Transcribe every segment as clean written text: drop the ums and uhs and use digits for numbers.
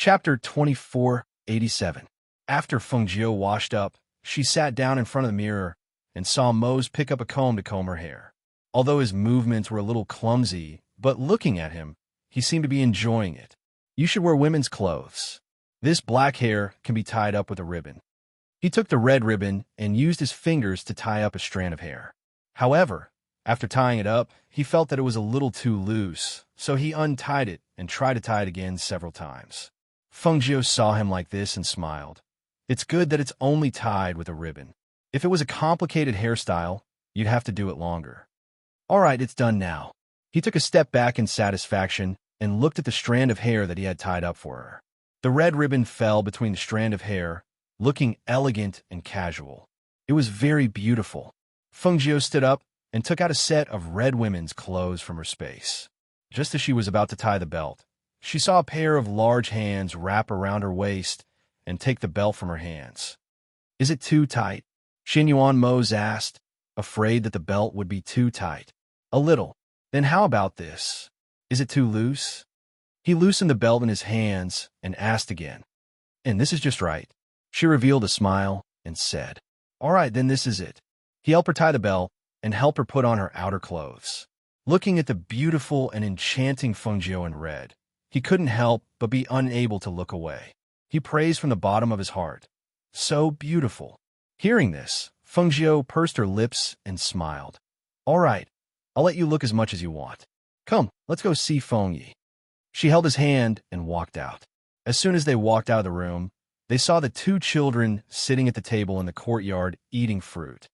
Chapter 2487. After Fengjiu washed up, she sat down in front of the mirror and saw Mose pick up a comb to comb her hair. Although his movements were a little clumsy, but looking at him, he seemed to be enjoying it. You should wear women's clothes. This black hair can be tied up with a ribbon. He took the red ribbon and used his fingers to tie up a strand of hair. However, after tying it up, he felt that it was a little too loose, so he untied it and tried to tie it again several times. Fengjiu saw him like this and smiled. It's good that it's only tied with a ribbon. If it was a complicated hairstyle, you'd have to do it longer. All right, it's done now. He took a step back in satisfaction and looked at the strand of hair that he had tied up for her. The red ribbon fell between the strand of hair, looking elegant and casual. It was very beautiful. Fengjiu stood up and took out a set of red women's clothes from her space. Just as she was about to tie the belt, she saw a pair of large hands wrap around her waist and take the belt from her hands. Is it too tight? Xinyuan Mose asked, afraid that the belt would be too tight. A little. Then how about this? Is it too loose? He loosened the belt in his hands and asked again. And this is just right. She revealed a smile and said, All right, then this is it. He helped her tie the belt and helped her put on her outer clothes. Looking at the beautiful and enchanting Fengjiu in red, he couldn't help but be unable to look away. He praised from the bottom of his heart. So beautiful. Hearing this, Fengjiu pursed her lips and smiled. All right, I'll let you look as much as you want. Come, let's go see Fengyi. She held his hand and walked out. As soon as they walked out of the room, they saw the two children sitting at the table in the courtyard eating fruit.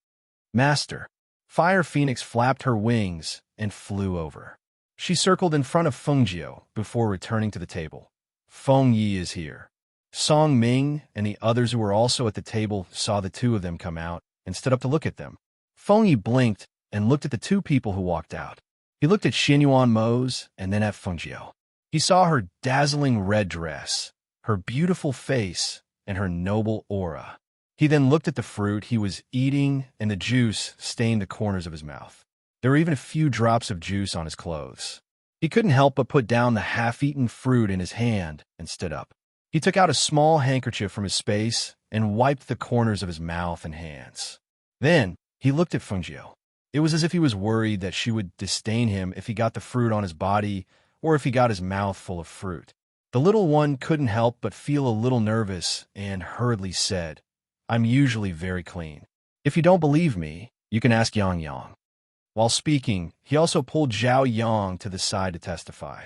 Master, Fire Phoenix flapped her wings and flew over. She circled in front of Fengjiu before returning to the table. Fengyi is here. Song Ming and the others who were also at the table saw the two of them come out and stood up to look at them. Fengyi blinked and looked at the two people who walked out. He looked at Xinyuan Mose and then at Fengjiu. He saw her dazzling red dress, her beautiful face, and her noble aura. He then looked at the fruit he was eating, and the juice stained the corners of his mouth. There were even a few drops of juice on his clothes. He couldn't help but put down the half-eaten fruit in his hand and stood up. He took out a small handkerchief from his space and wiped the corners of his mouth and hands. Then he looked at Fengjiu. It was as if he was worried that she would disdain him if he got the fruit on his body or if he got his mouth full of fruit. The little one couldn't help but feel a little nervous and hurriedly said, I'm usually very clean. If you don't believe me, you can ask Yang Yang. While speaking, he also pulled Zhao Yang to the side to testify.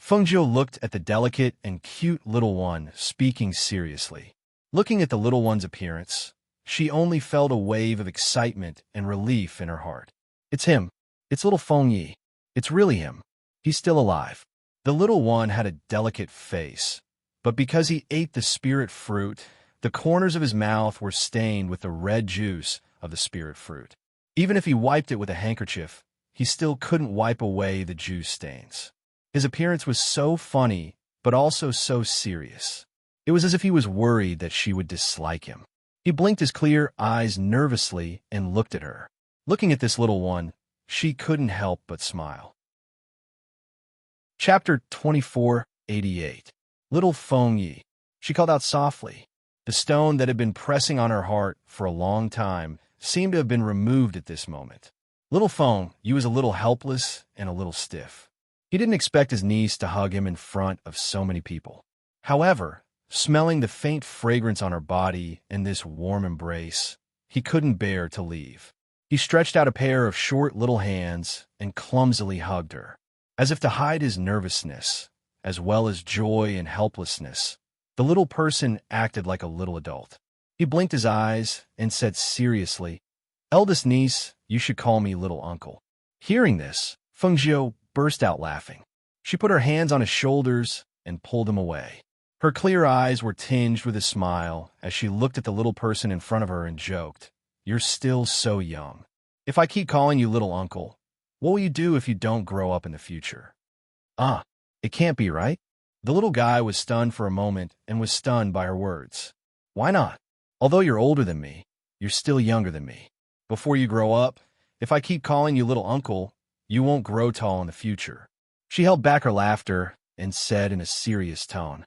Fengjiu looked at the delicate and cute little one, speaking seriously. Looking at the little one's appearance, she only felt a wave of excitement and relief in her heart. It's him. It's little Fengyi. It's really him. He's still alive. The little one had a delicate face, but because he ate the spirit fruit, the corners of his mouth were stained with the red juice of the spirit fruit. Even if he wiped it with a handkerchief, he still couldn't wipe away the juice stains. His appearance was so funny, but also so serious. It was as if he was worried that she would dislike him. He blinked his clear eyes nervously and looked at her. Looking at this little one, she couldn't help but smile. Chapter 2488. Little Fengyi. She called out softly. The stone that had been pressing on her heart for a long time seemed to have been removed at this moment. Little Fengyi was a little helpless and a little stiff. He didn't expect his niece to hug him in front of so many people. However, smelling the faint fragrance on her body in this warm embrace, he couldn't bear to leave. He stretched out a pair of short little hands and clumsily hugged her. As if to hide his nervousness, as well as joy and helplessness, the little person acted like a little adult. He blinked his eyes and said seriously, Eldest niece, you should call me little uncle. Hearing this, Fengjiu burst out laughing. She put her hands on his shoulders and pulled him away. Her clear eyes were tinged with a smile as she looked at the little person in front of her and joked, You're still so young. If I keep calling you little uncle, what will you do if you don't grow up in the future? It can't be right. The little guy was stunned for a moment and was stunned by her words. Why not? Although you're older than me, you're still younger than me. Before you grow up, if I keep calling you little uncle, you won't grow tall in the future. She held back her laughter and said in a serious tone,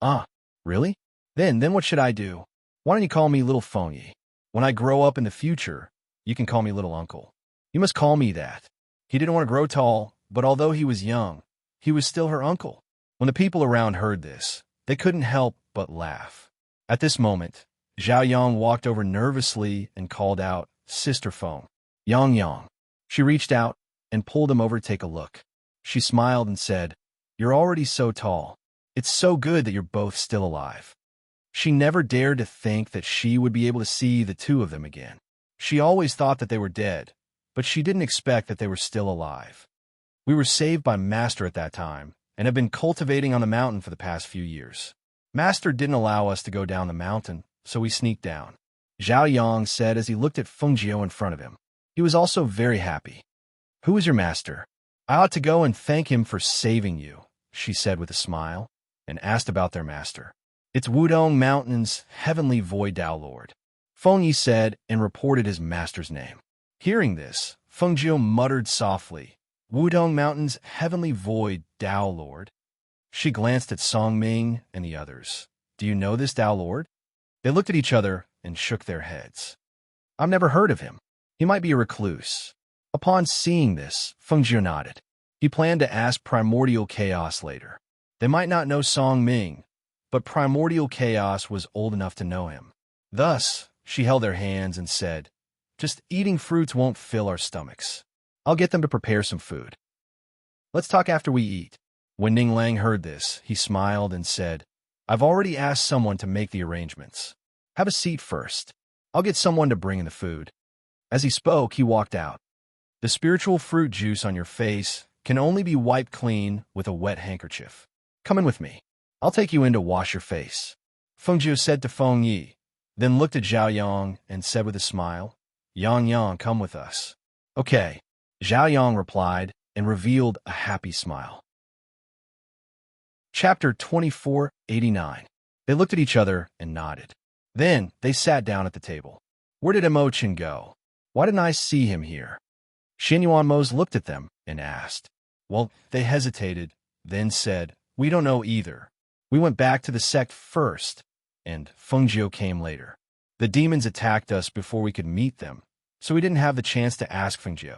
Ah, really? Then what should I do? Why don't you call me Little Feng Yi? When I grow up in the future, you can call me Little Uncle. You must call me that. He didn't want to grow tall, but although he was young, he was still her uncle. When the people around heard this, they couldn't help but laugh. At this moment, Zhao Yang walked over nervously and called out, Sister Feng, Yang Yang. She reached out and pulled him over to take a look. She smiled and said, You're already so tall. It's so good that you're both still alive. She never dared to think that she would be able to see the two of them again. She always thought that they were dead, but she didn't expect that they were still alive. We were saved by Master at that time, and have been cultivating on the mountain for the past few years. Master didn't allow us to go down the mountain, so we sneaked down. Zhao Yang said as he looked at Feng Jiu in front of him. He was also very happy. Who is your master? I ought to go and thank him for saving you, she said with a smile, and asked about their master. It's Wudong Mountain's heavenly void Dao Lord. Feng Yi said and reported his master's name. Hearing this, Feng Jiu muttered softly, Wudong Mountain's heavenly void Dao Lord. She glanced at Song Ming and the others. Do you know this Dao Lord? They looked at each other and shook their heads. I've never heard of him. He might be a recluse. Upon seeing this, Feng Jiu nodded. He planned to ask Primordial Chaos later. They might not know Song Ming, but Primordial Chaos was old enough to know him. Thus, she held their hands and said, Just eating fruits won't fill our stomachs. I'll get them to prepare some food. Let's talk after we eat. When Ning Lang heard this, he smiled and said, I've already asked someone to make the arrangements. Have a seat first. I'll get someone to bring in the food. As he spoke, he walked out. The spiritual fruit juice on your face can only be wiped clean with a wet handkerchief. Come in with me. I'll take you in to wash your face. Feng Jiu said to Feng Yi, then looked at Zhao Yang and said with a smile, Yang Yang, come with us. Okay. Zhao Yang replied and revealed a happy smile. Chapter 2489. They looked at each other and nodded. Then they sat down at the table. Where did Emochin go? Why didn't I see him here? Xinyuan Mose looked at them and asked. Well, they hesitated, then said, We don't know either. We went back to the sect first, and Feng Jiu came later. The demons attacked us before we could meet them, so we didn't have the chance to ask Feng Jiu.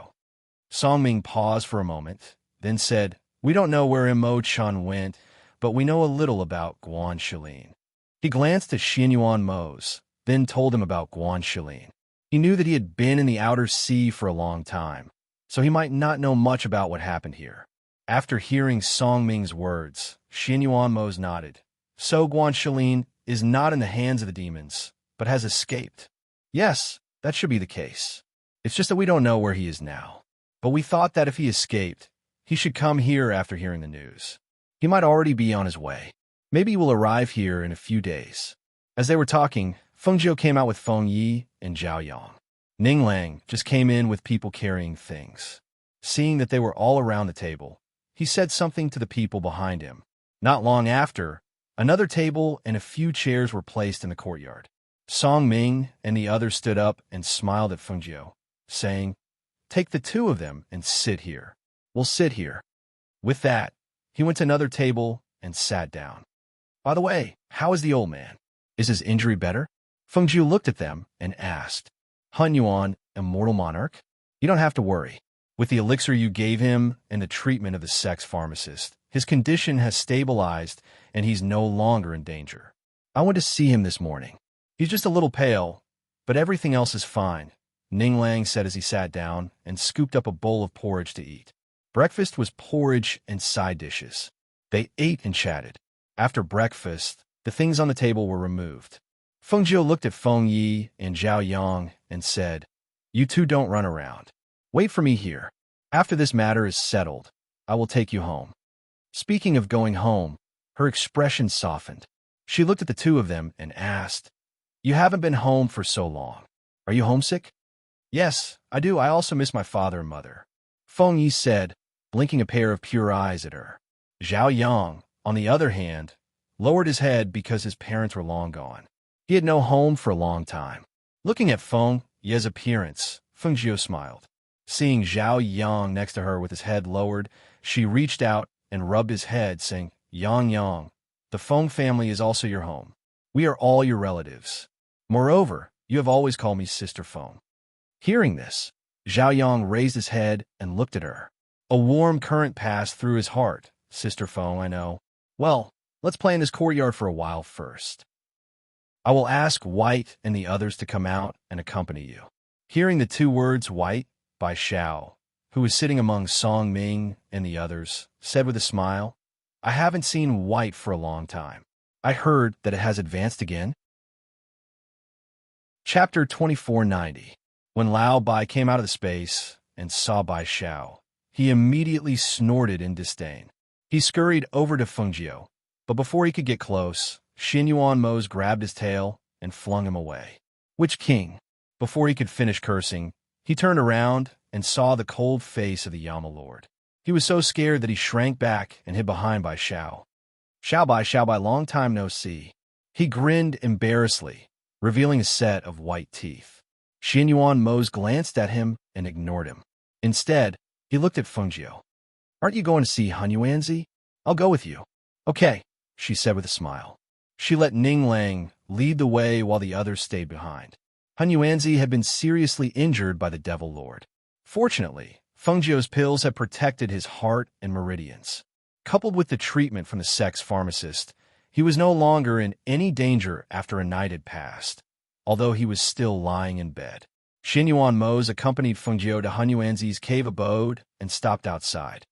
Song Ming paused for a moment, then said, We don't know where Emochin went, but we know a little about Guan Shilin. He glanced at Xinyuan Mose, then told him about Guan Shilin. He knew that he had been in the outer sea for a long time, so he might not know much about what happened here. After hearing Song Ming's words, Xinyuan Mose nodded. So Guan Shilin is not in the hands of the demons, but has escaped. Yes, that should be the case. It's just that we don't know where he is now. But we thought that if he escaped, he should come here after hearing the news. He might already be on his way. Maybe he will arrive here in a few days. As they were talking, Feng Jiu came out with Feng Yi and Zhao Yang. Ning Lang just came in with people carrying things. Seeing that they were all around the table, he said something to the people behind him. Not long after, another table and a few chairs were placed in the courtyard. Song Ming and the others stood up and smiled at Feng Jiu, saying, Take the two of them and sit here. We'll sit here. With that, he went to another table and sat down. By the way, how is the old man? Is his injury better? Feng Jiu looked at them and asked, Hun Yuan, Immortal Monarch? You don't have to worry. With the elixir you gave him and the treatment of the sex pharmacist, his condition has stabilized and he's no longer in danger. I went to see him this morning. He's just a little pale, but everything else is fine, Ning Lang said as he sat down and scooped up a bowl of porridge to eat. Breakfast was porridge and side dishes. They ate and chatted. After breakfast, the things on the table were removed. Feng Jiu looked at Feng Yi and Zhao Yang and said, You two don't run around. Wait for me here. After this matter is settled, I will take you home. Speaking of going home, her expression softened. She looked at the two of them and asked, You haven't been home for so long. Are you homesick? Yes, I do. I also miss my father and mother. Feng Yi said, blinking a pair of pure eyes at her. Zhao Yang, on the other hand, lowered his head because his parents were long gone. He had no home for a long time. Looking at Feng Yi's appearance, Feng Jiu smiled. Seeing Zhao Yang next to her with his head lowered, she reached out and rubbed his head, saying, Yang Yang, The Feng family is also your home. We are all your relatives. Moreover, you have always called me Sister Feng." Hearing this, Zhao Yang raised his head and looked at her. A warm current passed through his heart. "Sister Feng, I know. Well, let's play in this courtyard for a while first. I will ask White and the others to come out and accompany you." Hearing the two words "White" by Xiao, who was sitting among Song Ming and the others, said with a smile, "I haven't seen White for a long time. I heard that it has advanced again." Chapter 2490. When Lao Bai came out of the space and saw Bai Xiao, he immediately snorted in disdain. He scurried over to Fengjiu, but before he could get close, Xin Yuan Mose grabbed his tail and flung him away. "Which king?" Before he could finish cursing, he turned around and saw the cold face of the Yama Lord. He was so scared that he shrank back and hid behind Bai Xiao. Xiao Bai, long time no see." He grinned embarrassedly, revealing a set of white teeth. Xin Yuan Mose glanced at him and ignored him. Instead, he looked at Fengjiu. "Aren't you going to see Han Yuanzi? I'll go with you." "Okay," she said with a smile. She let Ning Lang lead the way while the others stayed behind. Han Yuanzi had been seriously injured by the Devil Lord. Fortunately, Fengjiu's pills had protected his heart and meridians. Coupled with the treatment from the sex pharmacist, he was no longer in any danger after a night had passed, although he was still lying in bed. Xin Yuan Mose accompanied Fengjiu to Han Yuanzi's cave abode and stopped outside.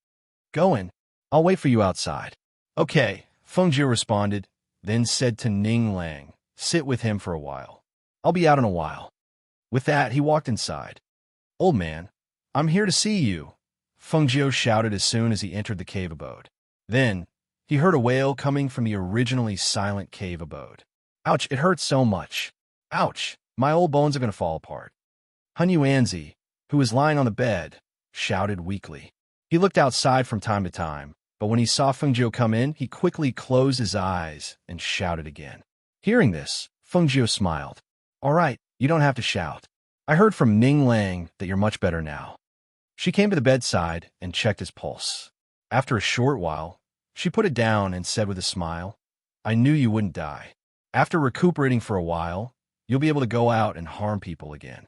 "Go in. I'll wait for you outside." "Okay," Fengjiu responded, then said to Ning Lang, "Sit with him for a while. I'll be out in a while." With that, he walked inside. "Old man, I'm here to see you," Fengjiu shouted as soon as he entered the cave abode. Then, he heard a wail coming from the originally silent cave abode. "Ouch, it hurts so much. Ouch, my old bones are going to fall apart." Han Yuanzi, who was lying on the bed, shouted weakly. He looked outside from time to time, but when he saw Fengjiu come in, he quickly closed his eyes and shouted again. Hearing this, Fengjiu smiled. "All right, you don't have to shout. I heard from Ning Lang that you're much better now." She came to the bedside and checked his pulse. After a short while, she put it down and said with a smile, "I knew you wouldn't die. After recuperating for a while, you'll be able to go out and harm people again."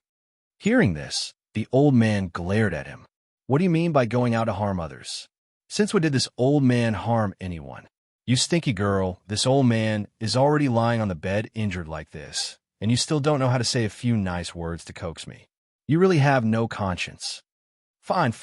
Hearing this, the old man glared at him. "What do you mean by going out to harm others? Since when did this old man harm anyone? You stinky girl, this old man is already lying on the bed injured like this, and you still don't know how to say a few nice words to coax me. You really have no conscience." Fine.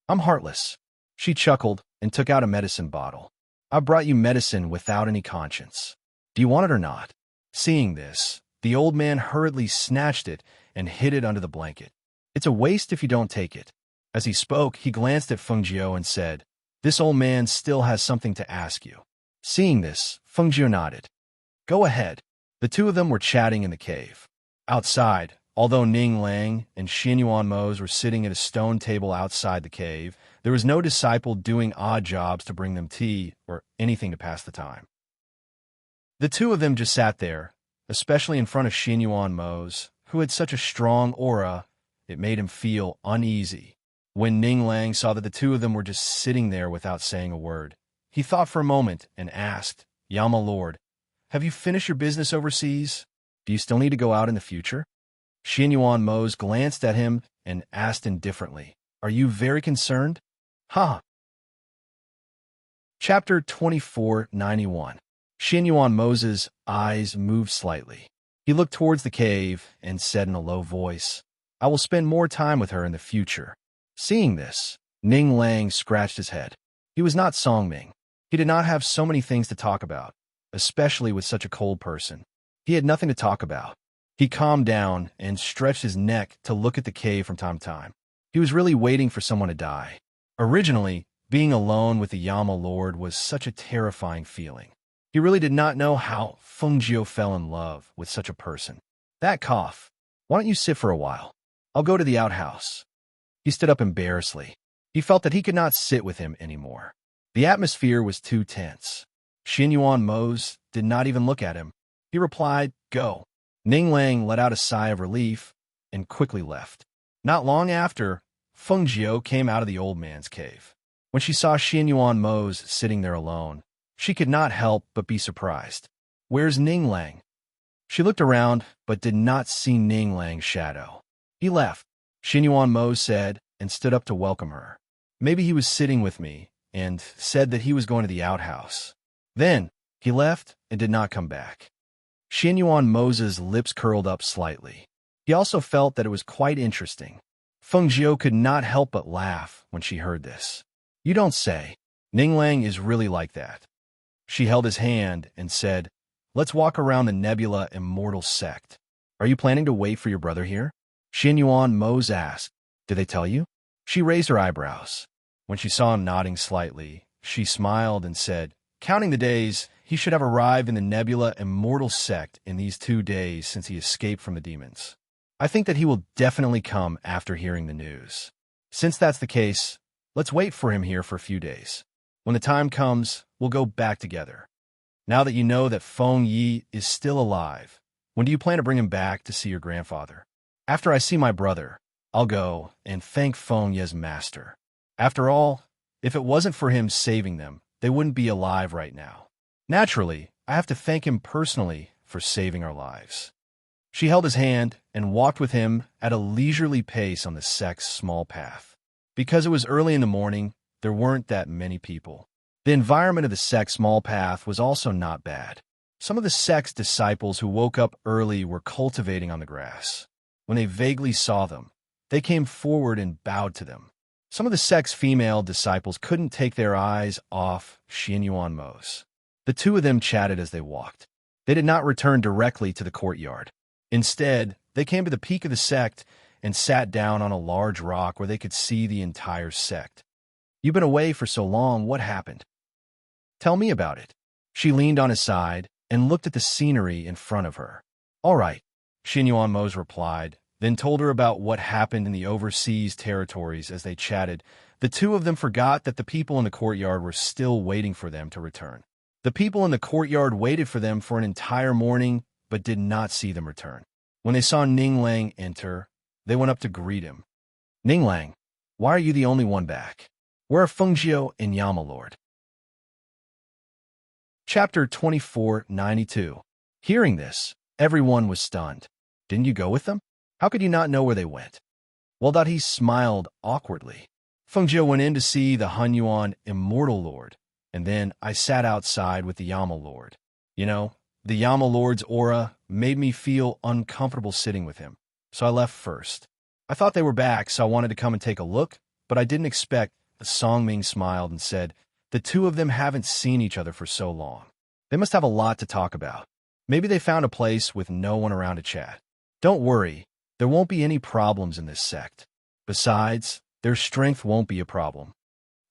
I'm heartless." She chuckled and took out a medicine bottle. "I brought you medicine without any conscience. Do you want it or not?" Seeing this, the old man hurriedly snatched it and hid it under the blanket. "It's a waste if you don't take it." As he spoke, he glanced at Fengjiu and said, "This old man still has something to ask you." Seeing this, Fengjiu nodded. "Go ahead." The two of them were chatting in the cave. Outside, although Ning Lang and Xin Yuan Mose were sitting at a stone table outside the cave, there was no disciple doing odd jobs to bring them tea or anything to pass the time. The two of them just sat there, especially in front of Xin Yuan Mose, who had such a strong aura, it made him feel uneasy. When Ning Lang saw that the two of them were just sitting there without saying a word, he thought for a moment and asked, "Yama Lord, have you finished your business overseas? Do you still need to go out in the future?" Xin Yuan Mose glanced at him and asked indifferently, "Are you very concerned?" "Huh." Chapter 2491. Xin Yuan Mose's eyes moved slightly. He looked towards the cave and said in a low voice, "I will spend more time with her in the future." Seeing this, Ning Lang scratched his head. He was not Song Ming. He did not have so many things to talk about, especially with such a cold person. He had nothing to talk about. He calmed down and stretched his neck to look at the cave from time to time. He was really waiting for someone to die. Originally, being alone with the Yama Lord was such a terrifying feeling. He really did not know how Fengjiu fell in love with such a person. "That cough. Why don't you sit for a while? I'll go to the outhouse." He stood up embarrassedly. He felt that he could not sit with him anymore. The atmosphere was too tense. Xin Yuan Mose did not even look at him. He replied, "Go." Ning Lang let out a sigh of relief and quickly left. Not long after, Fengjiu came out of the old man's cave. When she saw Xin Yuan Mose sitting there alone, She could not help but be surprised. "Where's Ning Lang?" She looked around, but did not see Ning Lang's shadow. "He left," Xinyuan Mo said, and stood up to welcome her. "Maybe he was sitting with me, and said that he was going to the outhouse. Then, he left and did not come back." Xinyuan Mo's lips curled up slightly. He also felt that it was quite interesting. Feng Jiu could not help but laugh when she heard this. "You don't say. Ning Lang is really like that." She held his hand and said, "Let's walk around the Nebula Immortal Sect. Are you planning to wait for your brother here?" Xinyuan Mo's asked, "Did they tell you?" She raised her eyebrows. When she saw him nodding slightly, she smiled and said, "Counting the days, he should have arrived in the Nebula Immortal Sect in these 2 days since he escaped from the demons. I think that he will definitely come after hearing the news. Since that's the case, let's wait for him here for a few days. When the time comes, we'll go back together. Now that you know that Feng Yi is still alive, when do you plan to bring him back to see your grandfather?" "After I see my brother, I'll go and thank Feng Ye's master. After all, if it wasn't for him saving them, they wouldn't be alive right now. Naturally, I have to thank him personally for saving our lives." She held his hand and walked with him at a leisurely pace on the sect's small path. Because it was early in the morning, there weren't that many people. The environment of the sect's small path was also not bad. Some of the sect's disciples who woke up early were cultivating on the grass. When they vaguely saw them, they came forward and bowed to them. Some of the sect's female disciples couldn't take their eyes off Xinyuan Mo's. The two of them chatted as they walked. They did not return directly to the courtyard. Instead, they came to the peak of the sect and sat down on a large rock where they could see the entire sect. "You've been away for so long, what happened? Tell me about it." She leaned on his side and looked at the scenery in front of her. "All right," Xinyuan Mo's replied, then told her about what happened in the overseas territories. As they chatted, the two of them forgot that the people in the courtyard were still waiting for them to return. The people in the courtyard waited for them for an entire morning, but did not see them return. When they saw Ning Lang enter, they went up to greet him. "Ning Lang, why are you the only one back? Where are Feng Jiu and Yama Lord?" Chapter 2492. Hearing this, everyone was stunned. "Didn't you go with them? How could you not know where they went?" Well, that he smiled awkwardly. "Feng Jiu went in to see the Hunyuan Immortal Lord, and then I sat outside with the Yama Lord. You know, the Yama Lord's aura made me feel uncomfortable sitting with him, so I left first. I thought they were back, so I wanted to come and take a look, but I didn't expect." Songming smiled and said, "The two of them haven't seen each other for so long. They must have a lot to talk about. Maybe they found a place with no one around to chat. Don't worry, there won't be any problems in this sect. Besides, their strength won't be a problem."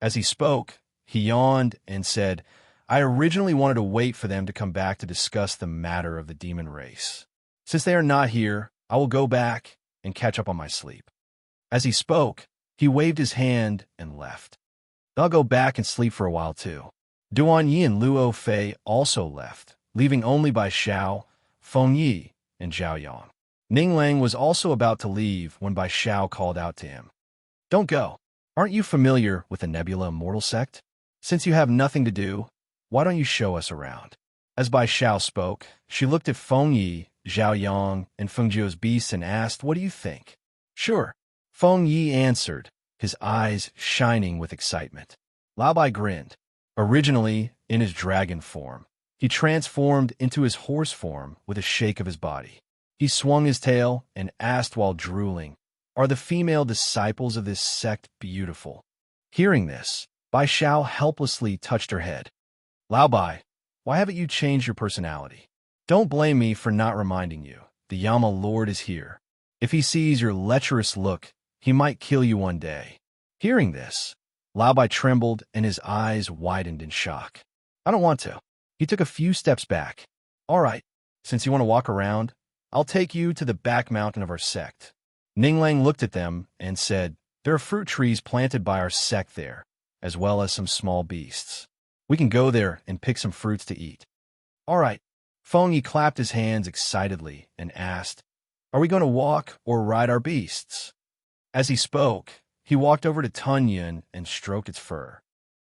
As he spoke, he yawned and said, "I originally wanted to wait for them to come back to discuss the matter of the demon race. Since they are not here, I will go back and catch up on my sleep." As he spoke, he waved his hand and left. "I'll go back and sleep for a while too." Duan Yi and Luo Fei also left, leaving only Bai Xiao, Feng Yi, and Zhao Yang. Ning Lang was also about to leave when Bai Xiao called out to him. "Don't go. Aren't you familiar with the Nebula Immortal Sect? Since you have nothing to do, why don't you show us around?" As Bai Xiao spoke, she looked at Feng Yi, Zhao Yang, and Feng Jiu's beasts and asked, "What do you think?" "Sure," Feng Yi answered, his eyes shining with excitement. Lao Bai grinned. Originally, in his dragon form, he transformed into his horse form with a shake of his body. He swung his tail and asked while drooling, "Are the female disciples of this sect beautiful?" Hearing this, Bai Xiao helplessly touched her head. "Lao Bai, why haven't you changed your personality? Don't blame me for not reminding you. The Yama Lord is here. If he sees your lecherous look, he might kill you one day." Hearing this, Lao Bai trembled and his eyes widened in shock. "I don't want to." He took a few steps back. "All right, since you want to walk around, I'll take you to the back mountain of our sect." Ning Lang looked at them and said, "There are fruit trees planted by our sect there, as well as some small beasts. We can go there and pick some fruits to eat." "All right." Feng Yi clapped his hands excitedly and asked, "Are we going to walk or ride our beasts?" As he spoke, he walked over to Tunyon and stroked its fur.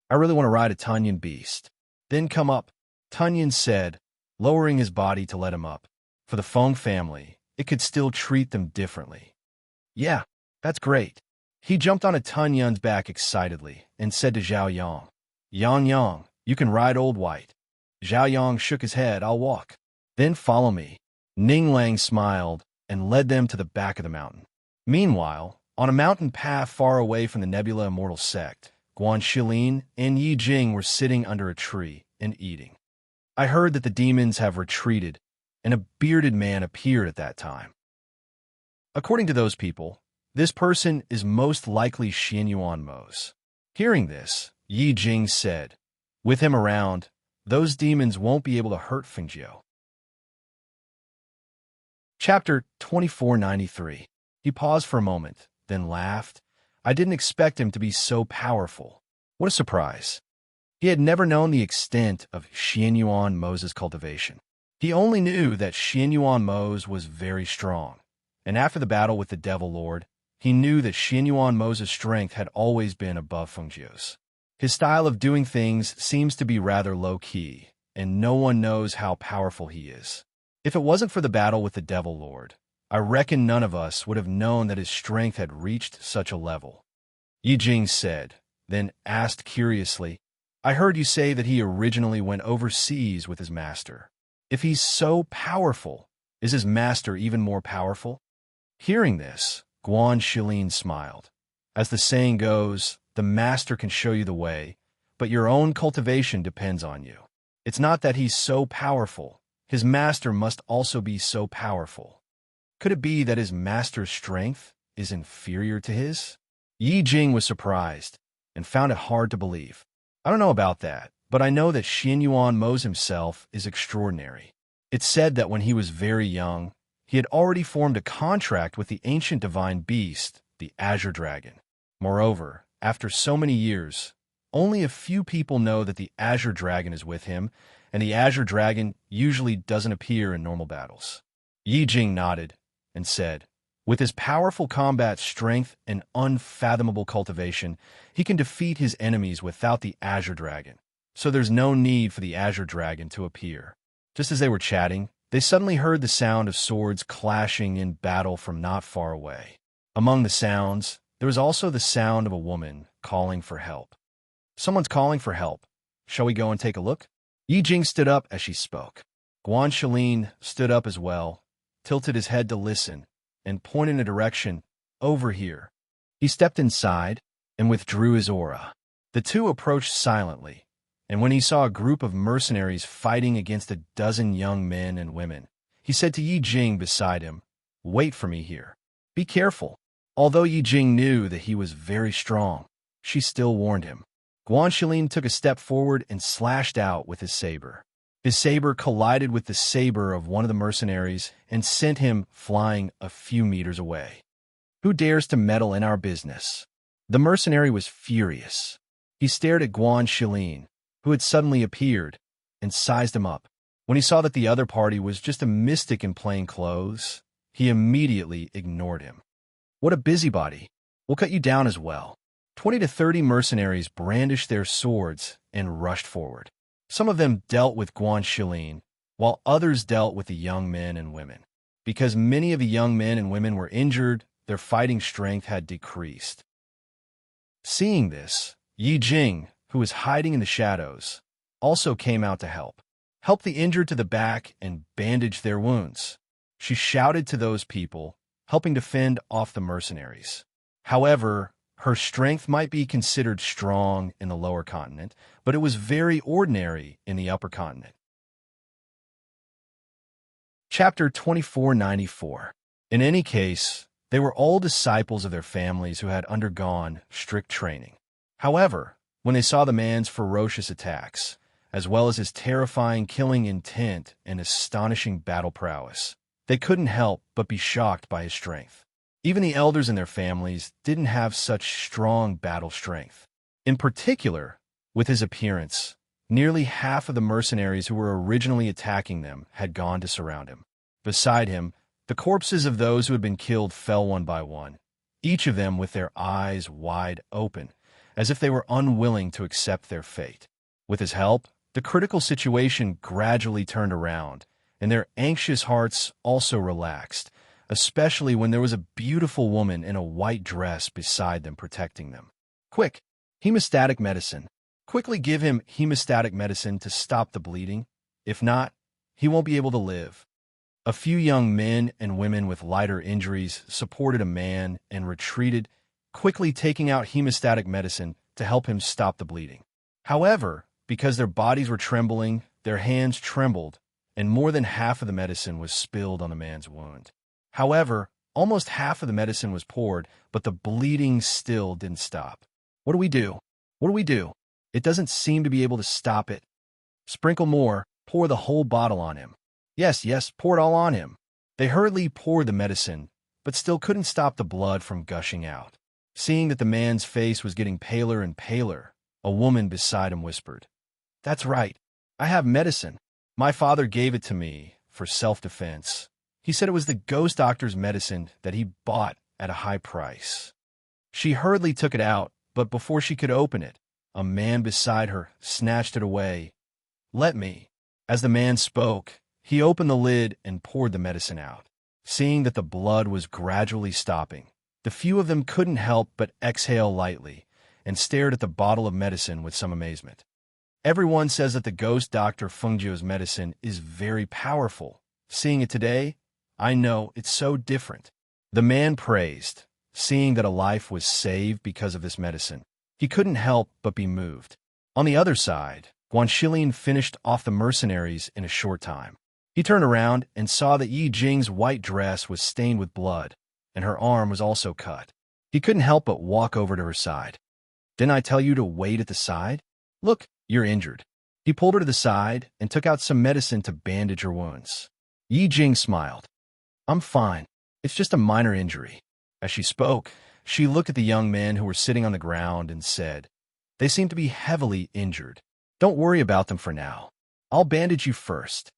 "I really want to ride a Tunyon beast." Then come up, Tunyon said, lowering his body to let him up. For the Feng family, it could still treat them differently. Yeah, that's great. He jumped onto Tunyon's back excitedly and said to Zhao Yang, Yang Yang, you can ride Old White. Zhao Yang shook his head, I'll walk. Then follow me. Ning Lang smiled and led them to the back of the mountain. Meanwhile, on a mountain path far away from the Nebula Immortal sect, Guan Shilin and Yi Jing were sitting under a tree and eating. I heard that the demons have retreated, and a bearded man appeared at that time. According to those people, this person is most likely Xianyuan Mo's. Hearing this, Yi Jing said, with him around, those demons won't be able to hurt Fengjiu. Chapter 2493. He paused for a moment, then laughed. I didn't expect him to be so powerful. What a surprise. He had never known the extent of Xianyuan Mo's cultivation. He only knew that Xianyuan Mo's was very strong, and after the battle with the Devil Lord, he knew that Xianyuan Mo's strength had always been above Fengjiu's. His style of doing things seems to be rather low-key, and no one knows how powerful he is. If it wasn't for the battle with the Devil Lord, I reckon none of us would have known that his strength had reached such a level. Yi Jing said, then asked curiously, I heard you say that he originally went overseas with his master. If he's so powerful, is his master even more powerful? Hearing this, Guan Shilin smiled. As the saying goes, the master can show you the way, but your own cultivation depends on you. It's not that he's so powerful. His master must also be so powerful. Could it be that his master's strength is inferior to his? Yi Jing was surprised and found it hard to believe. I don't know about that, but I know that Xianyuan Mo's himself is extraordinary. It's said that when he was very young, he had already formed a contract with the ancient divine beast, the Azure Dragon. Moreover, after so many years, only a few people know that the Azure Dragon is with him, and the Azure Dragon usually doesn't appear in normal battles. Yi Jing nodded and said, with his powerful combat strength and unfathomable cultivation, he can defeat his enemies without the Azure Dragon, so there's no need for the Azure Dragon to appear. Just as they were chatting, they suddenly heard the sound of swords clashing in battle from not far away. Among the sounds, there was also the sound of a woman calling for help. Someone's calling for help. Shall we go and take a look? Yi Jing stood up as she spoke. Guan Shilin stood up as well, tilted his head to listen, and pointed in a direction, over here. He stepped inside and withdrew his aura. The two approached silently, and when he saw a group of mercenaries fighting against a dozen young men and women, he said to Yi Jing beside him, wait for me here. Be careful. Although Yi Jing knew that he was very strong, she still warned him. Guan Shilin took a step forward and slashed out with his saber. His saber collided with the saber of one of the mercenaries and sent him flying a few meters away. Who dares to meddle in our business? The mercenary was furious. He stared at Guan Shilin, who had suddenly appeared, and sized him up. When he saw that the other party was just a mystic in plain clothes, he immediately ignored him. What a busybody. We'll cut you down as well. 20 to 30 mercenaries brandished their swords and rushed forward. Some of them dealt with Guan Shilin, while others dealt with the young men and women. Because many of the young men and women were injured, their fighting strength had decreased. Seeing this, Yi Jing, who was hiding in the shadows, also came out to help the injured to the back and bandage their wounds. She shouted to those people, helping to fend off the mercenaries. However, her strength might be considered strong in the lower continent, but it was very ordinary in the upper continent. Chapter 2494. In any case, they were all disciples of their families who had undergone strict training. However, when they saw the man's ferocious attacks, as well as his terrifying killing intent and astonishing battle prowess, they couldn't help but be shocked by his strength. Even the elders in their families didn't have such strong battle strength. In particular, with his appearance, nearly half of the mercenaries who were originally attacking them had gone to surround him. Beside him, the corpses of those who had been killed fell one by one, each of them with their eyes wide open, as if they were unwilling to accept their fate. With his help, The critical situation gradually turned around, and their anxious hearts also relaxed, especially when there was a beautiful woman in a white dress beside them protecting them. Quick, hemostatic medicine. Quickly give him hemostatic medicine to stop the bleeding. If not, he won't be able to live. A few young men and women with lighter injuries supported a man and retreated, quickly taking out hemostatic medicine to help him stop the bleeding. However, because their bodies were trembling, their hands trembled, and more than half of the medicine was spilled on the man's wound. However, almost half of the medicine was poured, but the bleeding still didn't stop. What do we do? What do we do? It doesn't seem to be able to stop it. Sprinkle more, pour the whole bottle on him. Yes, pour it all on him. They hurriedly poured the medicine, but still couldn't stop the blood from gushing out. Seeing that the man's face was getting paler and paler, a woman beside him whispered, "That's right. I have medicine. My father gave it to me for self-defense. He said it was the ghost doctor's medicine that he bought at a high price." She hurriedly took it out, but before she could open it, a man beside her snatched it away. "Let me." As the man spoke, he opened the lid and poured the medicine out. Seeing that the blood was gradually stopping, the few of them couldn't help but exhale lightly and stared at the bottle of medicine with some amazement. Everyone says that the ghost doctor Fengjiu's medicine is very powerful. Seeing it today, I know it's so different. The man praised, seeing that a life was saved because of this medicine. He couldn't help but be moved. On the other side, Guanxilin finished off the mercenaries in a short time. He turned around and saw that Yi Jing's white dress was stained with blood, and her arm was also cut. He couldn't help but walk over to her side. "Didn't I tell you to wait at the side? Look, you're injured." He pulled her to the side and took out some medicine to bandage her wounds. Yi Jing smiled. "I'm fine. It's just a minor injury." As she spoke, she looked at the young men who were sitting on the ground and said, "They seem to be heavily injured. Don't worry about them for now. I'll bandage you first."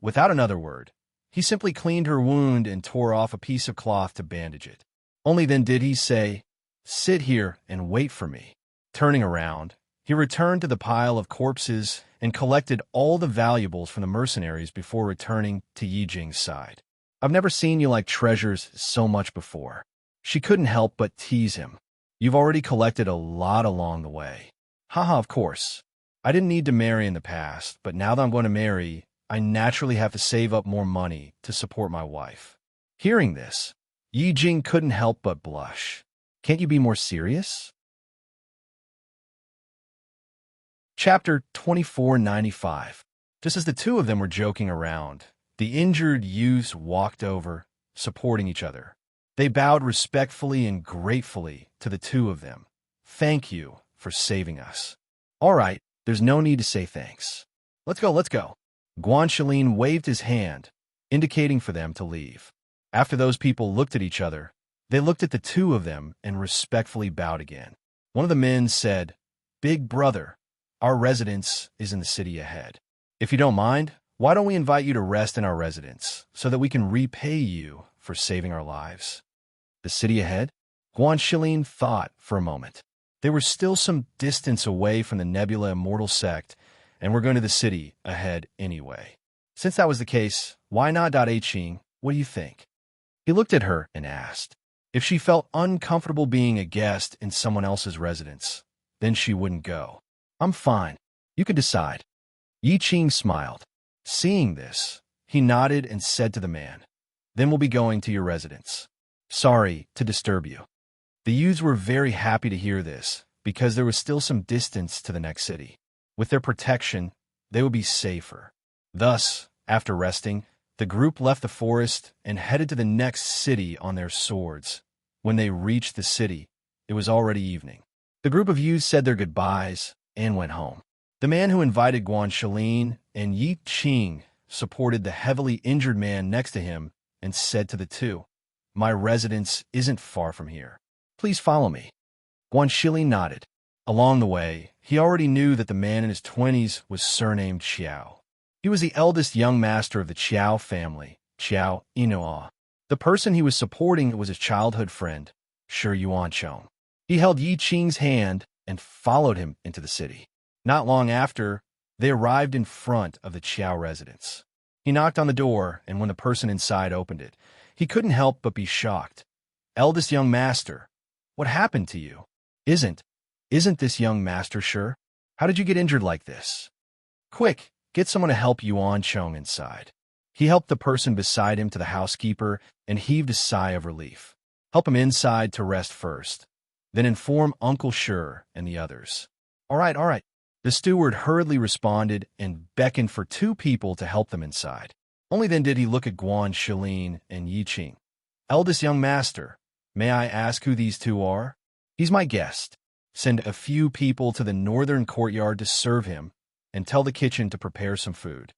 Without another word, he simply cleaned her wound and tore off a piece of cloth to bandage it. Only then did he say, "Sit here and wait for me." Turning around, he returned to the pile of corpses and collected all the valuables from the mercenaries before returning to Yi Jing's side. "I've never seen you like treasures so much before." She couldn't help but tease him. "You've already collected a lot along the way." "Haha, of course. I didn't need to marry in the past, but now that I'm going to marry, I naturally have to save up more money to support my wife." Hearing this, Yi Jing couldn't help but blush. "Can't you be more serious?" Chapter 2495. Just as the two of them were joking around, the injured youths walked over, supporting each other. They bowed respectfully and gratefully to the two of them. "Thank you for saving us." "All right, there's no need to say thanks. Let's go. Guanxilin waved his hand, indicating for them to leave. After those people looked at each other, they looked at the two of them and respectfully bowed again. One of the men said, "Big brother, our residence is in the city ahead. If you don't mind, why don't we invite you to rest in our residence so that we can repay you for saving our lives?" The city ahead? Guanxilin thought for a moment. They were still some distance away from the Nebula Immortal sect and were going to the city ahead anyway. Since that was the case, why not? Qing, what do you think? He looked at her and asked. If she felt uncomfortable being a guest in someone else's residence, then she wouldn't go. "I'm fine. You can decide." Yi Qing smiled. Seeing this, he nodded and said to the man, "Then we'll be going to your residence. Sorry to disturb you." The youths were very happy to hear this, because there was still some distance to the next city. With their protection, they would be safer. Thus, after resting, the group left the forest and headed to the next city on their swords. When they reached the city, it was already evening. The group of youths said their goodbyes and went home. The man who invited Guanxilin and Yi Qing supported the heavily injured man next to him and said to the two, "My residence isn't far from here. Please follow me." Guanxilin nodded. Along the way, he already knew that the man in his 20s was surnamed Qiao. He was the eldest young master of the Qiao family, Qiao Inoa. The person he was supporting was his childhood friend, Shi Yuanchong. He held Yi Qing's hand and followed him into the city. Not long after, they arrived in front of the Chow residence. He knocked on the door, and when the person inside opened it, he couldn't help but be shocked. "Eldest young master, what happened to you? Isn't this young master sure? How did you get injured like this? Quick, get someone to help Yuan Chong inside." He helped the person beside him to the housekeeper and heaved a sigh of relief. "Help him inside to rest first. Then inform Uncle Sure and the others." All right, all right." The steward hurriedly responded and beckoned for two people to help them inside. Only then did he look at Guan Shilin and Yi Qing. "Eldest young master, may I ask who these two are?" "He's my guest. Send a few people to the northern courtyard to serve him, and tell the kitchen to prepare some food."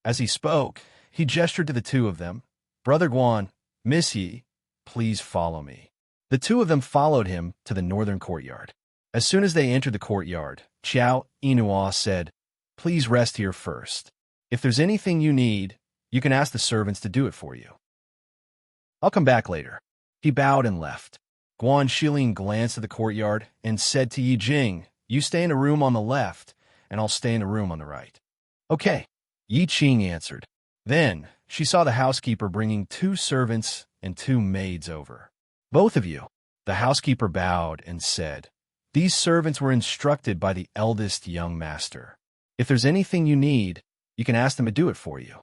As he spoke, he gestured to the two of them. "Brother Guan, Miss Yi, please follow me." The two of them followed him to the northern courtyard. As soon as they entered the courtyard, Chow Inua said, "Please rest here first. If there's anything you need, you can ask the servants to do it for you. I'll come back later." He bowed and left. Guan Shilin glanced at the courtyard and said to Yi Jing, "You stay in a room on the left, and I'll stay in a room on the right." "Okay," Yi Qing answered. Then she saw the housekeeper bringing two servants and two maids over. "Both of you." The housekeeper bowed and said, "These servants were instructed by the eldest young master. If there's anything you need, you can ask them to do it for you."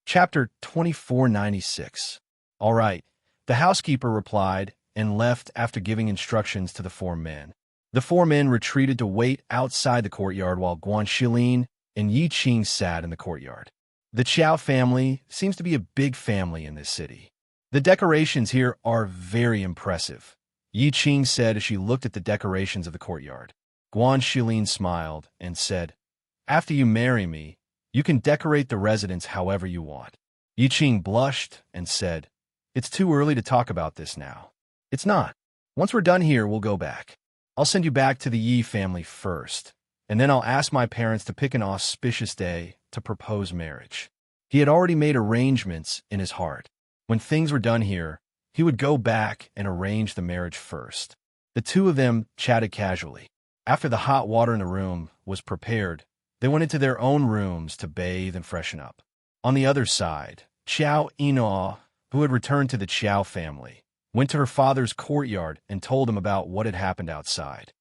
Chapter 2496. All right, the housekeeper replied and left after giving instructions to the four men. The four men retreated to wait outside the courtyard while Guan Shilin and Yi Qing sat in the courtyard. The Chow family seems to be a big family in this city. The decorations here are very impressive, Yi Qing said as she looked at the decorations of the courtyard. Guan Shilin smiled and said, "After you marry me, you can decorate the residence however you want." Yi Qing blushed and said, "It's too early to talk about this now." "It's not. Once we're done here, we'll go back. I'll send you back to the Yi family first, and then I'll ask my parents to pick an auspicious day to propose marriage." He had already made arrangements in his heart. When things were done here, he would go back and arrange the marriage first. The two of them chatted casually. After the hot water in the room was prepared, they went into their own rooms to bathe and freshen up. On the other side, Chow Ina, who had returned to the Chow family, went to her father's courtyard and told him about what had happened outside.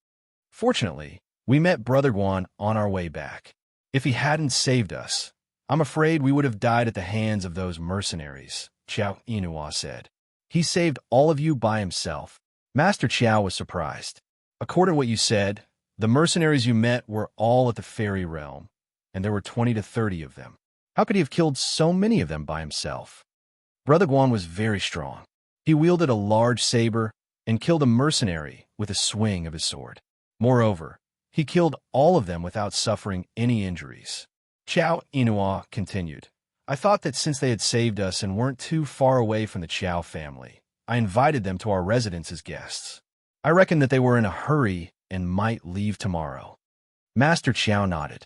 "Fortunately, we met Brother Guan on our way back. If he hadn't saved us, I'm afraid we would have died at the hands of those mercenaries," Chow Inua said. "He saved all of you by himself." Master Chow was surprised. "According to what you said, the mercenaries you met were all at the fairy realm, and there were 20 to 30 of them. How could he have killed so many of them by himself?" Brother Guan was very strong. He wielded a large saber and killed a mercenary with a swing of his sword. Moreover, he killed all of them without suffering any injuries. Chow Inua continued, "I thought that since they had saved us and weren't too far away from the Chow family, I invited them to our residence as guests. I reckon that they were in a hurry and might leave tomorrow." Master Chow nodded.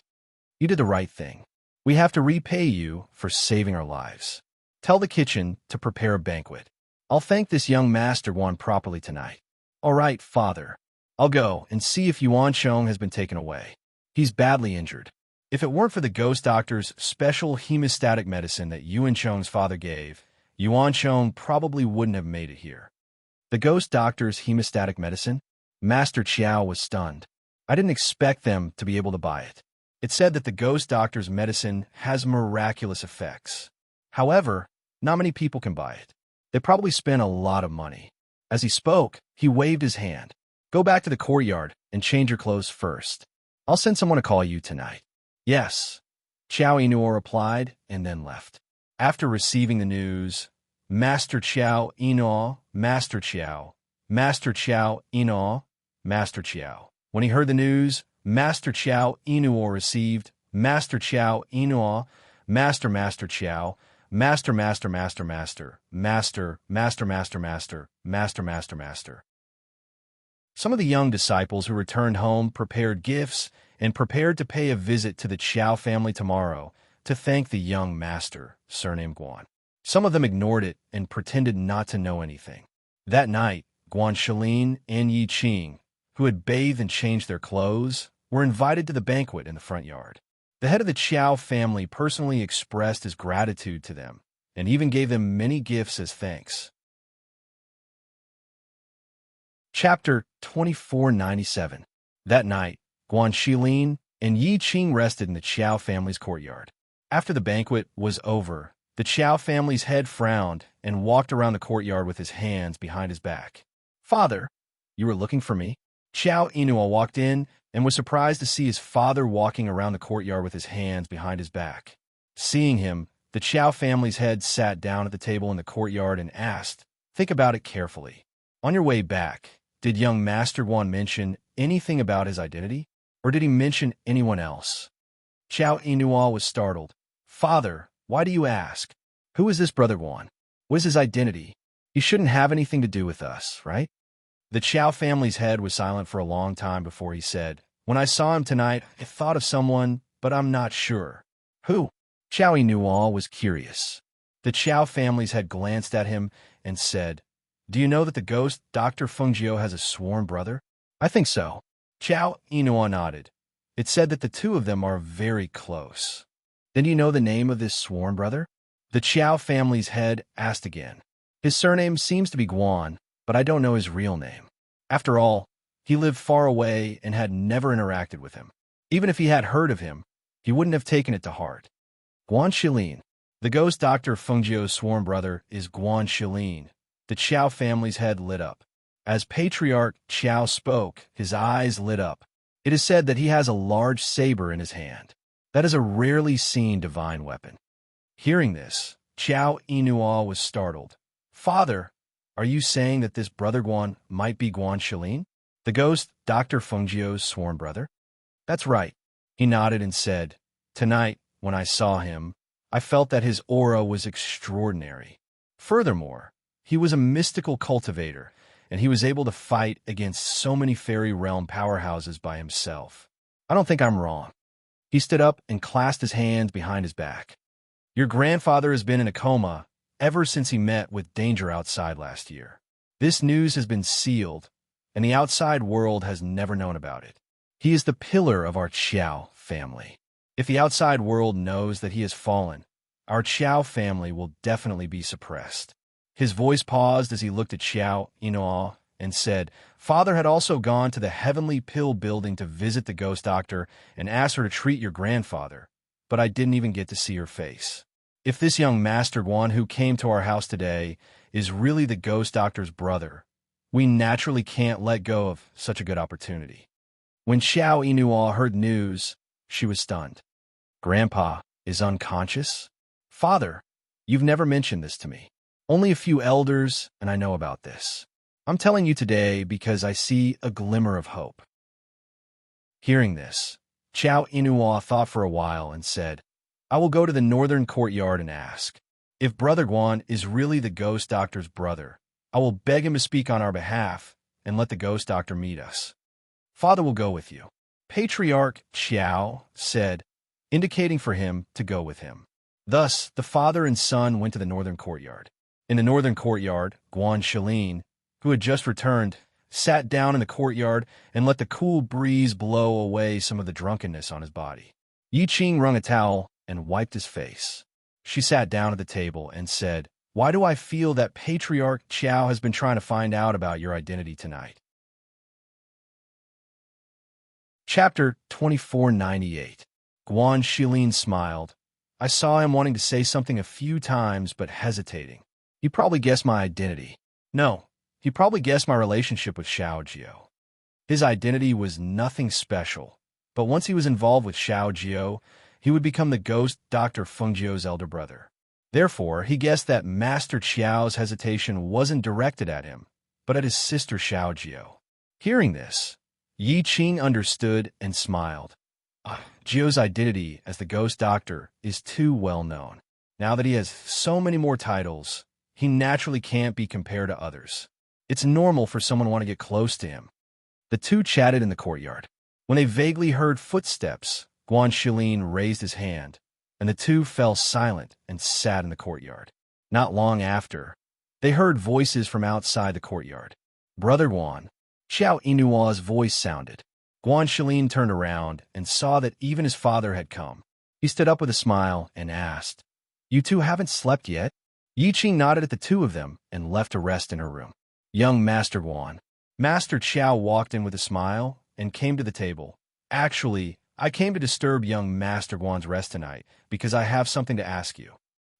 "You did the right thing. We have to repay you for saving our lives. Tell the kitchen to prepare a banquet. I'll thank this young Master Guan properly tonight." "All right, father. I'll go and see if Yuan Chong has been taken away. He's badly injured. If it weren't for the ghost doctor's special hemostatic medicine that Yuan Chong's father gave, Yuan Chong probably wouldn't have made it here." "The ghost doctor's hemostatic medicine?" Master Chow was stunned. "I didn't expect them to be able to buy it. It said that the ghost doctor's medicine has miraculous effects. However, not many people can buy it. They probably spent a lot of money." As he spoke, he waved his hand. "Go back to the courtyard and change your clothes first. I'll send someone to call you tonight." "Yes," Chow Inua replied and then left. After receiving the news, Master Chow Inua, Master Chow, Master Chow Inua, Master Chow. When he heard the news, Master Chow Inua received Master Chow Inua, Master Master Chow, Master Master Master Master, Master Master Master Master, Master Master Master. Some of the young disciples who returned home prepared gifts and prepared to pay a visit to the Chow family tomorrow to thank the young master, surnamed Guan. Some of them ignored it and pretended not to know anything. That night, Guan Shilin and Yi Qing who had bathed and changed their clothes, were invited to the banquet in the front yard. The head of the Chow family personally expressed his gratitude to them and even gave them many gifts as thanks. Chapter 2497. That night, Guan Shilin and Yi Qing rested in the Chow family's courtyard. After the banquet was over, the Chow family's head frowned and walked around the courtyard with his hands behind his back. "Father, you were looking for me?" Chow Inua walked in and was surprised to see his father walking around the courtyard with his hands behind his back. Seeing him, the Chow family's head sat down at the table in the courtyard and asked, "Think about it carefully. On your way back, did young Master Guan mention anything about his identity? Or did he mention anyone else?" Chow Inua was startled. "Father, why do you ask? Who is this Brother Guan? What is his identity? He shouldn't have anything to do with us, right?" The Chow family's head was silent for a long time before he said, "When I saw him tonight, I thought of someone, but I'm not sure." "Who?" Chow Inua was curious. The Chow family's head glanced at him and said, "Do you know that the ghost Dr. Fengjiu has a sworn brother?" "I think so." Chow Inua nodded. "It said that the two of them are very close." "Then do you know the name of this sworn brother?" The Chow family's head asked again. "His surname seems to be Guan, but I don't know his real name. After all, he lived far away and had never interacted with him. Even if he had heard of him, he wouldn't have taken it to heart." Guan Shilin. The ghost Dr. Fengjiu's sworn brother is Guan Shilin. The Chow family's head lit up. As Patriarch Chow spoke, his eyes lit up. "It is said that he has a large saber in his hand. That is a rarely seen divine weapon." Hearing this, Chow Inua was startled. "Father, are you saying that this Brother Guan might be Guan Shilin, the ghost Dr. Fengjiu's sworn brother?" "That's right." He nodded and said, "Tonight, when I saw him, I felt that his aura was extraordinary. Furthermore, he was a mystical cultivator, and he was able to fight against so many fairy realm powerhouses by himself. I don't think I'm wrong." He stood up and clasped his hands behind his back. "Your grandfather has been in a coma ever since he met with danger outside last year. This news has been sealed, and the outside world has never known about it. He is the pillar of our Chow family. If the outside world knows that he has fallen, our Chow family will definitely be suppressed." His voice paused as he looked at Chow Inua and said, "Father had also gone to the Heavenly Pill building to visit the ghost doctor and ask her to treat your grandfather, but I didn't even get to see her face. If this young Master Guan who came to our house today is really the ghost doctor's brother, we naturally can't let go of such a good opportunity." When Chow Inua heard news, she was stunned. "Grandpa is unconscious? Father, you've never mentioned this to me. Only a few elders, and I know about this. I'm telling you today because I see a glimmer of hope." Hearing this, Chow Inua thought for a while and said, "I will go to the northern courtyard and ask. If Brother Guan is really the ghost doctor's brother, I will beg him to speak on our behalf and let the ghost doctor meet us. Father will go with you." Patriarch Chow said, indicating for him to go with him. Thus, the father and son went to the northern courtyard. In the northern courtyard, Guan Shilin, who had just returned, sat down in the courtyard and let the cool breeze blow away some of the drunkenness on his body. Yi Qing wrung a towel and wiped his face. She sat down at the table and said, "Why do I feel that Patriarch Chow has been trying to find out about your identity tonight?" Chapter 2498. Guan Shilin smiled. "I saw him wanting to say something a few times but hesitating. He probably guessed my identity. No, he probably guessed my relationship with Xiaojio. His identity was nothing special, but once he was involved with Xiaojio, he would become the ghost Dr. Fengjiu's elder brother. Therefore, he guessed that Master Qiao's hesitation wasn't directed at him, but at his sister Xiaojio." Hearing this, Yi Qing understood and smiled. Jio's identity as the ghost doctor is too well known. Now that he has so many more titles, he naturally can't be compared to others. It's normal for someone to want to get close to him. The two chatted in the courtyard. When they vaguely heard footsteps, Guan Shilin raised his hand, and the two fell silent and sat in the courtyard. Not long after, they heard voices from outside the courtyard. "Brother Guan, Xiao Inua's voice sounded. Guanxilin turned around and saw that even his father had come. He stood up with a smile and asked, "You two haven't slept yet?" Yi Qing nodded at the two of them and left to rest in her room. Young Master Guan. Master Qiao walked in with a smile and came to the table. "Actually, I came to disturb young Master Guan's rest tonight because I have something to ask you."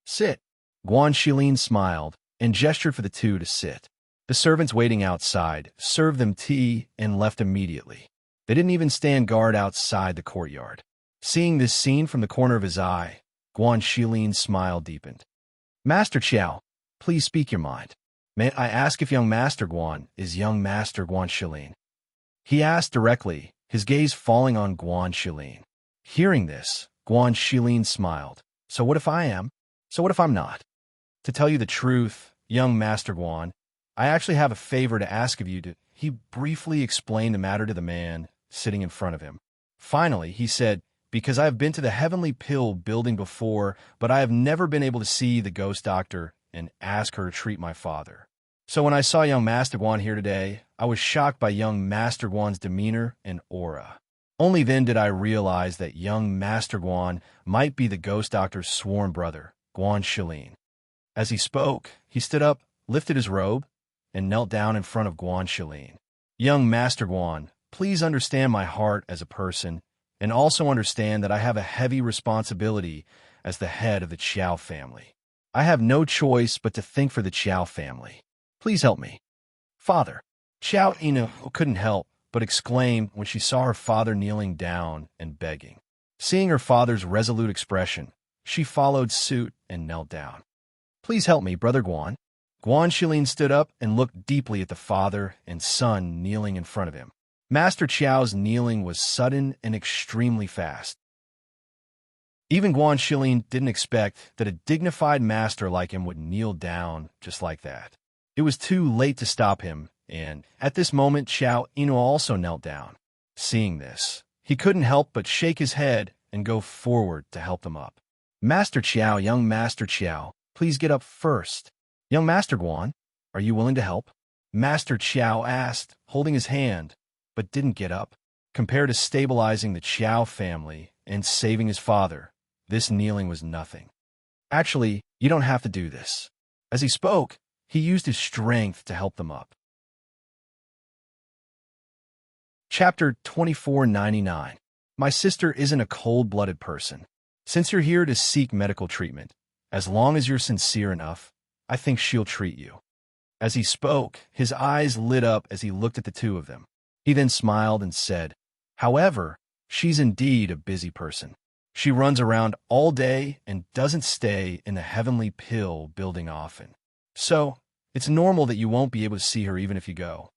"Sit." Guanxilin smiled and gestured for the two to sit. The servants waiting outside served them tea and left immediately. They didn't even stand guard outside the courtyard. Seeing this scene from the corner of his eye, Guanxilin's smile deepened. "Master Qiao, please speak your mind. May I ask if young Master Guan is young Master Guanxilin?" He asked directly, his gaze falling on Guanxilin. Hearing this, Guanxilin smiled. "So what if I am? So what if I'm not?" "To tell you the truth, young Master Guan, I actually have a favor to ask of you to—" He briefly explained the matter to the man sitting in front of him. Finally, he said, "Because I have been to the Heavenly Pill building before, but I have never been able to see the ghost doctor and ask her to treat my father. So when I saw young Master Guan here today, I was shocked by young Master Guan's demeanor and aura. Only then did I realize that young Master Guan might be the ghost doctor's sworn brother, Guanxilin." As he spoke, he stood up, lifted his robe, and knelt down in front of Guanxilin. "Young Master Guan, please understand my heart as a person, and also understand that I have a heavy responsibility as the head of the Qiao family. I have no choice but to think for the Qiao family. Please help me." "Father." Qiao Inu couldn't help but exclaim when she saw her father kneeling down and begging. Seeing her father's resolute expression, she followed suit and knelt down. "Please help me, Brother Guan." Guanxilin stood up and looked deeply at the father and son kneeling in front of him. Master Qiao's kneeling was sudden and extremely fast. Even Guanxilin didn't expect that a dignified master like him would kneel down just like that. It was too late to stop him, and at this moment Xiao Inu also knelt down. Seeing this, he couldn't help but shake his head and go forward to help them up. "Master Qiao, young Master Qiao, please get up first." "Young Master Guan, are you willing to help?" Master Qiao asked, holding his hand, but didn't get up. Compared to stabilizing the Qiao family and saving his father, this kneeling was nothing. "Actually, you don't have to do this." As he spoke, he used his strength to help them up. Chapter 2499. My sister isn't a cold-blooded person. Since you're here to seek medical treatment, as long as you're sincere enough, I think she'll treat you. As he spoke, his eyes lit up as he looked at the two of them. He then smiled and said, "However, she's indeed a busy person. She runs around all day and doesn't stay in the Heavenly Pill building often. So, it's normal that you won't be able to see her even if you go."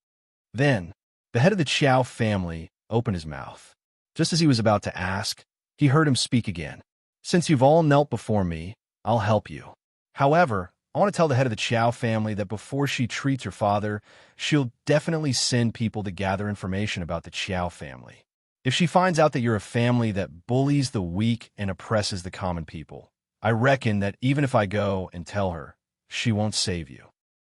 Then, the head of the Qiao family opened his mouth. Just as he was about to ask, he heard him speak again. "Since you've all knelt before me, I'll help you. However, I want to tell the head of the Qiao family that before she treats her father, she'll definitely send people to gather information about the Qiao family. If she finds out that you're a family that bullies the weak and oppresses the common people, I reckon that even if I go and tell her, she won't save you."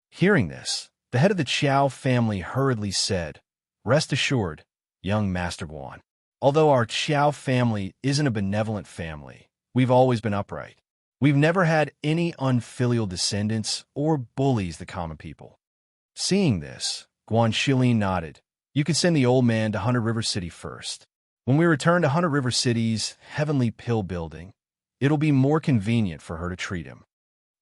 Hearing this, the head of the Qiao family hurriedly said, "Rest assured, young Master Guan. Although our Qiao family isn't a benevolent family, we've always been upright. We've never had any unfilial descendants or bullies the common people." Seeing this, Guanxilin nodded. "You can send the old man to 100 River City first. When we return to 100 River City's Heavenly Pill building, it'll be more convenient for her to treat him."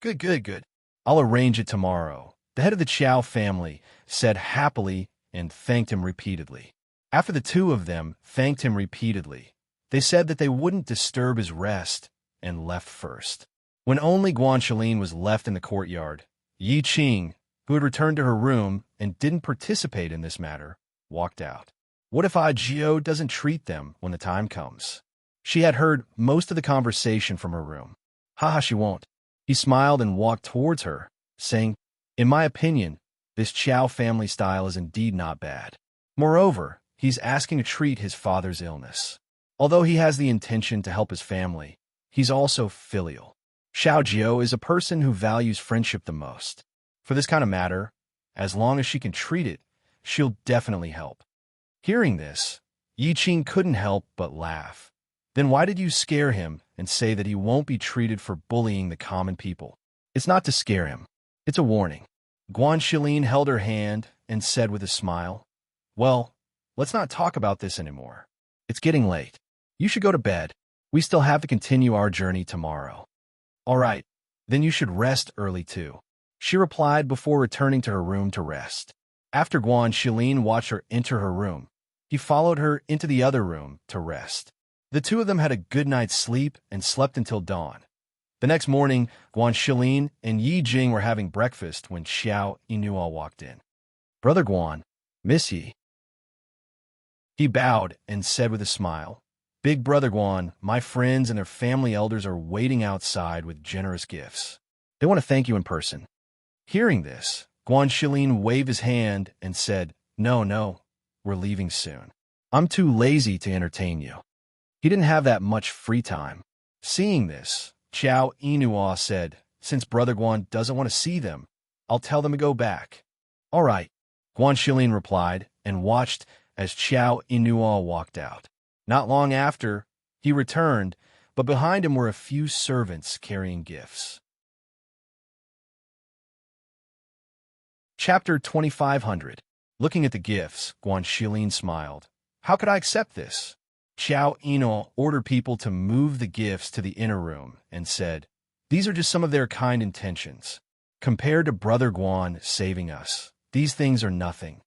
Good. I'll arrange it tomorrow," the head of the Qiao family said happily and thanked him repeatedly. After the two of them thanked him repeatedly, they said that they wouldn't disturb his rest and left first. When only Guanxilin was left in the courtyard, Yi Qing, who had returned to her room and didn't participate in this matter, walked out. What if Ajio doesn't treat them when the time comes? She had heard most of the conversation from her room. Haha, she won't. He smiled and walked towards her, saying, "In my opinion, this Qiao family style is indeed not bad. Moreover, he's asking to treat his father's illness. Although he has the intention to help his family, he's also filial. Xiaojio is a person who values friendship the most. For this kind of matter, as long as she can treat it, she'll definitely help. Hearing this, Yi Qing couldn't help but laugh. Then why did you scare him and say that he won't be treated for bullying the common people? It's not to scare him. It's a warning. Guan Shilin held her hand and said with a smile, "Well, let's not talk about this anymore. It's getting late. You should go to bed. We still have to continue our journey tomorrow." "All right, then you should rest early too," she replied before returning to her room to rest. After Guan Shilin watched her enter her room, he followed her into the other room to rest. The two of them had a good night's sleep and slept until dawn. The next morning, Guan Shilin and Yi Jing were having breakfast when Xiao Yinhuo walked in. "Brother Guan, miss ye." He bowed and said with a smile, "Big Brother Guan, my friends and their family elders are waiting outside with generous gifts. They want to thank you in person." Hearing this, Guan Shilin waved his hand and said, No, we're leaving soon. I'm too lazy to entertain you." He didn't have that much free time. Seeing this, Xiao Yinhuo said, "Since Brother Guan doesn't want to see them, I'll tell them to go back." "All right," Guan Shilin replied and watched as Xiao Yinhuo walked out. Not long after, he returned, but behind him were a few servants carrying gifts. Chapter 2500. Looking at the gifts, Guan Shilin smiled. "How could I accept this?" Xiao Yinhuo ordered people to move the gifts to the inner room and said, "These are just some of their kind intentions. Compared to Brother Guan saving us, these things are nothing.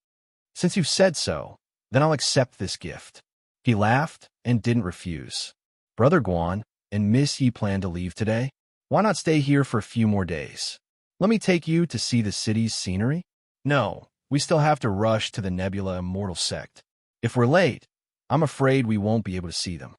Since you've said so, then I'll accept this gift." He laughed and didn't refuse. "Brother Guan and Miss Yi plan to leave today? Why not stay here for a few more days? Let me take you to see the city's scenery?" "No, we still have to rush to the Nebula Immortal Sect. If we're late, I'm afraid we won't be able to see them."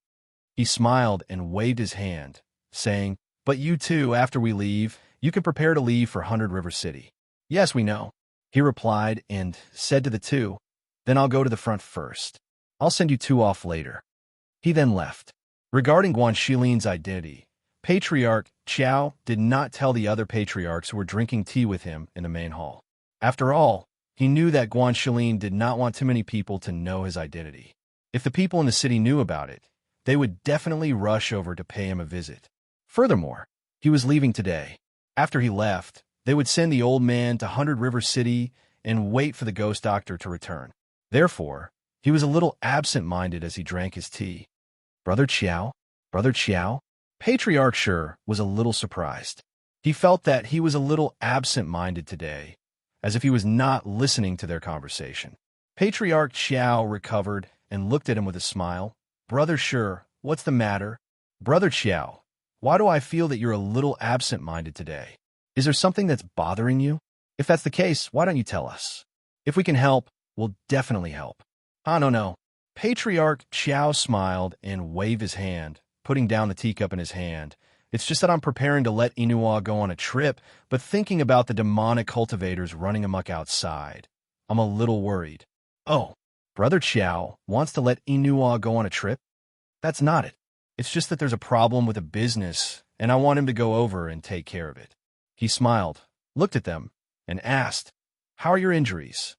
He smiled and waved his hand, saying, "But you too, after we leave, you can prepare to leave for 100 River City." "Yes, we know," he replied and said to the two, "Then I'll go to the front first. I'll send you two off later." He then left. Regarding Guan Shilin's identity, Patriarch Qiao did not tell the other patriarchs who were drinking tea with him in the main hall. After all, he knew that Guan Shilin did not want too many people to know his identity. If the people in the city knew about it, they would definitely rush over to pay him a visit. Furthermore, he was leaving today. After he left, they would send the old man to 100 River City and wait for the ghost doctor to return. Therefore, he was a little absent-minded as he drank his tea. Brother Qiao? Brother Qiao? Patriarch Sure was a little surprised. He felt that he was a little absent-minded today, as if he was not listening to their conversation. Patriarch Qiao recovered and looked at him with a smile. "Brother Sure, what's the matter?" "Brother Qiao, why do I feel that you're a little absent-minded today? Is there something that's bothering you? If that's the case, why don't you tell us? If we can help, we'll definitely help." No. Patriarch Qiao smiled and waved his hand, putting down the teacup in his hand. "It's just that I'm preparing to let Yinhuo go on a trip, but thinking about the demonic cultivators running amok outside, I'm a little worried." "Oh, Brother Qiao wants to let Yinhuo go on a trip? That's not it. It's just that there's a problem with a business, and I want him to go over and take care of it." He smiled, looked at them, and asked, "How are your injuries?"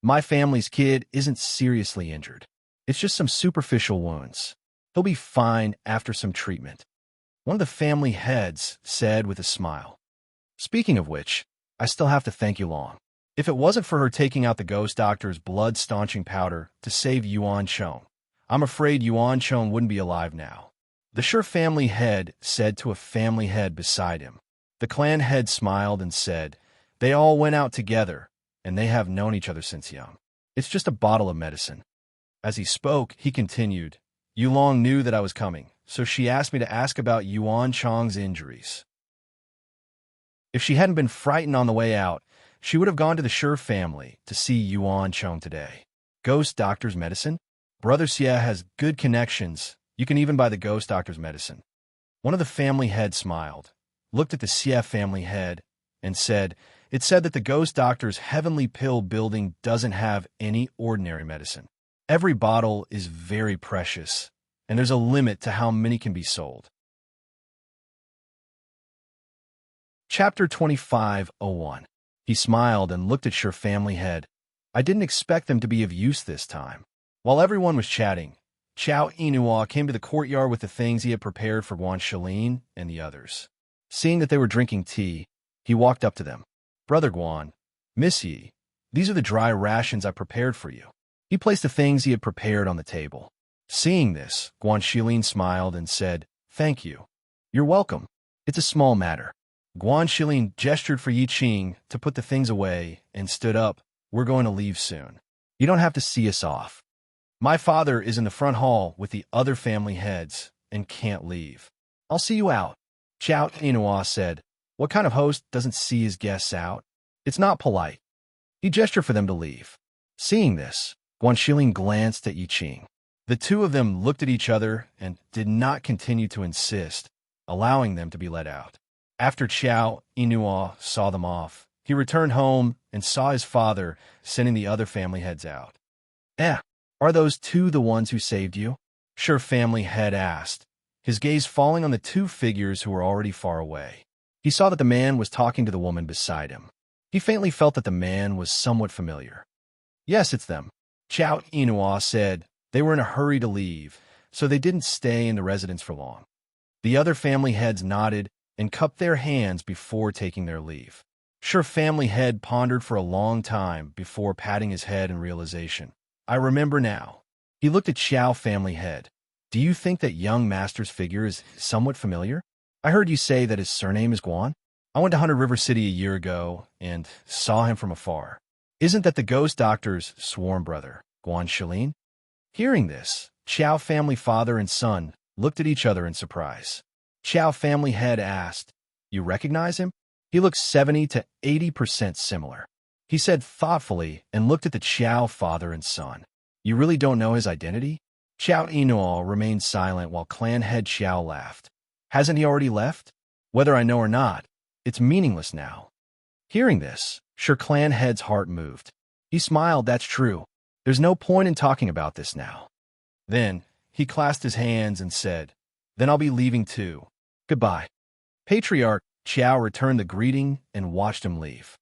"My family's kid isn't seriously injured. It's just some superficial wounds. He'll be fine after some treatment," one of the family heads said with a smile. "Speaking of which, I still have to thank Yulong. If it wasn't for her taking out the ghost doctor's blood-staunching powder to save Yuan Chong, I'm afraid Yuan Chong wouldn't be alive now," the Sure family head said to a family head beside him. The clan head smiled and said, "They all went out together, and they have known each other since young. It's just a bottle of medicine." As he spoke, he continued, "Yulong knew that I was coming, so she asked me to ask about Yuan Chong's injuries. If she hadn't been frightened on the way out, she would have gone to the Sure family to see Yuan Chong today." "Ghost doctor's medicine? Brother Xie has good connections. You can even buy the ghost doctor's medicine." One of the family heads smiled, looked at the Xie family head, and said, "It said that the ghost doctor's heavenly pill building doesn't have any ordinary medicine. Every bottle is very precious, and there's a limit to how many can be sold." Chapter 2501. He smiled and looked at Sure family head. I didn't expect them to be of use this time. While everyone was chatting, Chao Inua came to the courtyard with the things he had prepared for Guan and the others. Seeing that they were drinking tea, he walked up to them. Brother Guan, Miss Yi, these are the dry rations I prepared for you. He placed the things he had prepared on the table. Seeing this, Guan smiled and said, Thank you. You're welcome. It's a small matter. Guan gestured for Yi Qing to put the things away and stood up. We're going to leave soon. You don't have to see us off. My father is in the front hall with the other family heads and can't leave. I'll see you out. Chao Inua said, What kind of host doesn't see his guests out? It's not polite. He gestured for them to leave. Seeing this, Guan glanced at Yi Qing. The two of them looked at each other and did not continue to insist, allowing them to be let out. After Chao Inua saw them off, he returned home and saw his father sending the other family heads out. Are those two the ones who saved you? Sure family head asked, his gaze falling on the two figures who were already far away. He saw that the man was talking to the woman beside him. He faintly felt that the man was somewhat familiar. Yes, it's them. Chao Inua said. They were in a hurry to leave, so they didn't stay in the residence for long. The other family heads nodded and cupped their hands before taking their leave. Sure family head pondered for a long time before patting his head in realization. I remember now. He looked at Chao family head. Do you think that young master's figure is somewhat familiar? I heard you say that his surname is Guan. I went to 100 River City a year ago and saw him from afar. Isn't that the ghost doctor's sworn brother, Guan? Hearing this, Chao family father and son looked at each other in surprise. Chao family head asked, You recognize him? He looks 70 to 80% similar. He said thoughtfully and looked at the Chao father and son. You really don't know his identity? Chao Inua remained silent while clan head Chao laughed. Hasn't he already left? Whether I know or not, it's meaningless now. Hearing this, sure clan head's heart moved. He smiled, That's true. There's no point in talking about this now. Then, he clasped his hands and said, Then I'll be leaving too. Goodbye. Patriarch Chao returned the greeting and watched him leave.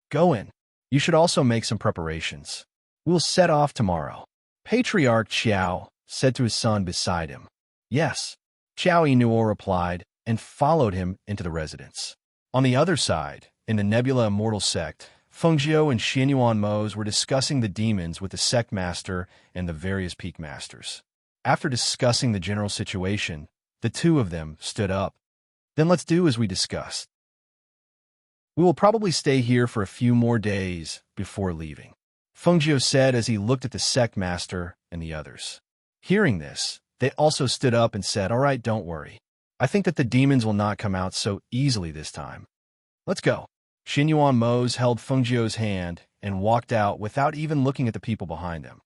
Go in. You should also make some preparations. We'll set off tomorrow. Patriarch Chao said to his son beside him. Yes. Chao Inua replied and followed him into the residence. On the other side, in the Nebula Immortal Sect, Fengjiu and Xianyuan Mose were discussing the demons with the sect master and the various peak masters. After discussing the general situation, the two of them stood up. Then let's do as we discussed. We will probably stay here for a few more days before leaving, Fengjiu said as he looked at the sect master and the others. Hearing this, they also stood up and said, All right, don't worry. I think that the demons will not come out so easily this time. Let's go. Xianyuan Mose held Fengjiu's hand and walked out without even looking at the people behind them.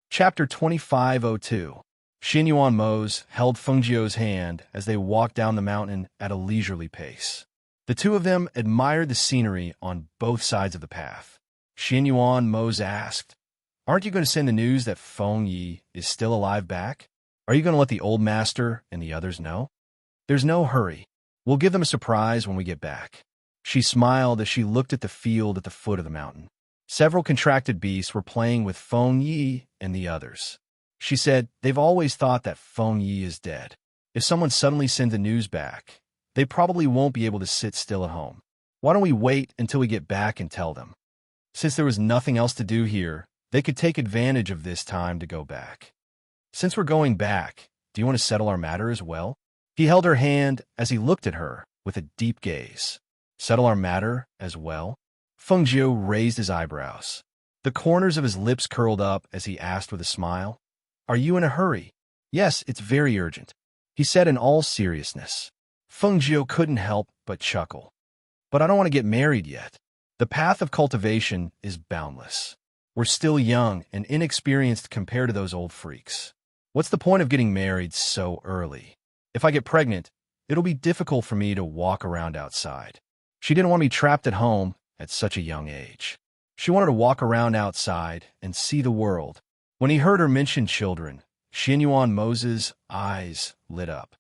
Chapter 2502. Xianyuan Mose held Fengjiu's hand as they walked down the mountain at a leisurely pace. The two of them admired the scenery on both sides of the path. Xianyuan Mose asked, Aren't you going to send the news that Feng Yi is still alive back? Are you going to let the old master and the others know? There's no hurry. We'll give them a surprise when we get back. She smiled as she looked at the field at the foot of the mountain. Several contracted beasts were playing with Feng Yi and the others. She said, They've always thought that Feng Yi is dead. If someone suddenly sends the news back, they probably won't be able to sit still at home. Why don't we wait until we get back and tell them? Since there was nothing else to do here, they could take advantage of this time to go back. Since we're going back, do you want to settle our matter as well? He held her hand as he looked at her with a deep gaze. Settle our matter as well? Fengjiu raised his eyebrows. The corners of his lips curled up as he asked with a smile. Are you in a hurry? Yes, it's very urgent, he said in all seriousness. Fengjiu couldn't help but chuckle. But I don't want to get married yet. The path of cultivation is boundless. We're still young and inexperienced compared to those old freaks. What's the point of getting married so early? If I get pregnant, it'll be difficult for me to walk around outside. She didn't want me trapped at home at such a young age. She wanted to walk around outside and see the world. When he heard her mention children, Xianyuan Mose's eyes lit up.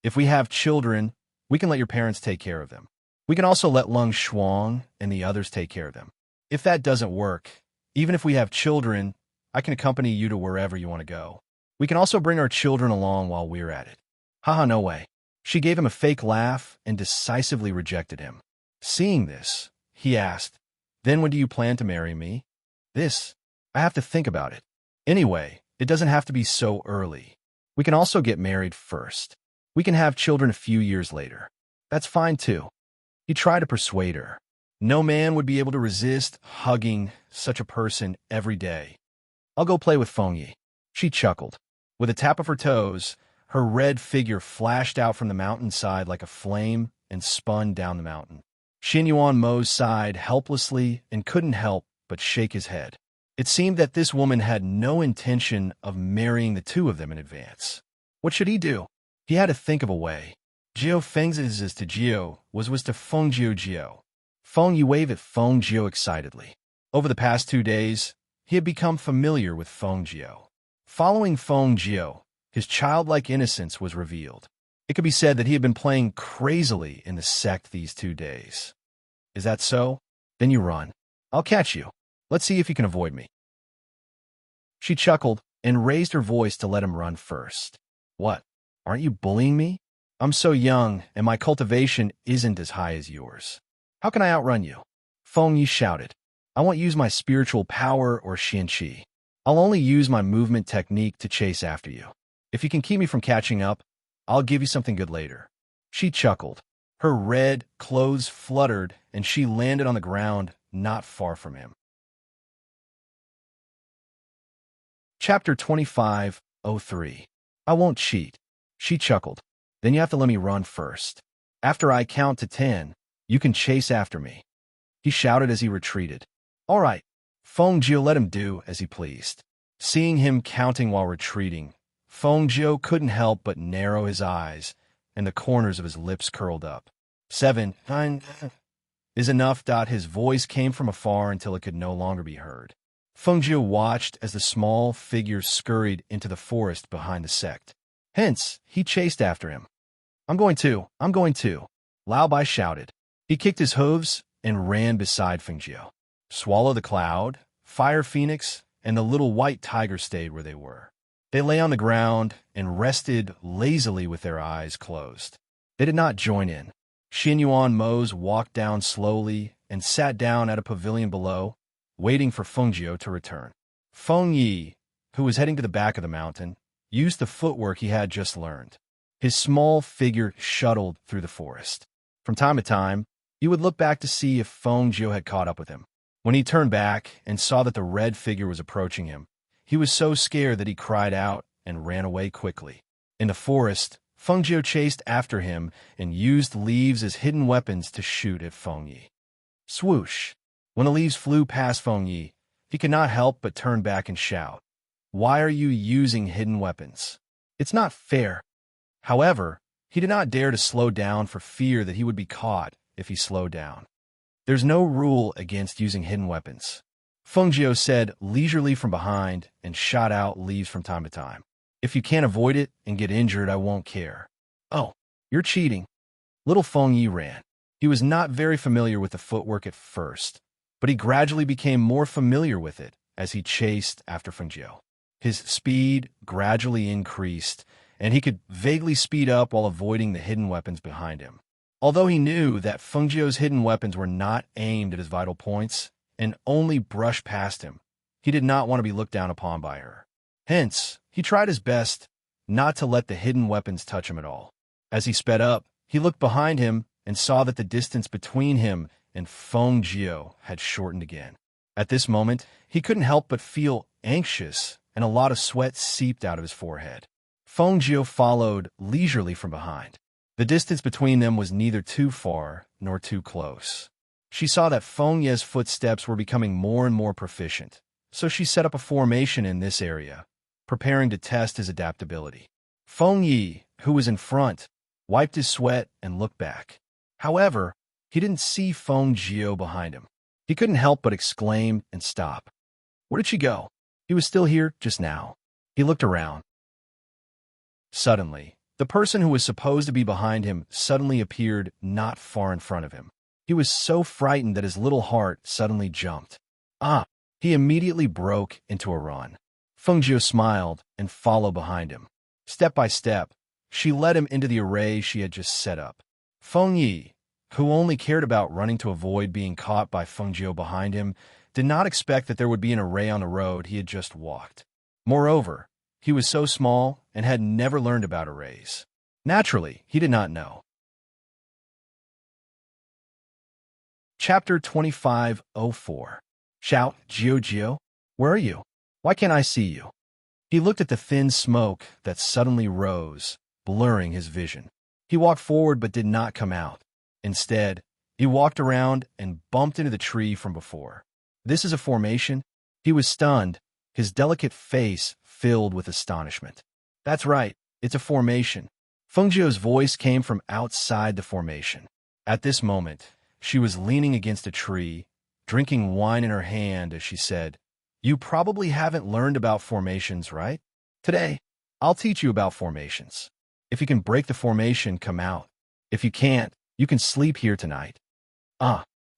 If we have children, we can let your parents take care of them. We can also let Lung Shuang and the others take care of them. If that doesn't work, even if we have children, I can accompany you to wherever you want to go. We can also bring our children along while we're at it. Haha, no way. She gave him a fake laugh and decisively rejected him. Seeing this, he asked, "Then when do you plan to marry me?" I have to think about it. Anyway, it doesn't have to be so early. We can also get married first. We can have children a few years later. That's fine too. He tried to persuade her. No man would be able to resist hugging such a person every day. I'll go play with Feng Yi. She chuckled. With a tap of her toes, her red figure flashed out from the mountainside like a flame and spun down the mountain. Xin Yuan Mo's sighed helplessly and couldn't help but shake his head. It seemed that this woman had no intention of marrying the two of them in advance. What should he do? He had to think of a way. Jiao Feng's to Jiao was to Feng Jiao. Feng Yi waved at Feng Jiao excitedly. Over the past 2 days, he had become familiar with Feng Jiao. Following Feng Jiao, his childlike innocence was revealed. It could be said that he had been playing crazily in the sect these 2 days. Is that so? Then you run. I'll catch you. Let's see if you can avoid me. She chuckled and raised her voice to let him run first. What? Aren't you bullying me? I'm so young, and my cultivation isn't as high as yours. How can I outrun you? Feng Yi shouted. I won't use my spiritual power or Xianqi. I'll only use my movement technique to chase after you. If you can keep me from catching up, I'll give you something good later. She chuckled. Her red clothes fluttered, and she landed on the ground not far from him. Chapter 25:03. I won't cheat. She chuckled. Then you have to let me run first. After I count to 10, you can chase after me. He shouted as he retreated. All right. Feng Jiao let him do as he pleased. Seeing him counting while retreating, Feng Jiao couldn't help but narrow his eyes, and the corners of his lips curled up. 7, 9 is enough. His voice came from afar until it could no longer be heard. Feng Jiao watched as the small figure scurried into the forest behind the sect. Hence, he chased after him. I'm going to, Lao Bai shouted. He kicked his hooves and ran beside Feng Jiao. Swallow the Cloud, Fire Phoenix, and the little white tiger stayed where they were. They lay on the ground and rested lazily with their eyes closed. They did not join in. Xin Yuan Mo's walked down slowly and sat down at a pavilion below, waiting for Feng Jiao to return. Feng Yi, who was heading to the back of the mountain, used the footwork he had just learned. His small figure shuttled through the forest. From time to time, he would look back to see if Feng Jiao had caught up with him. When he turned back and saw that the red figure was approaching him, he was so scared that he cried out and ran away quickly. In the forest, Feng Jiao chased after him and used leaves as hidden weapons to shoot at Feng Yi. Swoosh! When the leaves flew past Feng Yi, he could not help but turn back and shout, "Why are you using hidden weapons? It's not fair." However, he did not dare to slow down for fear that he would be caught if he slowed down. There's no rule against using hidden weapons, Feng Jiao said leisurely from behind and shot out leaves from time to time. If you can't avoid it and get injured, I won't care. Oh, you're cheating. Little Feng Yi ran. He was not very familiar with the footwork at first, but he gradually became more familiar with it as he chased after Feng Jiao. His speed gradually increased, and he could vaguely speed up while avoiding the hidden weapons behind him. Although he knew that Feng Jiao's hidden weapons were not aimed at his vital points and only brushed past him, he did not want to be looked down upon by her. Hence, he tried his best not to let the hidden weapons touch him at all. As he sped up, he looked behind him and saw that the distance between him and Feng Jiao had shortened again. At this moment, he couldn't help but feel anxious, and a lot of sweat seeped out of his forehead. Feng Jiao followed leisurely from behind. The distance between them was neither too far nor too close. She saw that Feng Ye's footsteps were becoming more and more proficient, so she set up a formation in this area, preparing to test his adaptability. Feng Yi, who was in front, wiped his sweat and looked back. However, he didn't see Feng Jiao behind him. He couldn't help but exclaim and stop. Where did she go? He was still here just now. He looked around. Suddenly, the person who was supposed to be behind him suddenly appeared not far in front of him. He was so frightened that his little heart suddenly jumped. Ah! He immediately broke into a run. Fengjiu smiled and followed behind him. Step by step, she led him into the array she had just set up. Feng Yi, who only cared about running to avoid being caught by Fengjiu behind him, did not expect that there would be an array on the road he had just walked. Moreover, he was so small and had never learned about arrays. Naturally, he did not know. Chapter 2504. Shout, Gio, where are you? Why can't I see you? He looked at the thin smoke that suddenly rose, blurring his vision. He walked forward but did not come out. Instead, he walked around and bumped into the tree from before. This is a formation? He was stunned, his delicate face filled with astonishment. That's right, it's a formation. Fengjiu's voice came from outside the formation. At this moment, she was leaning against a tree, drinking wine in her hand as she said, "You probably haven't learned about formations, right? Today, I'll teach you about formations. If you can break the formation, come out. If you can't, you can sleep here tonight."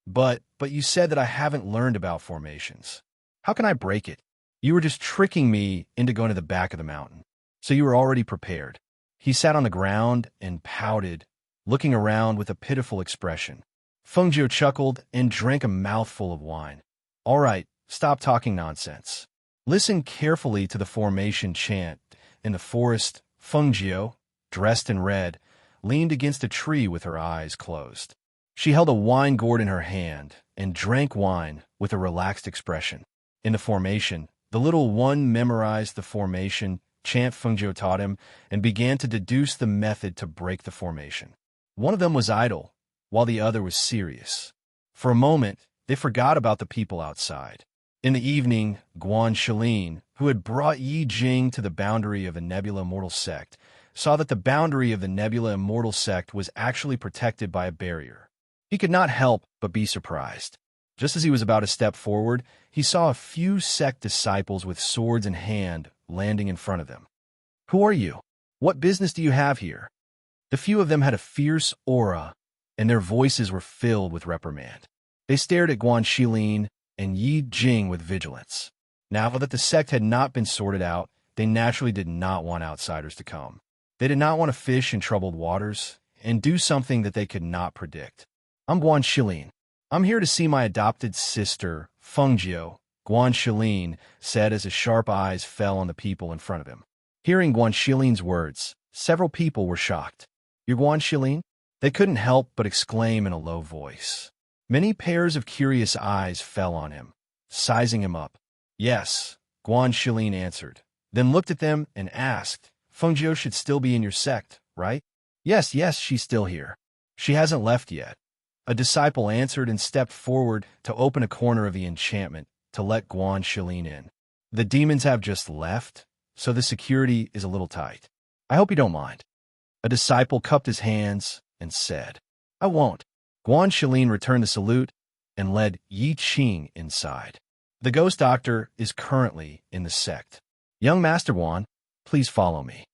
But you said that I haven't learned about formations. How can I break it? You were just tricking me into going to the back of the mountain. So you were already prepared. He sat on the ground and pouted, looking around with a pitiful expression. Fengjiu chuckled and drank a mouthful of wine. All right, stop talking nonsense. Listen carefully to the formation chant. In the forest, Fengjiu, dressed in red, leaned against a tree with her eyes closed. She held a wine gourd in her hand and drank wine with a relaxed expression. In the formation, the little one memorized the formation chant Fengjiu taught him and began to deduce the method to break the formation. One of them was idle, while the other was serious. For a moment, they forgot about the people outside. In the evening, Guan Shilin, who had brought Yi Jing to the boundary of the Nebula Immortal Sect, saw that the boundary of the Nebula Immortal Sect was actually protected by a barrier. He could not help but be surprised. Just as he was about to step forward, he saw a few sect disciples with swords in hand landing in front of them. Who are you? What business do you have here? The few of them had a fierce aura, and their voices were filled with reprimand. They stared at Guan Shilin and Yi Jing with vigilance. Now that the sect had not been sorted out, they naturally did not want outsiders to come. They did not want to fish in troubled waters and do something that they could not predict. I'm Guan Shilin. I'm here to see my adopted sister, Fengjiu, Guan Shilin said as his sharp eyes fell on the people in front of him. Hearing Guan Shilin's words, several people were shocked. You're Guan Shilin? They couldn't help but exclaim in a low voice. Many pairs of curious eyes fell on him, sizing him up. Yes, Guan Shilin answered, then looked at them and asked, Fengjiu should still be in your sect, right? Yes, she's still here. She hasn't left yet. A disciple answered and stepped forward to open a corner of the enchantment to let Guan Shilin in. The demons have just left, so the security is a little tight. I hope you don't mind. A disciple cupped his hands and said, I won't. Guan Shilin returned the salute and led Yi Qing inside. The ghost doctor is currently in the sect. Young Master Guan, please follow me.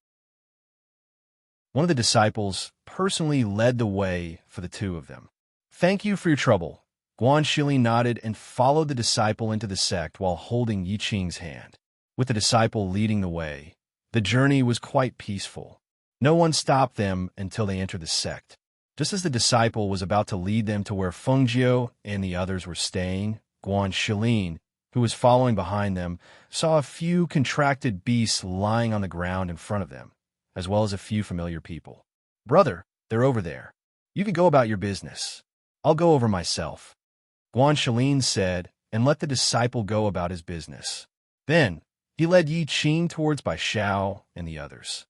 One of the disciples personally led the way for the two of them. Thank you for your trouble. Guan Shilin nodded and followed the disciple into the sect while holding Yi Qing's hand. With the disciple leading the way, the journey was quite peaceful. No one stopped them until they entered the sect. Just as the disciple was about to lead them to where Fengjiu and the others were staying, Guan Shilin, who was following behind them, saw a few contracted beasts lying on the ground in front of them, as well as a few familiar people. Brother, they're over there. You can go about your business. I'll go over myself. Guan Shilin said, and let the disciple go about his business. Then, he led Yi Qing towards Bai Xiao and the others.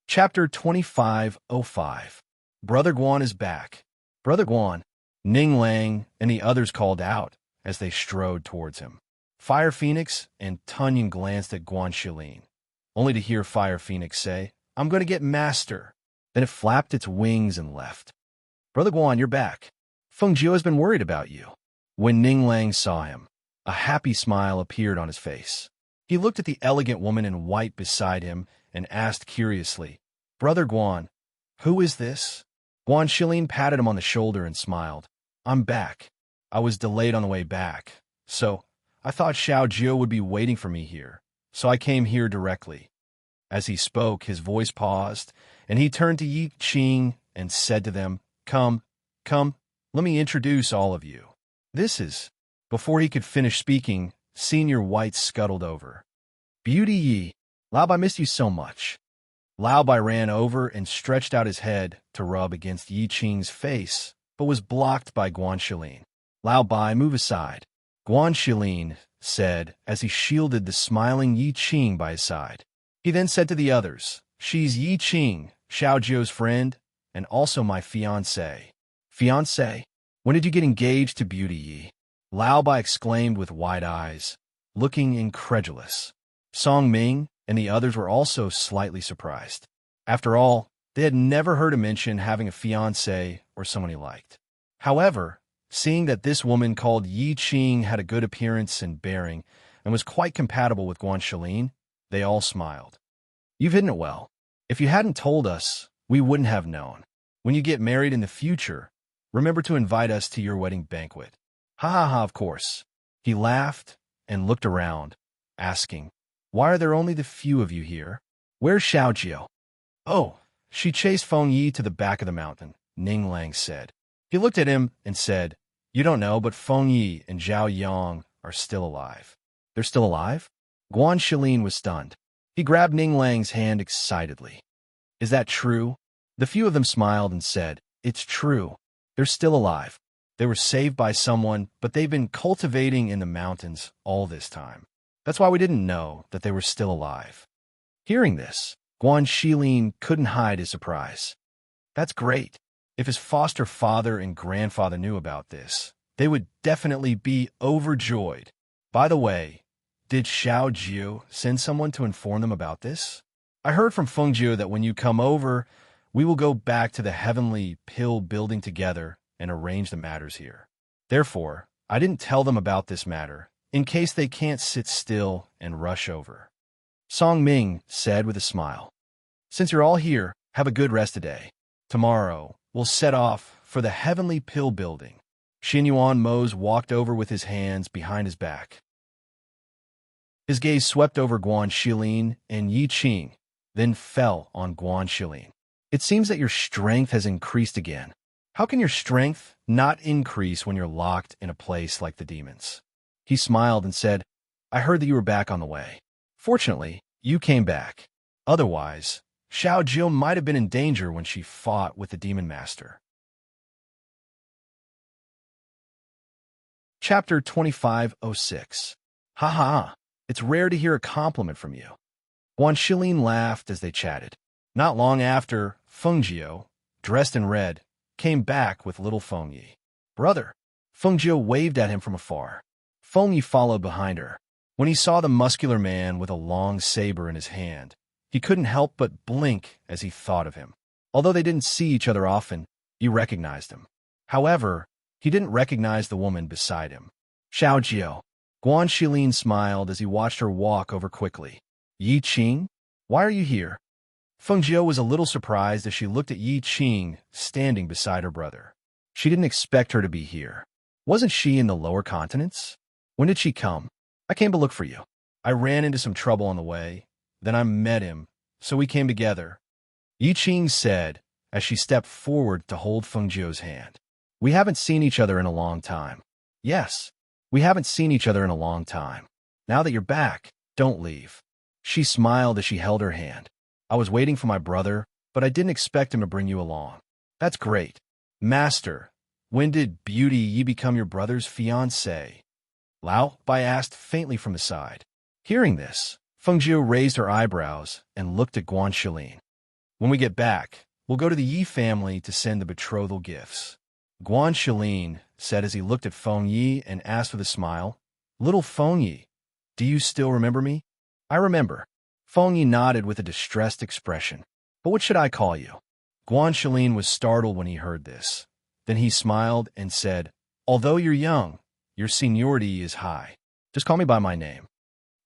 Chapter 2505. Brother Guan is back. Brother Guan, Ning Lang and the others called out as they strode towards him. Fire Phoenix and Tunyon glanced at Guan Shilin, only to hear Fire Phoenix say, I'm going to get Master. Then it flapped its wings and left. Brother Guan, you're back. Fengjiu has been worried about you. When Ning Lang saw him, a happy smile appeared on his face. He looked at the elegant woman in white beside him and asked curiously, Brother Guan, who is this? Guan Shilin patted him on the shoulder and smiled. I'm back. I was delayed on the way back, so I thought Xiao Jiu would be waiting for me here, so I came here directly. As he spoke, his voice paused, and he turned to Yi Qing and said to them, Come, let me introduce all of you. This is... Before he could finish speaking, Senior White scuttled over. Beauty Yi, Lao Bai missed you so much. Lao Bai ran over and stretched out his head to rub against Yi Qing's face, but was blocked by Guan Shilin. Lao Bai, move aside, Guan Shilin said as he shielded the smiling Yi Qing by his side. He then said to the others, She's Yi Qing, Xiao Jiu's friend, and also my fiancé. Fiancé? When did you get engaged to Beauty Yi? Lao Bai exclaimed with wide eyes, looking incredulous. Song Ming and the others were also slightly surprised. After all, they had never heard him mention having a fiancé or someone he liked. However, seeing that this woman called Yi Qing had a good appearance and bearing and was quite compatible with Guan Shilin, they all smiled. You've hidden it well. If you hadn't told us, we wouldn't have known. When you get married in the future, remember to invite us to your wedding banquet. Ha ha ha, of course. He laughed and looked around, asking, Why are there only the few of you here? Where's Xiao Jiu? Oh, she chased Feng Yi to the back of the mountain, Ning Lang said. He looked at him and said, You don't know, but Feng Yi and Zhao Yang are still alive. They're still alive? Guan Shilin was stunned. He grabbed Ning Lang's hand excitedly. Is that true? The few of them smiled and said, It's true. They're still alive. They were saved by someone, but they've been cultivating in the mountains all this time. That's why we didn't know that they were still alive. Hearing this, Guan Shilin couldn't hide his surprise. That's great. If his foster father and grandfather knew about this, they would definitely be overjoyed. By the way, did Xiao Jiu send someone to inform them about this? I heard from Feng Jiu that when you come over, we will go back to the Heavenly Pill building together and arrange the matters here. Therefore, I didn't tell them about this matter, in case they can't sit still and rush over. Song Ming said with a smile. Since you're all here, have a good rest today. Tomorrow, we'll set off for the Heavenly Pill building. Xin Yuan Mose walked over with his hands behind his back. His gaze swept over Guan Shilin and Yi Qing, then fell on Guan Shilin. It seems that your strength has increased again. How can your strength not increase when you're locked in a place like the demons? He smiled and said, I heard that you were back on the way. Fortunately, you came back. Otherwise, Xiao Jiu might have been in danger when she fought with the demon master. Chapter 2506. Ha ha, it's rare to hear a compliment from you. Guan Shilin laughed as they chatted. Not long after, Feng Jiu, dressed in red, came back with little Feng Yi. Brother, Feng Jiu waved at him from afar. Feng Yi followed behind her. When he saw the muscular man with a long saber in his hand, he couldn't help but blink as he thought of him. Although they didn't see each other often, he recognized him. However, he didn't recognize the woman beside him. Xiao Jiu. Guan Shilin smiled as he watched her walk over quickly. Yi Qing? Why are you here? Feng Jiu was a little surprised as she looked at Yi Qing standing beside her brother. She didn't expect her to be here. Wasn't she in the lower continents? When did she come? I came to look for you. I ran into some trouble on the way. Then I met him, so we came together. Yi Qing said as she stepped forward to hold Feng Jiu's hand. We haven't seen each other in a long time. Yes, we haven't seen each other in a long time. Now that you're back, don't leave. She smiled as she held her hand. I was waiting for my brother, but I didn't expect him to bring you along. That's great. Master, when did Beauty Yi become your brother's fiancé? Lao Bai asked faintly from the side. Hearing this, Feng Jiu raised her eyebrows and looked at Guan Shilin. When we get back, we'll go to the Yi family to send the betrothal gifts. Guan Shilin said as he looked at Feng Yi and asked with a smile, Little Feng Yi, do you still remember me? I remember. Feng Yi nodded with a distressed expression. But what should I call you? Guan Shilin was startled when he heard this. Then he smiled and said, Although you're young, your seniority is high. Just call me by my name.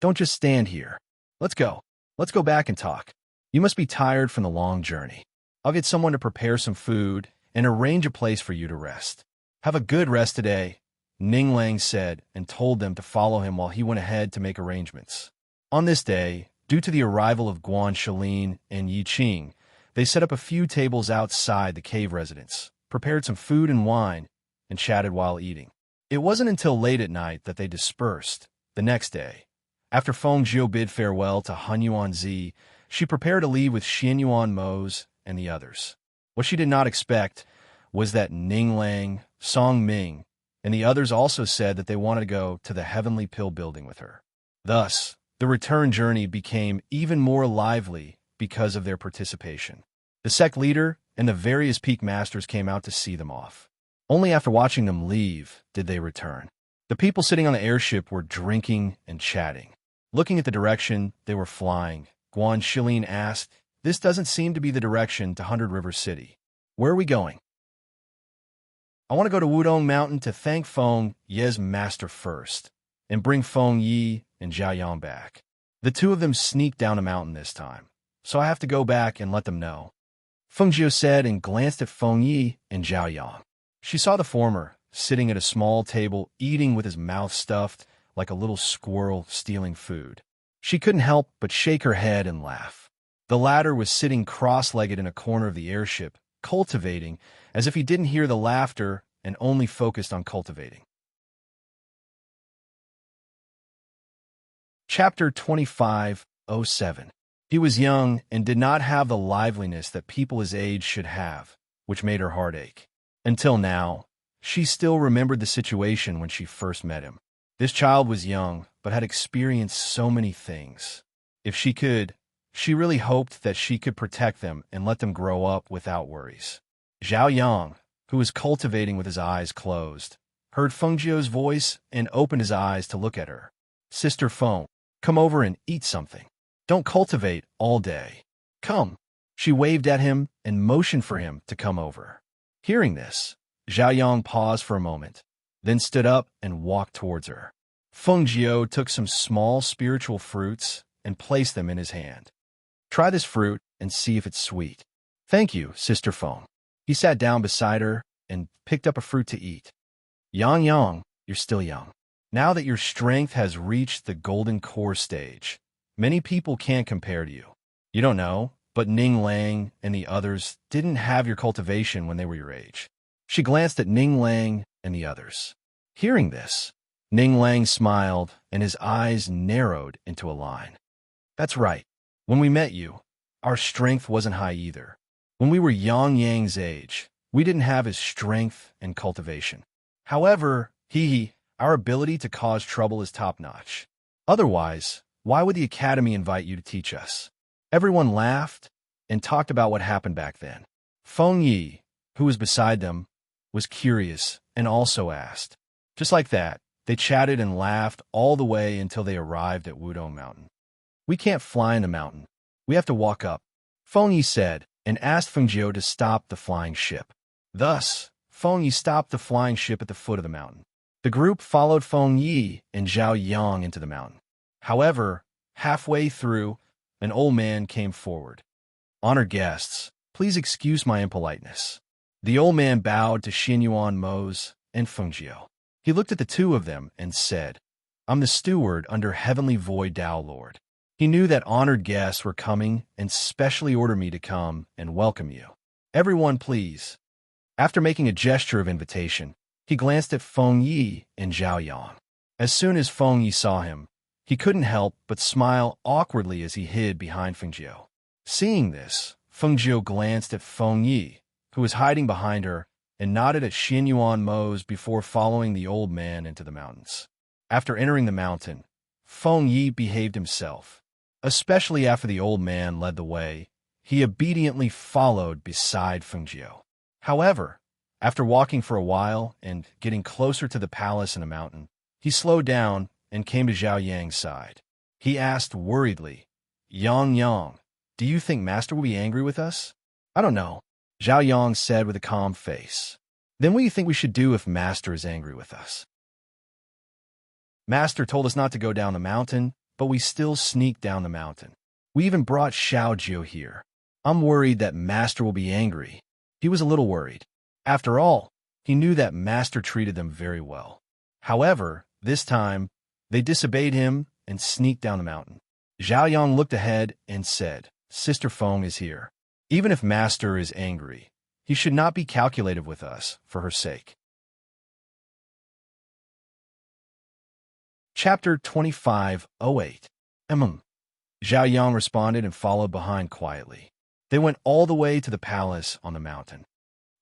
Don't just stand here. Let's go. Let's go back and talk. You must be tired from the long journey. I'll get someone to prepare some food, and arrange a place for you to rest. Have a good rest today, Ning Lang said, and told them to follow him while he went ahead to make arrangements. On this day, due to the arrival of Guan Shalin and Yi Qing, they set up a few tables outside the cave residence, prepared some food and wine, and chatted while eating. It wasn't until late at night that they dispersed. The next day, after Feng Zhou bid farewell to Han Yuanzi, she prepared to leave with Xian Yuan Mose and the others. What she did not expect was that Ning Lang, Song Ming, and the others also said that they wanted to go to the Heavenly Pill building with her. Thus, the return journey became even more lively because of their participation. The sect leader and the various peak masters came out to see them off. Only after watching them leave did they return. The people sitting on the airship were drinking and chatting. Looking at the direction they were flying, Guan Shilin asked, "This doesn't seem to be the direction to 100 River City. Where are we going?" "I want to go to Wudong Mountain to thank Feng Ye's master first, and bring Feng Yi and Zhao Yang back. The two of them sneaked down the mountain this time, so I have to go back and let them know," Feng Zhou said and glanced at Feng Yi and Zhao Yang. She saw the former sitting at a small table eating with his mouth stuffed like a little squirrel stealing food. She couldn't help but shake her head and laugh. The latter was sitting cross-legged in a corner of the airship, cultivating, as if he didn't hear the laughter and only focused on cultivating. Chapter 25:07. He was young and did not have the liveliness that people his age should have, which made her heart ache. Until now, she still remembered the situation when she first met him. This child was young, but had experienced so many things. If she could, she really hoped that she could protect them and let them grow up without worries. Zhao Yang, who was cultivating with his eyes closed, heard Feng Zhou's voice and opened his eyes to look at her. "Sister Feng, come over and eat something. Don't cultivate all day. Come." She waved at him and motioned for him to come over. Hearing this, Zhao Yang paused for a moment, then stood up and walked towards her. Feng Zhou took some small spiritual fruits and placed them in his hand. "Try this fruit and see if it's sweet." "Thank you, Sister Feng." He sat down beside her and picked up a fruit to eat. Yang, you're still young. Now that your strength has reached the golden core stage, many people can't compare to you. You don't know, but Ning Lang and the others didn't have your cultivation when they were your age." She glanced at Ning Lang and the others. Hearing this, Ning Lang smiled and his eyes narrowed into a line. "That's right. When we met you, our strength wasn't high either. When we were Yang Yang's age, we didn't have his strength and cultivation. However, our ability to cause trouble is top-notch. Otherwise, why would the Academy invite you to teach us?" Everyone laughed and talked about what happened back then. Feng Yi, who was beside them, was curious and also asked. Just like that, they chatted and laughed all the way until they arrived at Wudong Mountain. "We can't fly in the mountain. We have to walk up," Feng Yi said, and asked Feng Zhou to stop the flying ship. Thus, Feng Yi stopped the flying ship at the foot of the mountain. The group followed Feng Yi and Zhao Yang into the mountain. However, halfway through, an old man came forward. "Honored guests, please excuse my impoliteness." The old man bowed to Xian Yuan Mose and Feng Zhou. He looked at the two of them and said, "I'm the steward under Heavenly Void Tao Lord." He knew that honored guests were coming and specially ordered me to come and welcome you. "Everyone, please." After making a gesture of invitation, he glanced at Feng Yi and Zhao Yang. As soon as Feng Yi saw him, he couldn't help but smile awkwardly as he hid behind Feng Zhou. Seeing this, Feng Zhou glanced at Feng Yi, who was hiding behind her, and nodded at Xian Yuan Mose before following the old man into the mountains. After entering the mountain, Feng Yi behaved himself. Especially after the old man led the way, he obediently followed beside Feng Zhou. However, after walking for a while and getting closer to the palace in the mountain, he slowed down and came to Zhao Yang's side. He asked worriedly, Yang, do you think Master will be angry with us?" "I don't know," Zhao Yang said with a calm face. "Then what do you think we should do if Master is angry with us?" "Master told us not to go down the mountain, but we still sneaked down the mountain. We even brought Xiao Jiu here. I'm worried that Master will be angry." He was a little worried. After all, he knew that Master treated them very well. However, this time, they disobeyed him and sneaked down the mountain. Zhao Yang looked ahead and said, Sister Feng is here. Even if Master is angry, he should not be calculative with us for her sake. Chapter 25:08. Zhao Yang responded and followed behind quietly. They went all the way to the palace on the mountain.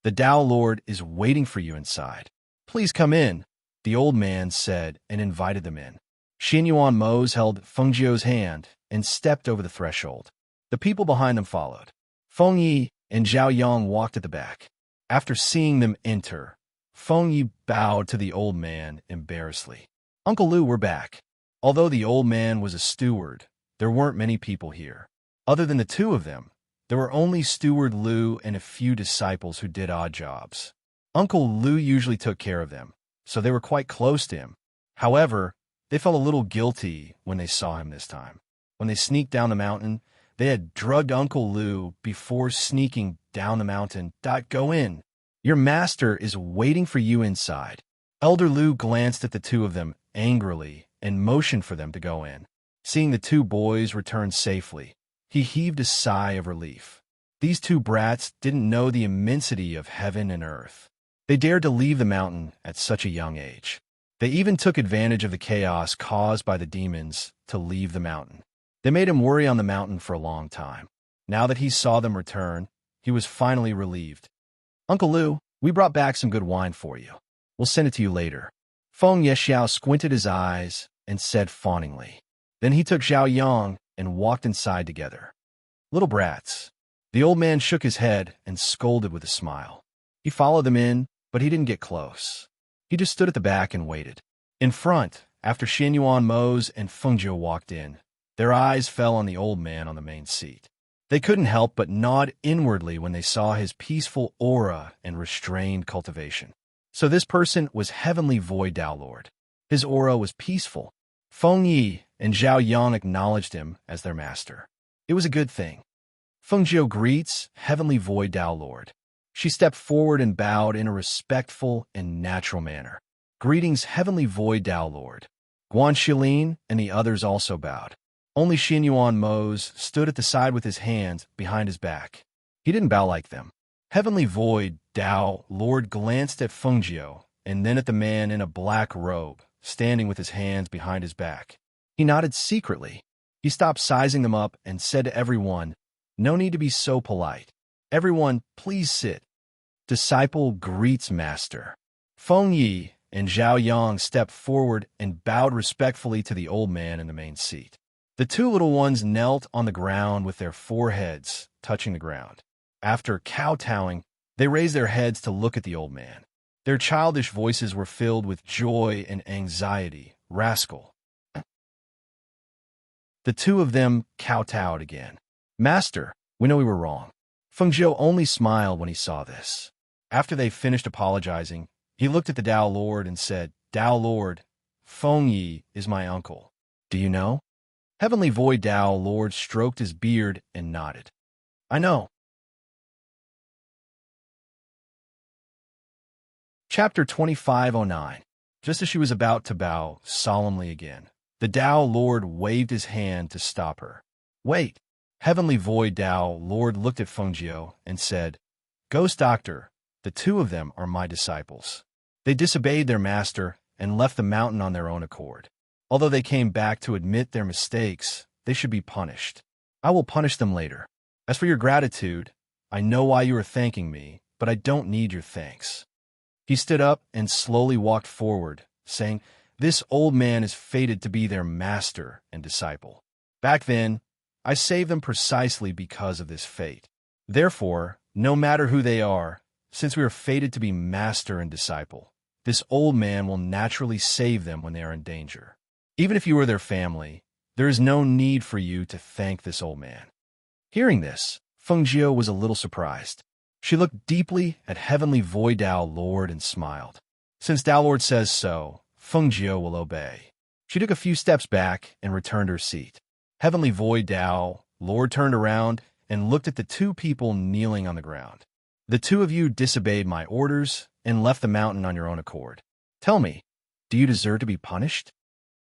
The Tao Lord is waiting for you inside. Please come in, the old man said and invited them in. Xin Yuan Mose held Feng Jiu's hand and stepped over the threshold. The people behind them followed. Feng Yi and Zhao Yang walked at the back. After seeing them enter, Feng Yi bowed to the old man embarrassedly. Uncle Lu, we're back. Although the old man was a steward, there weren't many people here. Other than the two of them, there were only Steward Lu and a few disciples who did odd jobs. Uncle Lu usually took care of them, so they were quite close to him. However, they felt a little guilty when they saw him this time. When they sneaked down the mountain, they had drugged Uncle Lu before sneaking down the mountain. Go in. Your master is waiting for you inside. Elder Lu glanced at the two of them angrily and motioned for them to go in. Seeing the two boys return safely, he heaved a sigh of relief. These two brats didn't know the immensity of heaven and earth. They dared to leave the mountain at such a young age. They even took advantage of the chaos caused by the demons to leave the mountain. They made him worry on the mountain for a long time. Now that he saw them return, he was finally relieved. Uncle Lu, we brought back some good wine for you. We'll send it to you later. Feng Yexiao squinted his eyes and said fawningly. Then he took Zhao Yang and walked inside together. Little brats. The old man shook his head and scolded with a smile. He followed them in, but he didn't get close. He just stood at the back and waited. In front, after Xin Yuan Mose and Feng Jiu walked in, their eyes fell on the old man on the main seat. They couldn't help but nod inwardly when they saw his peaceful aura and restrained cultivation. So this person was Heavenly Void Tao Lord. His aura was peaceful. Feng Yi and Zhao Yang acknowledged him as their master. It was a good thing. Feng Jiu greets Heavenly Void Tao Lord. She stepped forward and bowed in a respectful and natural manner. Greetings, Heavenly Void Tao Lord. Guan Shilin and the others also bowed. Only Xin Yuan Mose stood at the side with his hands behind his back. He didn't bow like them. Heavenly Void Tao Lord glanced at Feng Jiu and then at the man in a black robe, standing with his hands behind his back. He nodded secretly. He stopped sizing them up and said to everyone, "No need to be so polite. Everyone, please sit. Disciple greets master." Feng Yi and Zhao Yang stepped forward and bowed respectfully to the old man in the main seat. The two little ones knelt on the ground with their foreheads touching the ground. After kowtowing, they raised their heads to look at the old man. Their childish voices were filled with joy and anxiety. Rascal. The two of them kowtowed again. Master, we know we were wrong. Feng Jiu only smiled when he saw this. After they finished apologizing, he looked at the Tao Lord and said, Tao Lord, Feng Yi is my uncle. Do you know? Heavenly Void Tao Lord stroked his beard and nodded. I know. Chapter 25:09. Just as she was about to bow solemnly again, the Tao Lord waved his hand to stop her. Wait. Heavenly Void Tao Lord looked at Feng Jiu and said, Ghost Doctor, the two of them are my disciples. They disobeyed their master and left the mountain on their own accord. Although they came back to admit their mistakes, they should be punished. I will punish them later. As for your gratitude, I know why you are thanking me, but I don't need your thanks. He stood up and slowly walked forward, saying, This old man is fated to be their master and disciple. Back then, I saved them precisely because of this fate. Therefore, no matter who they are, since we are fated to be master and disciple, this old man will naturally save them when they are in danger. Even if you are their family, there is no need for you to thank this old man. Hearing this, Feng Jiu was a little surprised. She looked deeply at Heavenly Void Tao Lord and smiled. Since Tao Lord says so, Feng Jiu will obey. She took a few steps back and returned her seat. Heavenly Void Tao Lord turned around and looked at the two people kneeling on the ground. The two of you disobeyed my orders and left the mountain on your own accord. Tell me, do you deserve to be punished?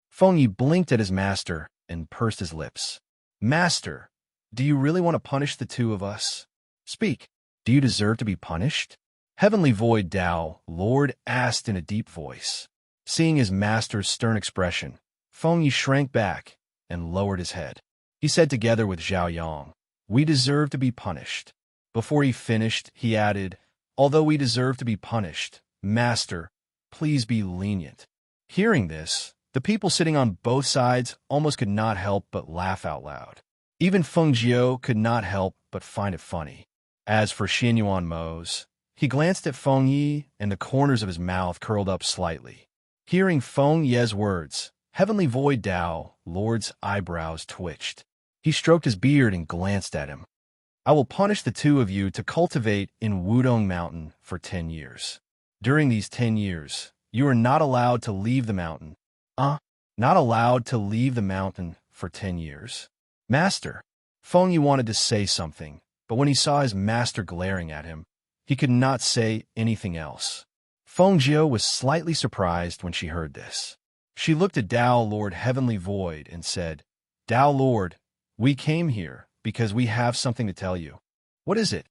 Feng Yi blinked at his master and pursed his lips. Master, do you really want to punish the two of us? Speak, do you deserve to be punished? Heavenly Void Tao, Lord, asked in a deep voice. Seeing his master's stern expression, Feng Yi shrank back and lowered his head. He said together with Zhao Yang, we deserve to be punished. Before he finished, he added, although we deserve to be punished, Master, please be lenient. Hearing this, the people sitting on both sides almost could not help but laugh out loud. Even Feng Jiao could not help but find it funny. As for Xianyuan Mo's, he glanced at Feng Yi and the corners of his mouth curled up slightly. Hearing Feng Ye's words, Heavenly Void Tao, Lord's eyebrows twitched. He stroked his beard and glanced at him. I will punish the two of you to cultivate in Wudong Mountain for 10 years. During these 10 years, you are not allowed to leave the mountain. Not allowed to leave the mountain for 10 years? Master, Feng Yi wanted to say something, but when he saw his master glaring at him, he could not say anything else. Feng Jiao was slightly surprised when she heard this. She looked at Tao Lord Heavenly Void and said, Tao Lord, we came here because we have something to tell you. What is it?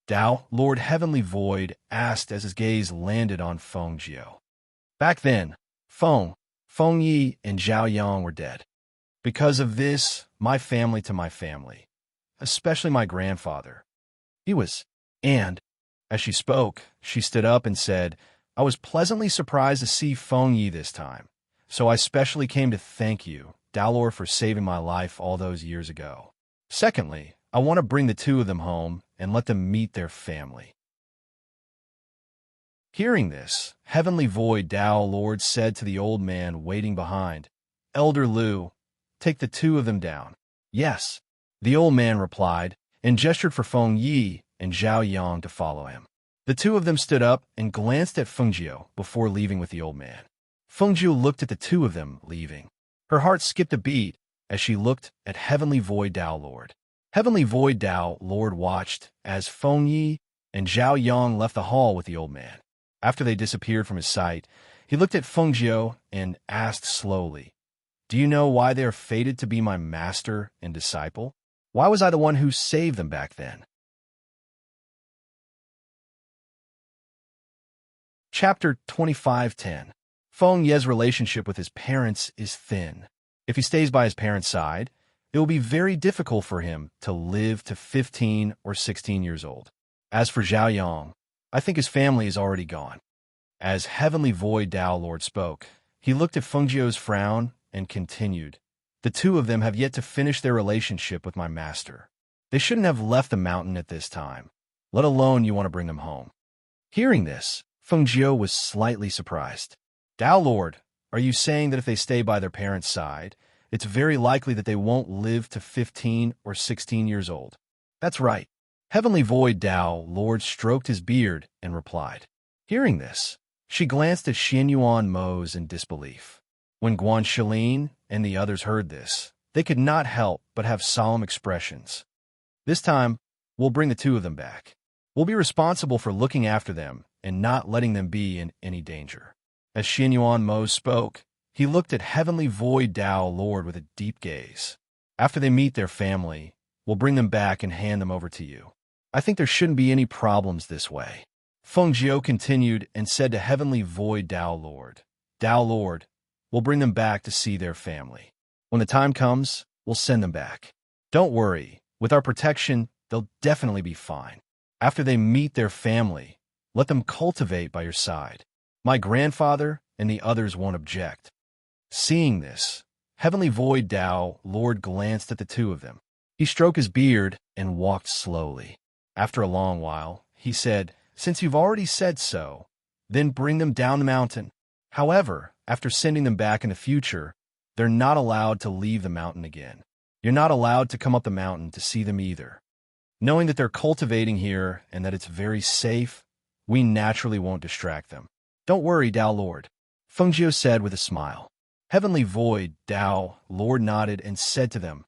Tao Lord Heavenly Void asked as his gaze landed on Feng Jiao. Back then, Feng Yi and Zhao Yang were dead. Because of this, my family to my family, especially my grandfather, he was. And, as she spoke, she stood up and said, I was pleasantly surprised to see Feng Yi this time, so I specially came to thank you, Dalor, for saving my life all those years ago. Secondly, I want to bring the two of them home and let them meet their family. Hearing this, Heavenly Void Tao Lord said to the old man waiting behind, Elder Liu, take the two of them down. Yes, the old man replied, and gestured for Feng Yi and Zhao Yang to follow him. The two of them stood up and glanced at Feng Jiao before leaving with the old man. Feng Jiao looked at the two of them leaving. Her heart skipped a beat as she looked at Heavenly Void Tao Lord. Heavenly Void Tao Lord watched as Feng Yi and Zhao Yang left the hall with the old man. After they disappeared from his sight, he looked at Feng Jiao and asked slowly, Do you know why they are fated to be my master and disciple? Why was I the one who saved them back then? Chapter 25:10. Feng Ye's relationship with his parents is thin. If he stays by his parents' side, it will be very difficult for him to live to 15 or 16 years old. As for Zhao Yang, I think his family is already gone. As Heavenly Void Tao Lord spoke, he looked at Feng Jiao's frown and continued, The two of them have yet to finish their relationship with my master. They shouldn't have left the mountain at this time, let alone you want to bring them home. Hearing this, Feng Jiao was slightly surprised. Tao Lord, are you saying that if they stay by their parents' side, it's very likely that they won't live to 15 or 16 years old? That's right. Heavenly Void Tao Lord stroked his beard and replied. Hearing this, she glanced at Xianyuan Mo's in disbelief. When Guan Shilin and the others heard this, they could not help but have solemn expressions. This time, we'll bring the two of them back. We'll be responsible for looking after them and not letting them be in any danger. As Xianyuan Mo spoke, he looked at Heavenly Void Tao Lord with a deep gaze. After they meet their family, we'll bring them back and hand them over to you. I think there shouldn't be any problems this way. Feng Jiao continued and said to Heavenly Void Tao Lord, we'll bring them back to see their family. When the time comes, we'll send them back. Don't worry, with our protection, they'll definitely be fine. After they meet their family, let them cultivate by your side. My grandfather and the others won't object. Seeing this, Heavenly Void Tao Lord glanced at the two of them. He stroked his beard and walked slowly. After a long while, he said, Since you've already said so, then bring them down the mountain. However, after sending them back in the future, they're not allowed to leave the mountain again. You're not allowed to come up the mountain to see them either. Knowing that they're cultivating here and that it's very safe, we naturally won't distract them. Don't worry, Tao Lord, Feng Jiao said with a smile. Heavenly Void Tao Lord nodded and said to them,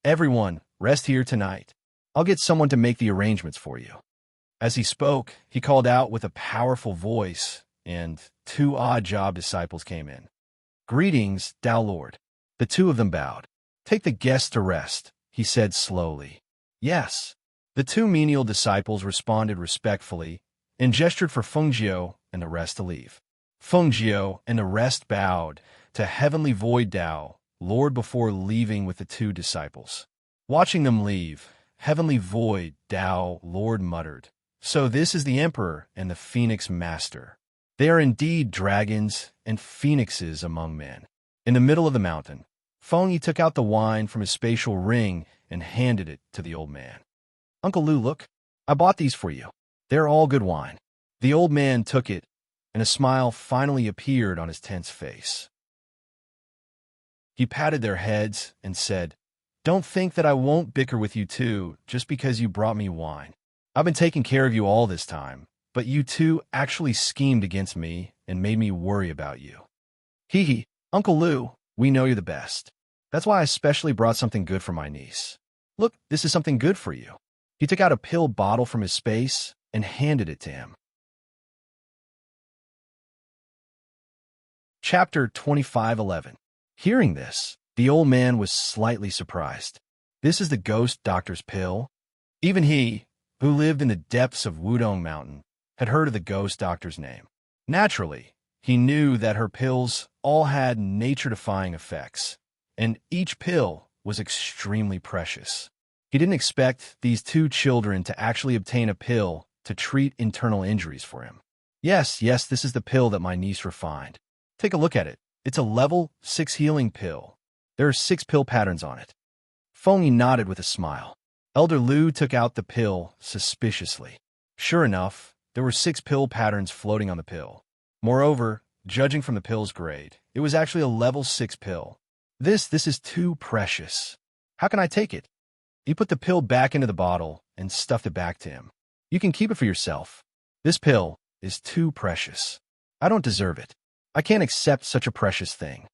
Everyone, rest here tonight. I'll get someone to make the arrangements for you. As he spoke, he called out with a powerful voice, and 2 odd-job disciples came in. "Greetings, Tao Lord." The 2 of them bowed. "Take the guests to rest," he said slowly. "Yes." The 2 menial disciples responded respectfully and gestured for Fengjiu and the rest to leave. Fengjiu and the rest bowed to Heavenly Void Tao, Lord, before leaving with the 2 disciples. Watching them leave, Heavenly Void Tao, Lord muttered, "So this is the Emperor and the Phoenix Master. They are indeed dragons and phoenixes among men." In the middle of the mountain, Feng Yi took out the wine from his spatial ring and handed it to the old man. "Uncle Lu, look, I bought these for you. They're all good wine." The old man took it, and a smile finally appeared on his tense face. He patted their heads and said, "Don't think that I won't bicker with you two just because you brought me wine. I've been taking care of you all this time, but you two actually schemed against me and made me worry about you. Hee hee, Uncle Lu, we know you're the best. That's why I especially brought something good for my niece. Look, this is something good for you." He took out a pill bottle from his space and handed it to him. Chapter 25:11. Hearing this, the old man was slightly surprised. This is the ghost doctor's pill? Even he, who lived in the depths of Wudong Mountain, had heard of the ghost doctor's name. Naturally, he knew that her pills all had nature-defying effects, and each pill was extremely precious. He didn't expect these 2 children to actually obtain a pill to treat internal injuries for him. Yes, this is the pill that my niece refined. Take a look at it. It's a level 6 healing pill. There are 6 pill patterns on it. Feng Yi nodded with a smile. Elder Lu took out the pill suspiciously. Sure enough, there were 6 pill patterns floating on the pill. Moreover, judging from the pill's grade, it was actually a level 6 pill. This is too precious. How can I take it? He put the pill back into the bottle and stuffed it back to him. You can keep it for yourself. This pill is too precious. I don't deserve it. I can't accept such a precious thing.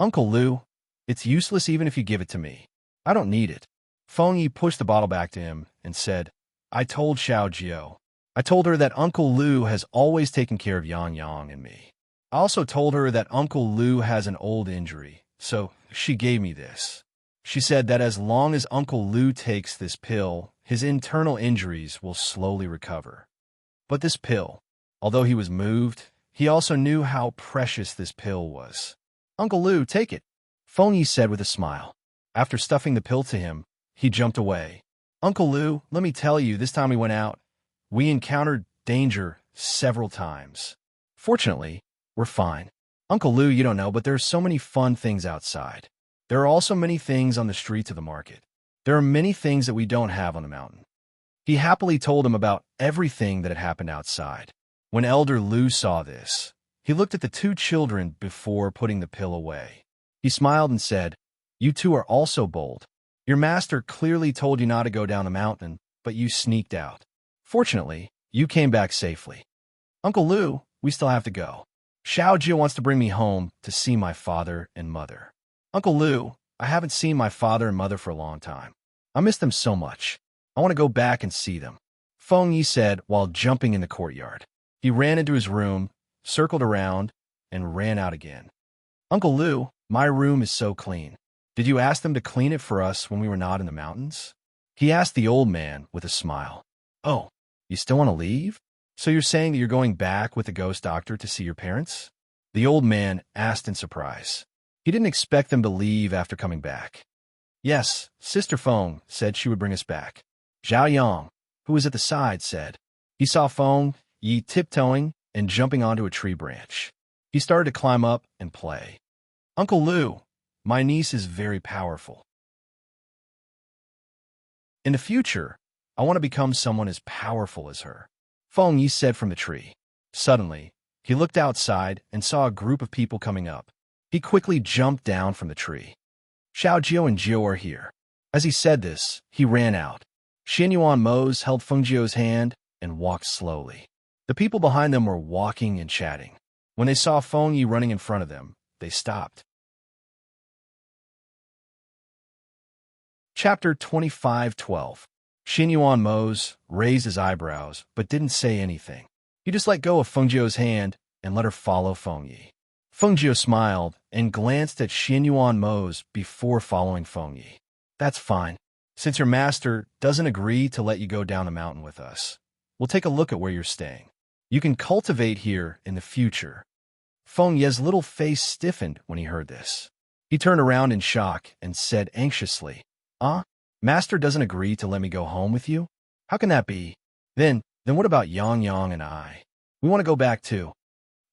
Uncle Lu, it's useless even if you give it to me. I don't need it. Feng Yi pushed the bottle back to him and said, I told Xiao Jiao. I told her that Uncle Lu has always taken care of Yang Yang and me. I also told her that Uncle Lu has an old injury, so she gave me this. She said that as long as Uncle Lu takes this pill, his internal injuries will slowly recover. But this pill, although he was moved, he also knew how precious this pill was. Uncle Lu, take it, Feng Yi said with a smile. After stuffing the pill to him, he jumped away. Uncle Lu, let me tell you, this time we went out, we encountered danger several times. Fortunately, we're fine. Uncle Lu, you don't know, but there are so many fun things outside. There are also many things on the streets of the market. There are many things that we don't have on the mountain. He happily told him about everything that had happened outside. When Elder Lu saw this, he looked at the 2 children before putting the pill away. He smiled and said, You two are also bold. Your master clearly told you not to go down the mountain, but you sneaked out. Fortunately, you came back safely. Uncle Lu, we still have to go. Xiao Jia wants to bring me home to see my father and mother. Uncle Lu, I haven't seen my father and mother for a long time. I miss them so much. I want to go back and see them, Feng Yi said while jumping in the courtyard. He ran into his room, circled around, and ran out again. Uncle Lu, my room is so clean. Did you ask them to clean it for us when we were not in the mountains? He asked the old man with a smile. Oh, you still want to leave? So you're saying that you're going back with the ghost doctor to see your parents? The old man asked in surprise. He didn't expect them to leave after coming back. Yes, Sister Feng said she would bring us back. Zhao Yang, who was at the side, said. He saw Feng Yi tiptoeing and jumping onto a tree branch. He started to climb up and play. Uncle Lu, my niece is very powerful. In the future, I want to become someone as powerful as her, Feng Yi said from the tree. Suddenly, he looked outside and saw a group of people coming up. He quickly jumped down from the tree. Xiao Jiao and Jiao are here. As he said this, he ran out. Xin Yuan Mose held Feng Jiao's hand and walked slowly. The people behind them were walking and chatting. When they saw Feng Yi running in front of them, they stopped. Chapter 25:12. Xin Yuan Mose raised his eyebrows, but didn't say anything. He just let go of Feng Jiu's hand and let her follow Feng Yi. Feng Jiu smiled and glanced at Xin Yuan Mose before following Feng Yi. That's fine. Since your master doesn't agree to let you go down the mountain with us, we'll take a look at where you're staying. You can cultivate here in the future. Feng Yi's little face stiffened when he heard this. He turned around in shock and said anxiously, Master doesn't agree to let me go home with you? How can that be? Then what about Yang Yang and I? We want to go back too.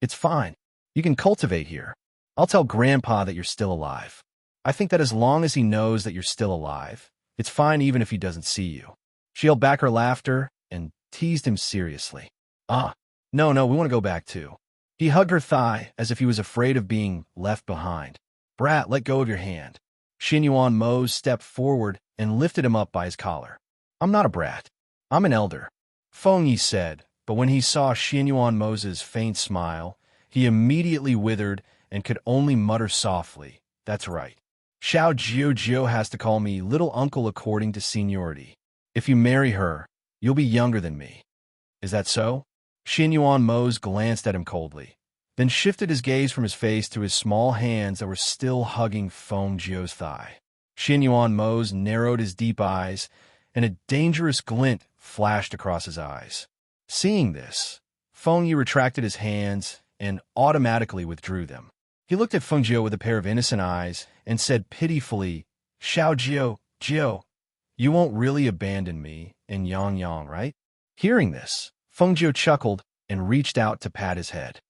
It's fine. You can cultivate here. I'll tell Grandpa that you're still alive. I think that as long as he knows that you're still alive, it's fine even if he doesn't see you. She held back her laughter and teased him seriously. No, we want to go back too. He hugged her thigh as if he was afraid of being left behind. Brat, let go of your hand. Xin Yuan Mose stepped forward and lifted him up by his collar. I'm not a brat. I'm an elder, Feng Yi said, but when he saw Xin Yuan Mose's faint smile, he immediately withered and could only mutter softly, That's right. Xiao Jiu has to call me little uncle according to seniority. If you marry her, you'll be younger than me. Is that so? Xin Yuan Mose glanced at him coldly, then shifted his gaze from his face to his small hands that were still hugging Feng Jiu's thigh. Xin Yuan Mose narrowed his deep eyes, and a dangerous glint flashed across his eyes. Seeing this, Feng Yi retracted his hands and automatically withdrew them. He looked at Feng Jiu with a pair of innocent eyes and said pitifully, Xiao Jiu, you won't really abandon me and Yang Yang, right? Hearing this, Feng Jiu chuckled and reached out to pat his head.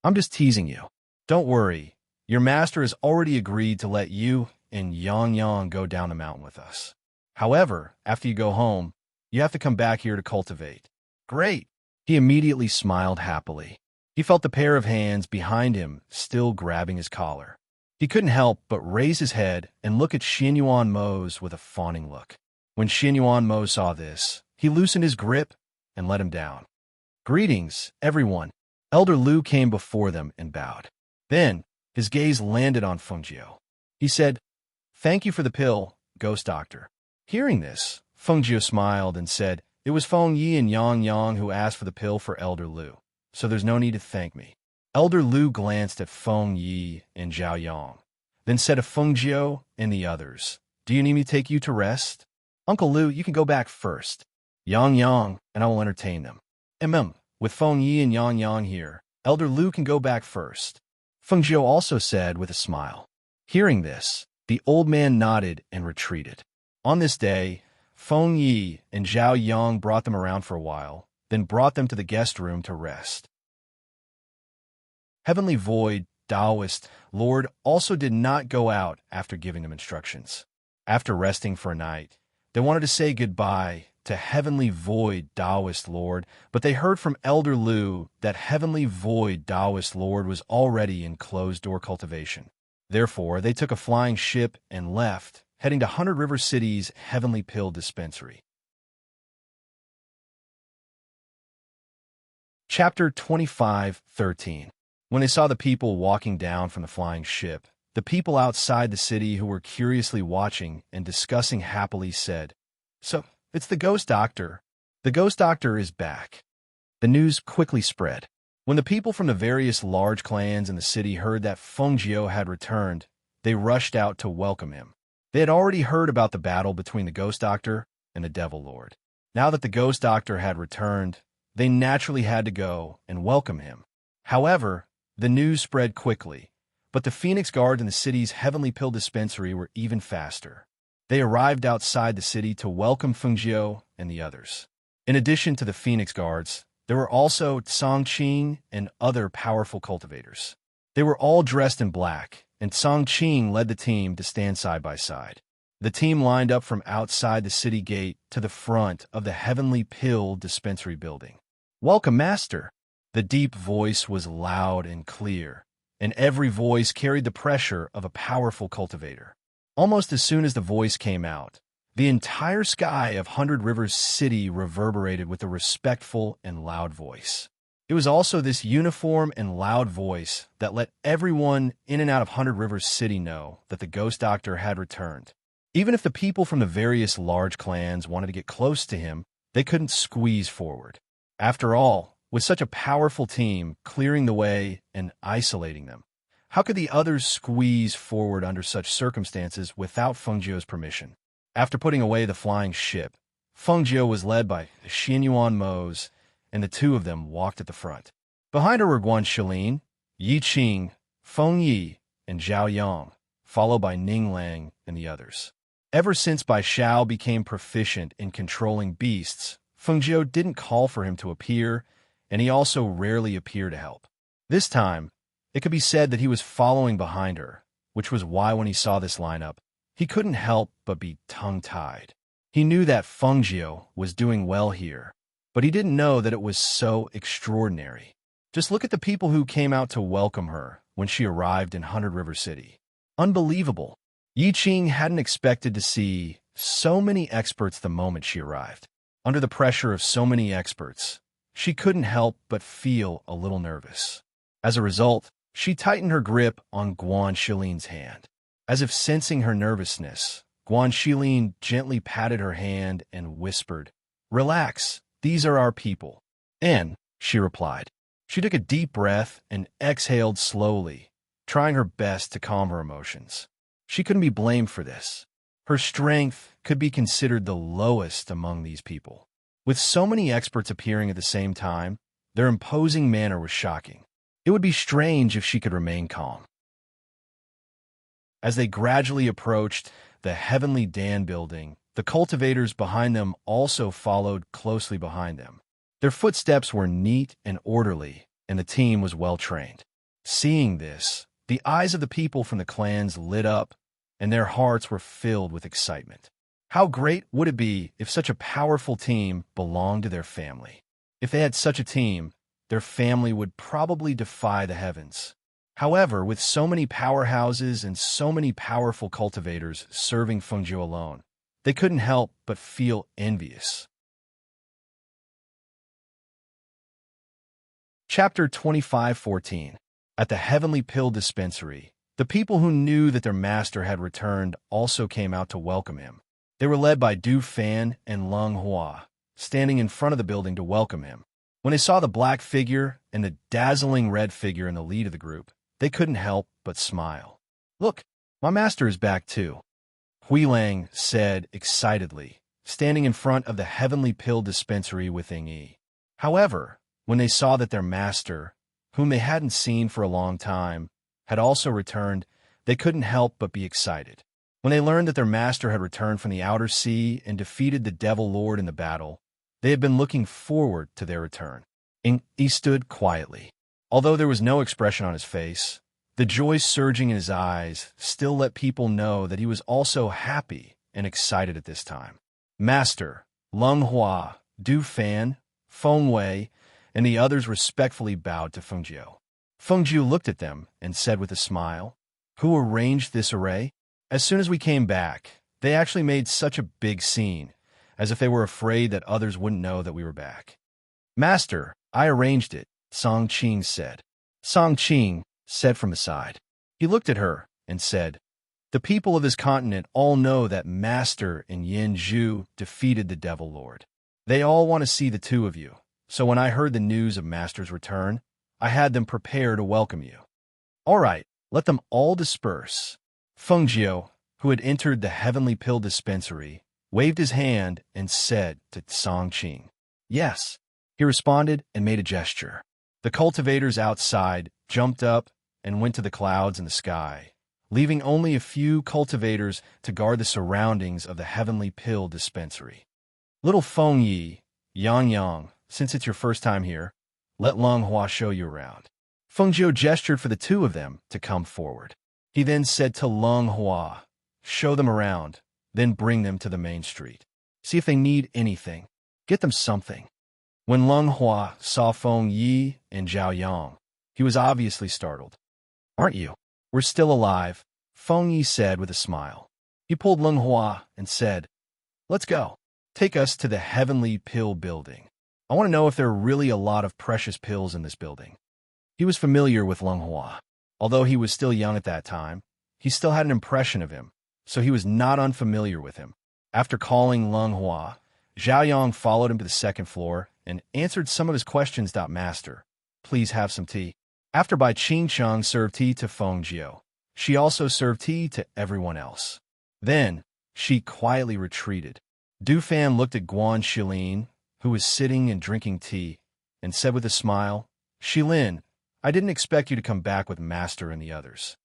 I'm just teasing you. Don't worry. Your master has already agreed to let you and Yang Yang go down the mountain with us. However, after you go home, you have to come back here to cultivate. Great. He immediately smiled happily. He felt the pair of hands behind him still grabbing his collar. He couldn't help but raise his head and look at Xin Yuan Mose with a fawning look. When Xin Yuan Mose saw this, he loosened his grip and let him down. Greetings, everyone. Elder Lu came before them and bowed. Then, his gaze landed on Feng Jiu. He said, Thank you for the pill, Ghost Doctor. Hearing this, Feng Jiu smiled and said, It was Feng Yi and Yang Yang who asked for the pill for Elder Lu, so there's no need to thank me. Elder Lu glanced at Feng Yi and Zhao Yang, then said to Feng Jiu and the others, Do you need me to take you to rest? Uncle Lu, you can go back first. Yang Yang, and I will entertain them. With Feng Yi and Yang Yang here, Elder Lu can go back first. Feng Jiu also said with a smile. Hearing this, the old man nodded and retreated. On this day, Feng Yi and Zhao Yang brought them around for a while, then brought them to the guest room to rest. Heavenly Void, Taoist, Lord also did not go out after giving them instructions. After resting for a night, they wanted to say goodbye to Heavenly Void, Taoist Lord, but they heard from Elder Lu that Heavenly Void, Taoist Lord was already in closed-door cultivation. Therefore, they took a flying ship and left, heading to 100 River City's Heavenly Pill Dispensary. Chapter 25:13. When they saw the people walking down from the flying ship, the people outside the city who were curiously watching and discussing happily said, So, it's the Ghost Doctor. The Ghost Doctor is back. The news quickly spread. When the people from the various large clans in the city heard that Feng Jiu had returned, they rushed out to welcome him. They had already heard about the battle between the Ghost Doctor and the Devil Lord. Now that the Ghost Doctor had returned, they naturally had to go and welcome him. However, the news spread quickly, but the Phoenix Guards in the city's Heavenly Pill Dispensary were even faster. They arrived outside the city to welcome Feng Jiu and the others. In addition to the Phoenix Guards, there were also Tsang Qing and other powerful cultivators. They were all dressed in black, and Tsang Qing led the team to stand side by side. The team lined up from outside the city gate to the front of the Heavenly Pill Dispensary building. Welcome, Master. The deep voice was loud and clear, and every voice carried the pressure of a powerful cultivator. Almost as soon as the voice came out, the entire sky of 100 Rivers City reverberated with a respectful and loud voice. It was also this uniform and loud voice that let everyone in and out of 100 Rivers City know that the Ghost Doctor had returned. Even if the people from the various large clans wanted to get close to him, they couldn't squeeze forward. After all, with such a powerful team clearing the way and isolating them, how could the others squeeze forward under such circumstances without Fengjiu's permission? After putting away the flying ship, Fengjiu was led by Xianyuan Mose, and the two of them walked at the front. Behind her were Guan Shilin, Yi Qing, Feng Yi, and Zhao Yang, followed by Ning Lang and the others. Ever since Bai Xiao became proficient in controlling beasts, Fengjiu didn't call for him to appear, and he also rarely appeared to help. This time, it could be said that he was following behind her, which was why when he saw this lineup, he couldn't help but be tongue-tied. He knew that Fengjiu was doing well here, but he didn't know that it was so extraordinary. Just look at the people who came out to welcome her when she arrived in Hundred River City. Unbelievable. Yi Qing hadn't expected to see so many experts the moment she arrived. Under the pressure of so many experts, she couldn't help but feel a little nervous. As a result, she tightened her grip on Guan Shilin's hand. As if sensing her nervousness, Guan Shilin gently patted her hand and whispered, "Relax, these are our people." "And," she replied. She took a deep breath and exhaled slowly, trying her best to calm her emotions. She couldn't be blamed for this. Her strength could be considered the lowest among these people. With so many experts appearing at the same time, their imposing manner was shocking. It would be strange if she could remain calm. As they gradually approached the Heavenly Dan building, the cultivators behind them also followed closely behind them. Their footsteps were neat and orderly, and the team was well-trained. Seeing this, the eyes of the people from the clans lit up, and their hearts were filled with excitement. How great would it be if such a powerful team belonged to their family? If they had such a team, their family would probably defy the heavens. However, with so many powerhouses and so many powerful cultivators serving Fengjiu alone, they couldn't help but feel envious. Chapter 25:14. At the Heavenly Pill Dispensary, the people who knew that their master had returned also came out to welcome him. They were led by Du Fan and Lung Hua, standing in front of the building to welcome him. When they saw the black figure and the dazzling red figure in the lead of the group, they couldn't help but smile. "Look, my master is back too," Hui Lang said excitedly, standing in front of the Heavenly Pill Dispensary with Ing Yi. However, when they saw that their master, whom they hadn't seen for a long time, had also returned, they couldn't help but be excited. When they learned that their master had returned from the outer sea and defeated the Devil Lord in the battle, they had been looking forward to their return. He stood quietly. Although there was no expression on his face, the joy surging in his eyes still let people know that he was also happy and excited at this time. Master, Lung Hua, Du Fan, Feng Wei, and the others respectfully bowed to Fengjiu. Fengjiu looked at them and said with a smile, "Who arranged this array?" As soon as we came back, they actually made such a big scene, as if they were afraid that others wouldn't know that we were back. "Master, I arranged it," Song Qing said. Song Qing said from the side. He looked at her and said, "The people of this continent all know that Master and Yin Zhu defeated the Devil Lord. They all want to see the two of you, so when I heard the news of Master's return, I had them prepare to welcome you." "All right, let them all disperse." Fengjiu, who had entered the Heavenly Pill Dispensary, waved his hand and said to Song Qing, "Yes." He responded and made a gesture. The cultivators outside jumped up and went to the clouds in the sky, leaving only a few cultivators to guard the surroundings of the Heavenly Pill Dispensary. "Little Feng Yi, Yang Yang, since it's your first time here, let Lung Hua show you around." Fengjiu gestured for the two of them to come forward. He then said to Lung Hua, "Show them around, then bring them to the main street. See if they need anything. Get them something." When Lung Hua saw Feng Yi and Zhao Yang, he was obviously startled. "Aren't you? We're still alive," Feng Yi said with a smile. He pulled Lung Hua and said, "Let's go. Take us to the Heavenly Pill Building. I want to know if there are really a lot of precious pills in this building." He was familiar with Lung Hua. Although he was still young at that time, he still had an impression of him, so he was not unfamiliar with him. After calling Lung Hua, Zhao Yang followed him to the second floor and answered some of his questions. Master, please have some tea. After Bai Qingcheng served tea to Feng Jiu, she also served tea to everyone else. Then, she quietly retreated. Du Fan looked at Guan Shilin, who was sitting and drinking tea, and said with a smile, Shilin, I didn't expect you to come back with Master and the others.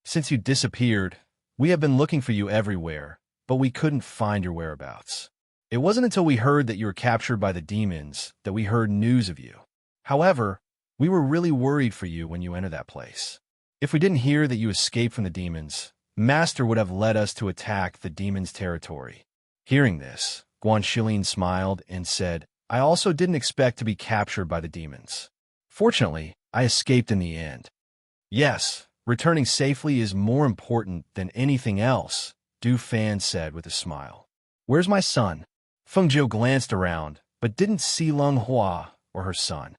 Since you disappeared, we have been looking for you everywhere, but we couldn't find your whereabouts. It wasn't until we heard that you were captured by the demons that we heard news of you. However, we were really worried for you when you entered that place. If we didn't hear that you escaped from the demons, Master would have led us to attack the demons' territory. Hearing this, Guan Shilin smiled and said, I also didn't expect to be captured by the demons. Fortunately, I escaped in the end. Yes, returning safely is more important than anything else, Du Fan said with a smile. Where's my son? Feng Jiu glanced around, but didn't see Lung Hua or her son.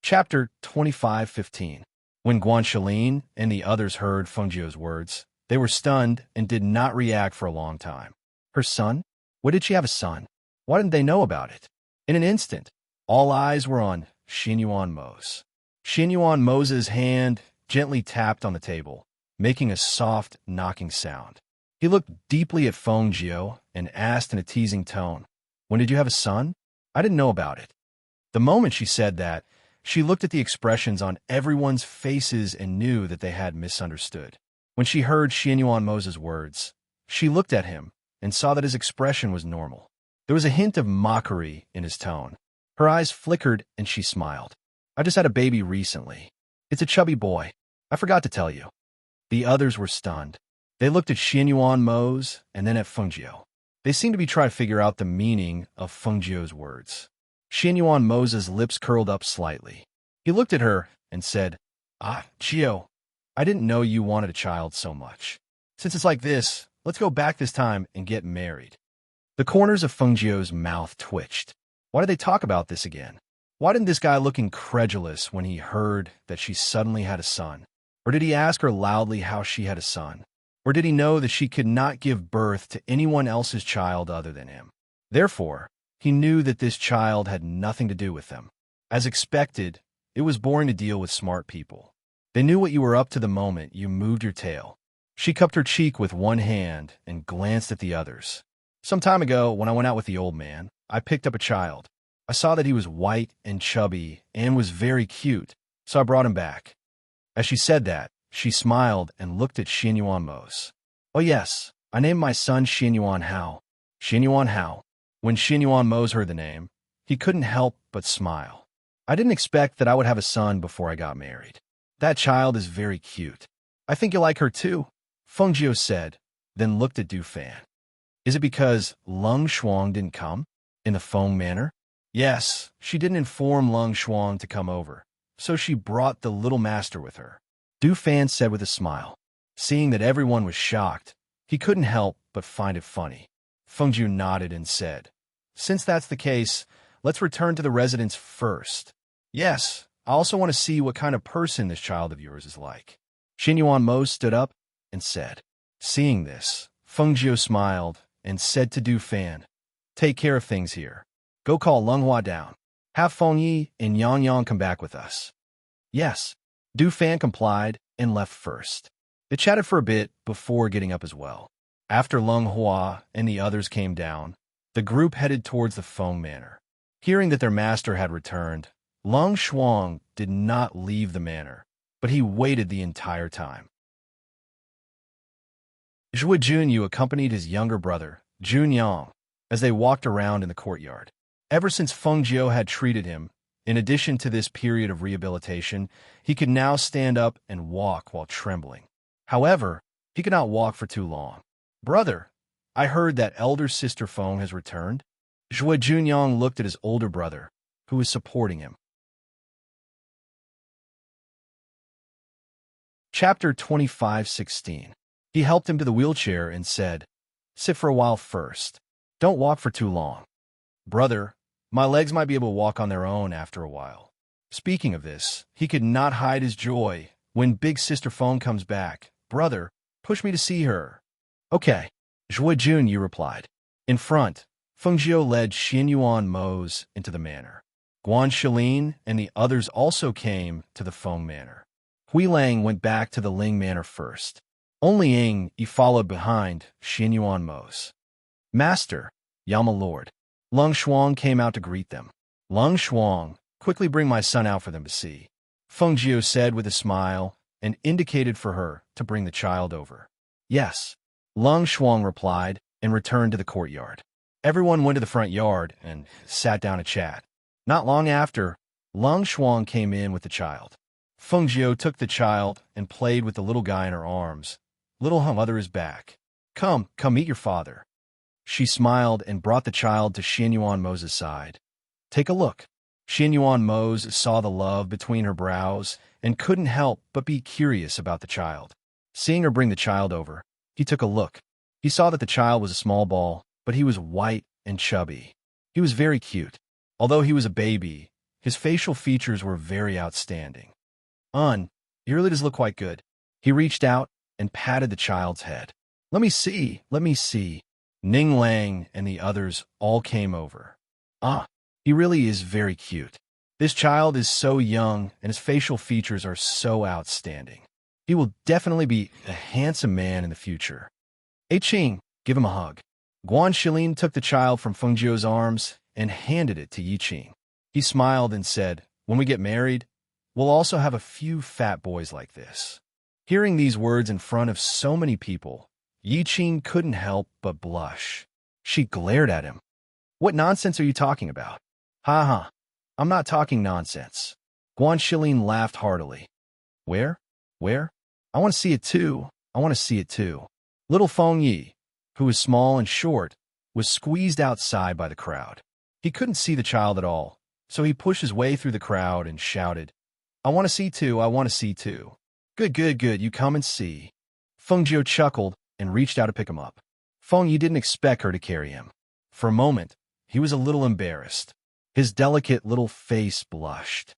Chapter 25:15. When Guan Shilin and the others heard Feng Jiu's words, they were stunned and did not react for a long time. Her son? What did she have a son? Why didn't they know about it? In an instant, all eyes were on Xinyuan Mo's. Xinyuan Mo's hand gently tapped on the table, making a soft, knocking sound. He looked deeply at Feng Jiu and asked in a teasing tone, When did you have a son? I didn't know about it. The moment she said that, she looked at the expressions on everyone's faces and knew that they had misunderstood. When she heard Xinyuan Mo's words, she looked at him and saw that his expression was normal. There was a hint of mockery in his tone. Her eyes flickered and she smiled. I just had a baby recently. It's a chubby boy. I forgot to tell you. The others were stunned. They looked at Xinyuan Mo's and then at Feng Jiu. They seemed to be trying to figure out the meaning of Feng Jiu's words. Xinyuan Mo's lips curled up slightly. He looked at her and said, Jiu, I didn't know you wanted a child so much. Since it's like this, let's go back this time and get married. The corners of Feng Jiu's mouth twitched. Why did they talk about this again? Why didn't this guy look incredulous when he heard that she suddenly had a son? Or did he ask her loudly how she had a son? Or did he know that she could not give birth to anyone else's child other than him? Therefore, he knew that this child had nothing to do with them. As expected, it was boring to deal with smart people. They knew what you were up to the moment you moved your tail. She cupped her cheek with one hand and glanced at the others. Some time ago, when I went out with the old man, I picked up a child. I saw that he was white and chubby and was very cute, so I brought him back. As she said that, she smiled and looked at Xinyuan Mo's. Oh yes, I named my son Xinyuan Hao. Xinyuan Hao. When Xinyuan Mo's heard the name, he couldn't help but smile. I didn't expect that I would have a son before I got married. That child is very cute. I think you'll like her too, Feng Jiu said, then looked at Du Fan. Is it because Lung Shuang didn't come? In the Feng manner? Yes, she didn't inform Lung Shuang to come over, so she brought the little master with her. Du Fan said with a smile. Seeing that everyone was shocked, he couldn't help but find it funny. Feng Jiu nodded and said, Since that's the case, let's return to the residence first. Yes, I also want to see what kind of person this child of yours is like. Xinyuan Mo stood up and said. Seeing this, Feng Jiu smiled and said to Du Fan, Take care of things here. Go call Lung Hua down. Have Feng Yi and Yang Yang come back with us. Yes. Du Fan complied and left first. They chatted for a bit before getting up as well. After Lung Hua and the others came down, the group headed towards the Feng manor. Hearing that their master had returned, Lung Shuang did not leave the manor, but he waited the entire time. Zhou Junyu accompanied his younger brother, Jun Yang, as they walked around in the courtyard. Ever since Feng Jiu had treated him, in addition to this period of rehabilitation, he could now stand up and walk while trembling. However, he could not walk for too long. Brother, I heard that elder sister Feng has returned. Zhou Junyang looked at his older brother, who was supporting him. Chapter 25:16. He helped him to the wheelchair and said, Sit for a while first. Don't walk for too long. Brother, my legs might be able to walk on their own after a while. Speaking of this, he could not hide his joy when big sister Feng comes back. Brother, push me to see her. Okay. Joy Jun, you replied. In front, Feng Jiu led Xianyuan Mose into the manor. Guan Shilin and the others also came to the Feng manor. Hui Lang went back to the Ling manor first. Only Ying Yi followed behind Xianyuan Mose. Master, Yama Lord. Lung Shuang came out to greet them. Lung Shuang, quickly bring my son out for them to see, Feng Jiu said with a smile and indicated for her to bring the child over. Yes, Lung Shuang replied and returned to the courtyard. Everyone went to the front yard and sat down to chat. Not long after, Lung Shuang came in with the child. Feng Jiu took the child and played with the little guy in her arms. Little mother is back. Come meet your father. She smiled and brought the child to Xianyuan Mose's side. Take a look. Xianyuan Mose saw the love between her brows and couldn't help but be curious about the child. Seeing her bring the child over, he took a look. He saw that the child was a small ball, but he was white and chubby. He was very cute. Although he was a baby, his facial features were very outstanding. He really does look quite good. He reached out and patted the child's head. Let me see. Ning Lang and the others all came over. He really is very cute. This child is so young and his facial features are so outstanding. He will definitely be a handsome man in the future. Hey Qing, give him a hug. Guan Shilin took the child from Feng Jiu's arms and handed it to Yi Qing. He smiled and said, when we get married, we'll also have a few fat boys like this. Hearing these words in front of so many people, Yi Qing couldn't help but blush. She glared at him. What nonsense are you talking about? Ha, I'm not talking nonsense. Guan Shilin laughed heartily. Where? I want to see it too. Little Feng Yi, who was small and short, was squeezed outside by the crowd. He couldn't see the child at all, so he pushed his way through the crowd and shouted, I want to see too. Good, you come and see. Feng Jiu chuckled and reached out to pick him up. Feng Yi didn't expect her to carry him. For a moment, he was a little embarrassed. His delicate little face blushed.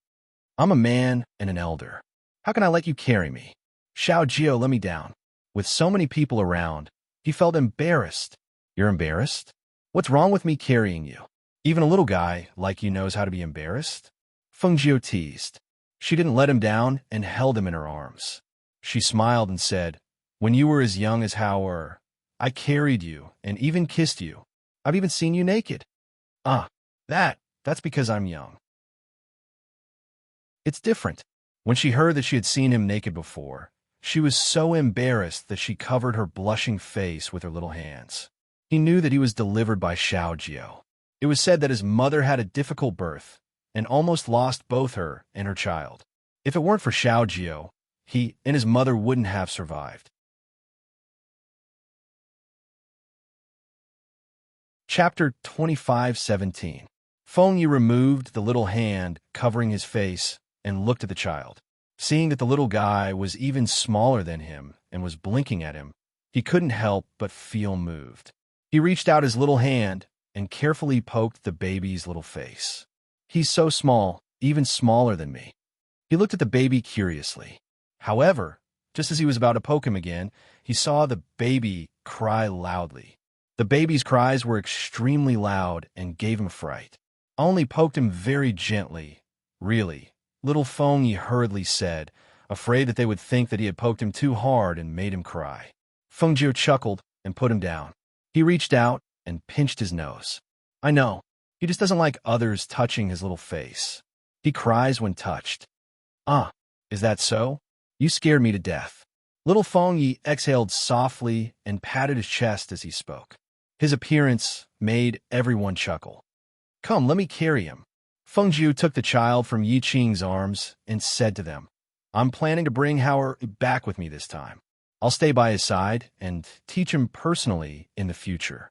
I'm a man and an elder. How can I let you carry me? Xiao Jio let me down. With so many people around, he felt embarrassed. You're embarrassed? What's wrong with me carrying you? Even a little guy like you knows how to be embarrassed? Feng Jiu teased. She didn't let him down and held him in her arms. She smiled and said, when you were as young as Howard, I carried you and even kissed you. I've even seen you naked. That's because I'm young. It's different. When she heard that she had seen him naked before, she was so embarrassed that she covered her blushing face with her little hands. He knew that he was delivered by Xiao Jio. It was said that his mother had a difficult birth and almost lost both her and her child. If it weren't for Xiao Jio, he and his mother wouldn't have survived. Chapter 25:17. Feng Yi removed the little hand covering his face and looked at the child. Seeing that the little guy was even smaller than him and was blinking at him, he couldn't help but feel moved. He reached out his little hand and carefully poked the baby's little face. He's so small, even smaller than me. He looked at the baby curiously. However, just as he was about to poke him again, he saw the baby cry loudly. The baby's cries were extremely loud and gave him fright. I only poked him very gently. Really, little Feng Yi hurriedly said, afraid that they would think that he had poked him too hard and made him cry. Feng Jiu chuckled and put him down. He reached out and pinched his nose. I know, he just doesn't like others touching his little face. He cries when touched. Is that so? You scared me to death. Little Feng Yi exhaled softly and patted his chest as he spoke. His appearance made everyone chuckle. Come, let me carry him. Feng Jiu took the child from Yi Qing's arms and said to them, I'm planning to bring Howard back with me this time. I'll stay by his side and teach him personally in the future.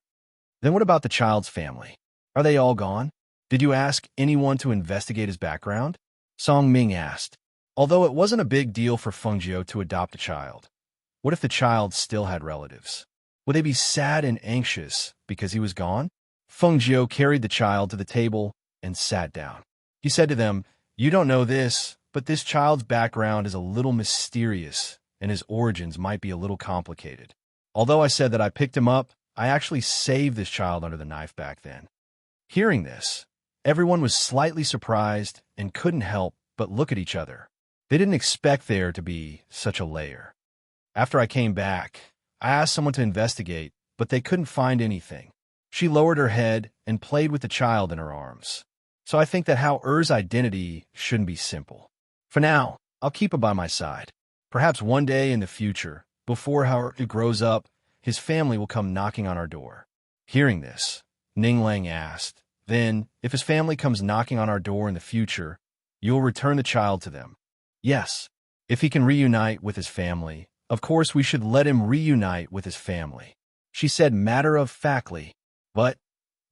Then what about the child's family? Are they all gone? Did you ask anyone to investigate his background? Song Ming asked. Although it wasn't a big deal for Feng Jiu to adopt a child, what if the child still had relatives? Would they be sad and anxious because he was gone? Feng Jiu carried the child to the table and sat down. He said to them, You don't know this, but this child's background is a little mysterious, and his origins might be a little complicated. Although I said that I picked him up, I actually saved this child under the knife back then." Hearing this, everyone was slightly surprised and couldn't help but look at each other. They didn't expect there to be such a layer. After I came back, I asked someone to investigate, but they couldn't find anything. She lowered her head and played with the child in her arms. So I think that Hao-Er's identity shouldn't be simple. For now, I'll keep him by my side. Perhaps one day in the future, before Hao-Er grows up, his family will come knocking on our door. Hearing this, Ning Lang asked, "Then, if his family comes knocking on our door in the future, you'll return the child to them?" "Yes. If he can reunite with his family, of course we should let him reunite with his family," she said matter-of-factly. "But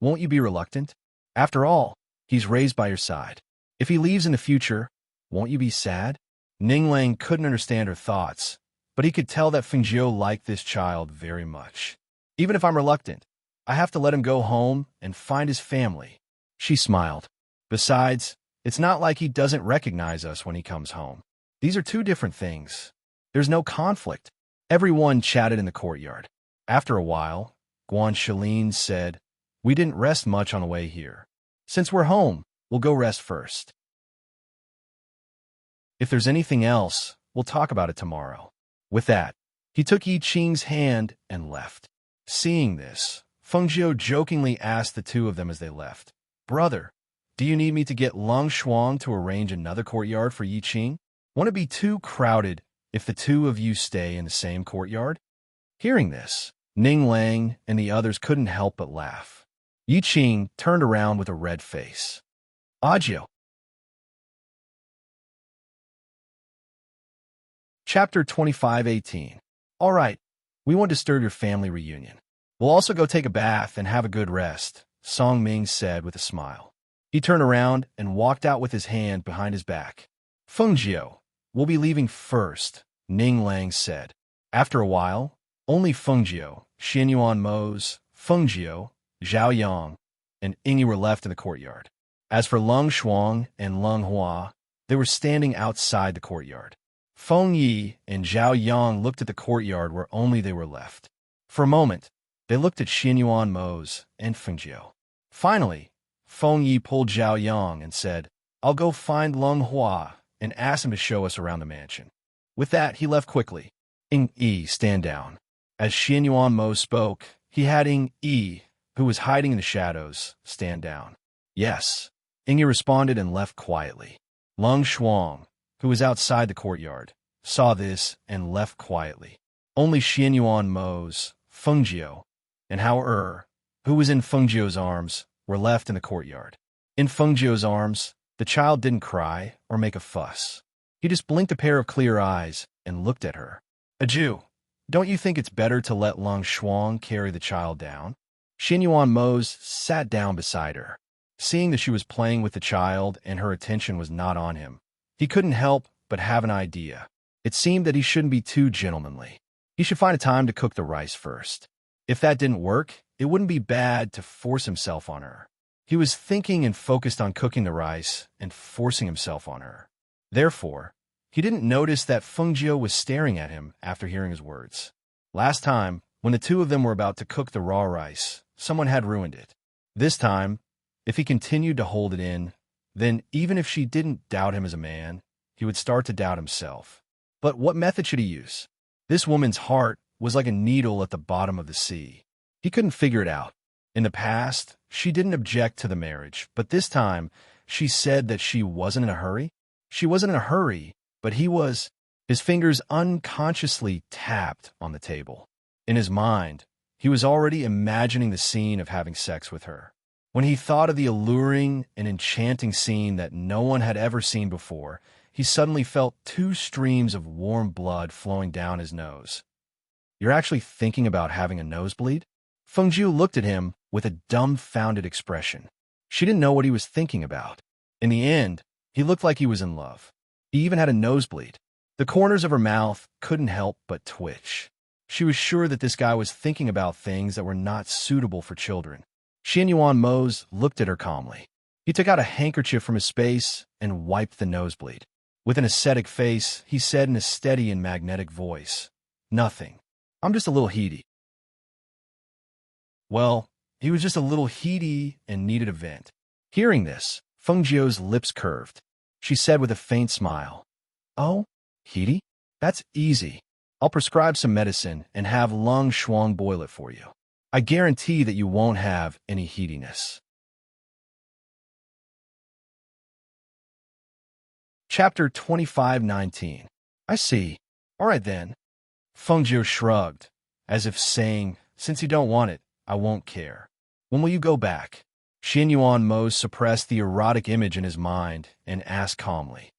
won't you be reluctant? After all, he's raised by your side. If he leaves in the future, won't you be sad?" Ning Lang couldn't understand her thoughts, but he could tell that Fengjiu liked this child very much. "Even if I'm reluctant, I have to let him go home and find his family," she smiled. "Besides, it's not like he doesn't recognize us when he comes home. These are two different things. There's no conflict." Everyone chatted in the courtyard. After a while, Guan Shilin said, "We didn't rest much on the way here. Since we're home, we'll go rest first. If there's anything else, we'll talk about it tomorrow." With that, he took Yi Qing's hand and left. Seeing this, Fengjiu jokingly asked the two of them as they left, "Brother, do you need me to get Lung Shuang to arrange another courtyard for Yi Qing? Won't it be too crowded if the two of you stay in the same courtyard?" Hearing this, Ning Lang and the others couldn't help but laugh. Yi Qing turned around with a red face. Agio. Chapter 25:18. "All right, we won't disturb your family reunion. We'll also go take a bath and have a good rest," Song Ming said with a smile. He turned around and walked out with his hand behind his back. "Fengjiu, we'll be leaving first," Ning Lang said. After a while, only Fengjiu, Xianyuan Mose, Fengjiu, Zhao Yang, and Ingyi were left in the courtyard. As for Lung Shuang and Lung Hua, they were standing outside the courtyard. Feng Yi and Zhao Yang looked at the courtyard where only they were left. For a moment, they looked at Xianyuan Mose and Fengjiu. Finally, Feng Yi pulled Zhao Yang and said, "I'll go find Lung Hua and ask him to show us around the mansion." With that, he left quickly. "Ing Yi, stand down." As Xianyuan Mose spoke, he had Ing Yi, who was hiding in the shadows, stand down. "Yes." Ing Yi responded and left quietly. Lung Shuang, who was outside the courtyard, saw this and left quietly. Only Xianyuan Mose, Fengjiu, and Hao-Er, who was in Fengjiu's arms, were left in the courtyard. In Fengjiu's arms, the child didn't cry or make a fuss. He just blinked a pair of clear eyes and looked at her. "Aju, don't you think it's better to let Lung Shuang carry the child down?" Xianyuan Mose sat down beside her. Seeing that she was playing with the child and her attention was not on him, he couldn't help but have an idea. It seemed that he shouldn't be too gentlemanly. He should find a time to cook the rice first. If that didn't work, it wouldn't be bad to force himself on her. He was thinking and focused on cooking the rice and forcing himself on her. Therefore, he didn't notice that Fengjiu was staring at him after hearing his words. Last time, when the two of them were about to cook the raw rice, someone had ruined it. This time, if he continued to hold it in, then even if she didn't doubt him as a man, he would start to doubt himself. But what method should he use? This woman's heart was like a needle at the bottom of the sea. He couldn't figure it out. In the past, she didn't object to the marriage, but this time, she said that she wasn't in a hurry. She wasn't in a hurry, but he was. His fingers unconsciously tapped on the table. In his mind, he was already imagining the scene of having sex with her. When he thought of the alluring and enchanting scene that no one had ever seen before, he suddenly felt 2 streams of warm blood flowing down his nose. "You're actually thinking about having a nosebleed?" Fengjiu looked at him with a dumbfounded expression. She didn't know what he was thinking about. In the end, he looked like he was in love. He even had a nosebleed. The corners of her mouth couldn't help but twitch. She was sure that this guy was thinking about things that were not suitable for children. Xianyuan Mose looked at her calmly. He took out a handkerchief from his space and wiped the nosebleed. With an ascetic face, he said in a steady and magnetic voice, "Nothing. I'm just a little heaty." Well, he was just a little heaty and needed a vent. Hearing this, Fengjiu's lips curved. She said with a faint smile, "Oh, heaty? That's easy. I'll prescribe some medicine and have Lung Shuang boil it for you. I guarantee that you won't have any heatiness." Chapter 25:19. I see. All right then. Fengjiu shrugged, as if saying, "Since you don't want it, I won't care. When will you go back?" Xin Yuan Mo suppressed the erotic image in his mind and asked calmly,